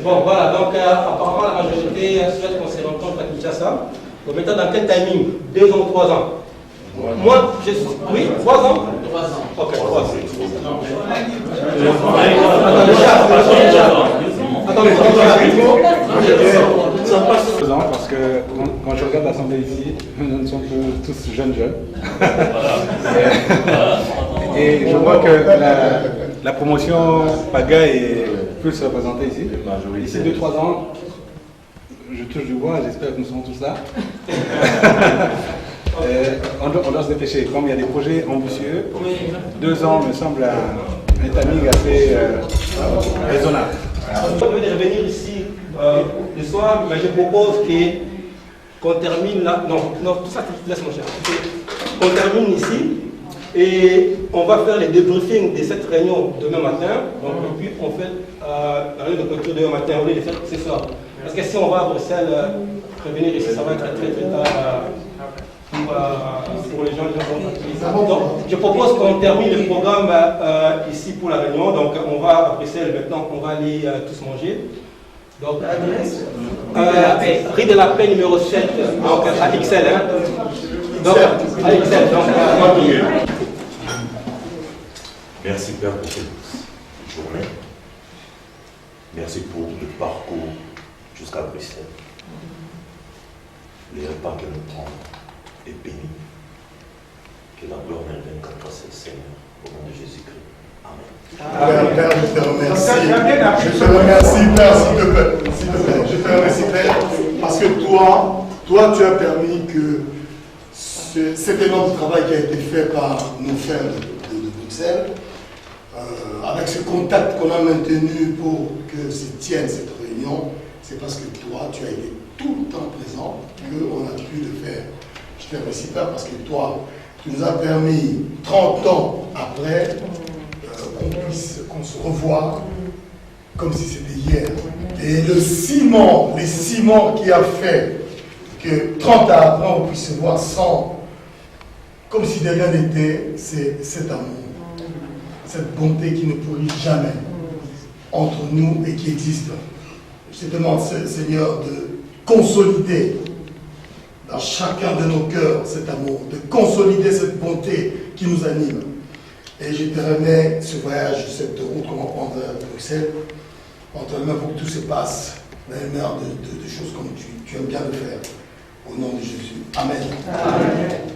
Bon, voilà, donc apparemment la majorité souhaite qu'on se rencontre à Kinshasa. Donc maintenant, dans quel timing? 2 ans ou 3 ans? Moi, je suis... Oui, 3 ans? 3 ans. Ok, 3 ans. Parce que quand je regarde l'Assemblée ici, nous ne sommes tous jeunes. Et je vois que la promotion PAGA est plus représentée ici. D'ici 2-3 ans, je touche du bois, j'espère que nous serons tous là. On doit se dépêcher. Comme il y a des projets ambitieux, 2 ans me semble un timing assez raisonnable. Je vais revenir ici le soir, mais je propose qu'on termine là. Non, tout ça, laisse mon cher. On termine ici et on va faire les débriefings de cette réunion demain matin. Donc, et puis on fait la réunion de clôture demain matin au lieu de faire ce soir. Parce que si on va à Bruxelles, prévenir ici, ça va être très tard. Pour les gens qui vont participer. Donc, je propose qu'on termine le programme ici pour la réunion. Donc, on va à Bruxelles maintenant, on va aller tous manger. Donc, Rue de la Paix numéro 7, donc à XL. Hein. Donc, à XL. Donc, merci Père pour cette journée. Merci pour le parcours jusqu'à Bruxelles. Les repas que nous prenons est béni. Que la gloire ne vienne qu'à toi, Seigneur, au nom de Jésus-Christ. Amen. Père, je te remercie. Je te remercie, Père, s'il te plaît. S'il te plaît. Je te remercie, Père, parce que toi, tu as permis que cet énorme travail qui a été fait par nos frères de Bruxelles, avec ce contact qu'on a maintenu pour que se tienne cette réunion, c'est parce que toi, tu as été tout le temps présent qu'on a pu le faire. Je te remercie, Père, parce que toi, tu nous as permis, 30 ans après, qu'on se revoie comme si c'était hier. Et le ciment qui a fait que 30 ans après, on puisse se voir sans comme si de rien n'était, c'est cet amour, cette bonté qui ne pourrit jamais entre nous et qui existe. Je te demande, Seigneur, de consolider dans chacun de nos cœurs cet amour, de consolider cette bonté qui nous anime. Et je te remets ce voyage, cette route qu'on va prendre à Bruxelles, entre les mains pour que tout se passe dans les meilleures de choses comme tu aimes bien le faire. Au nom de Jésus. Amen. Amen.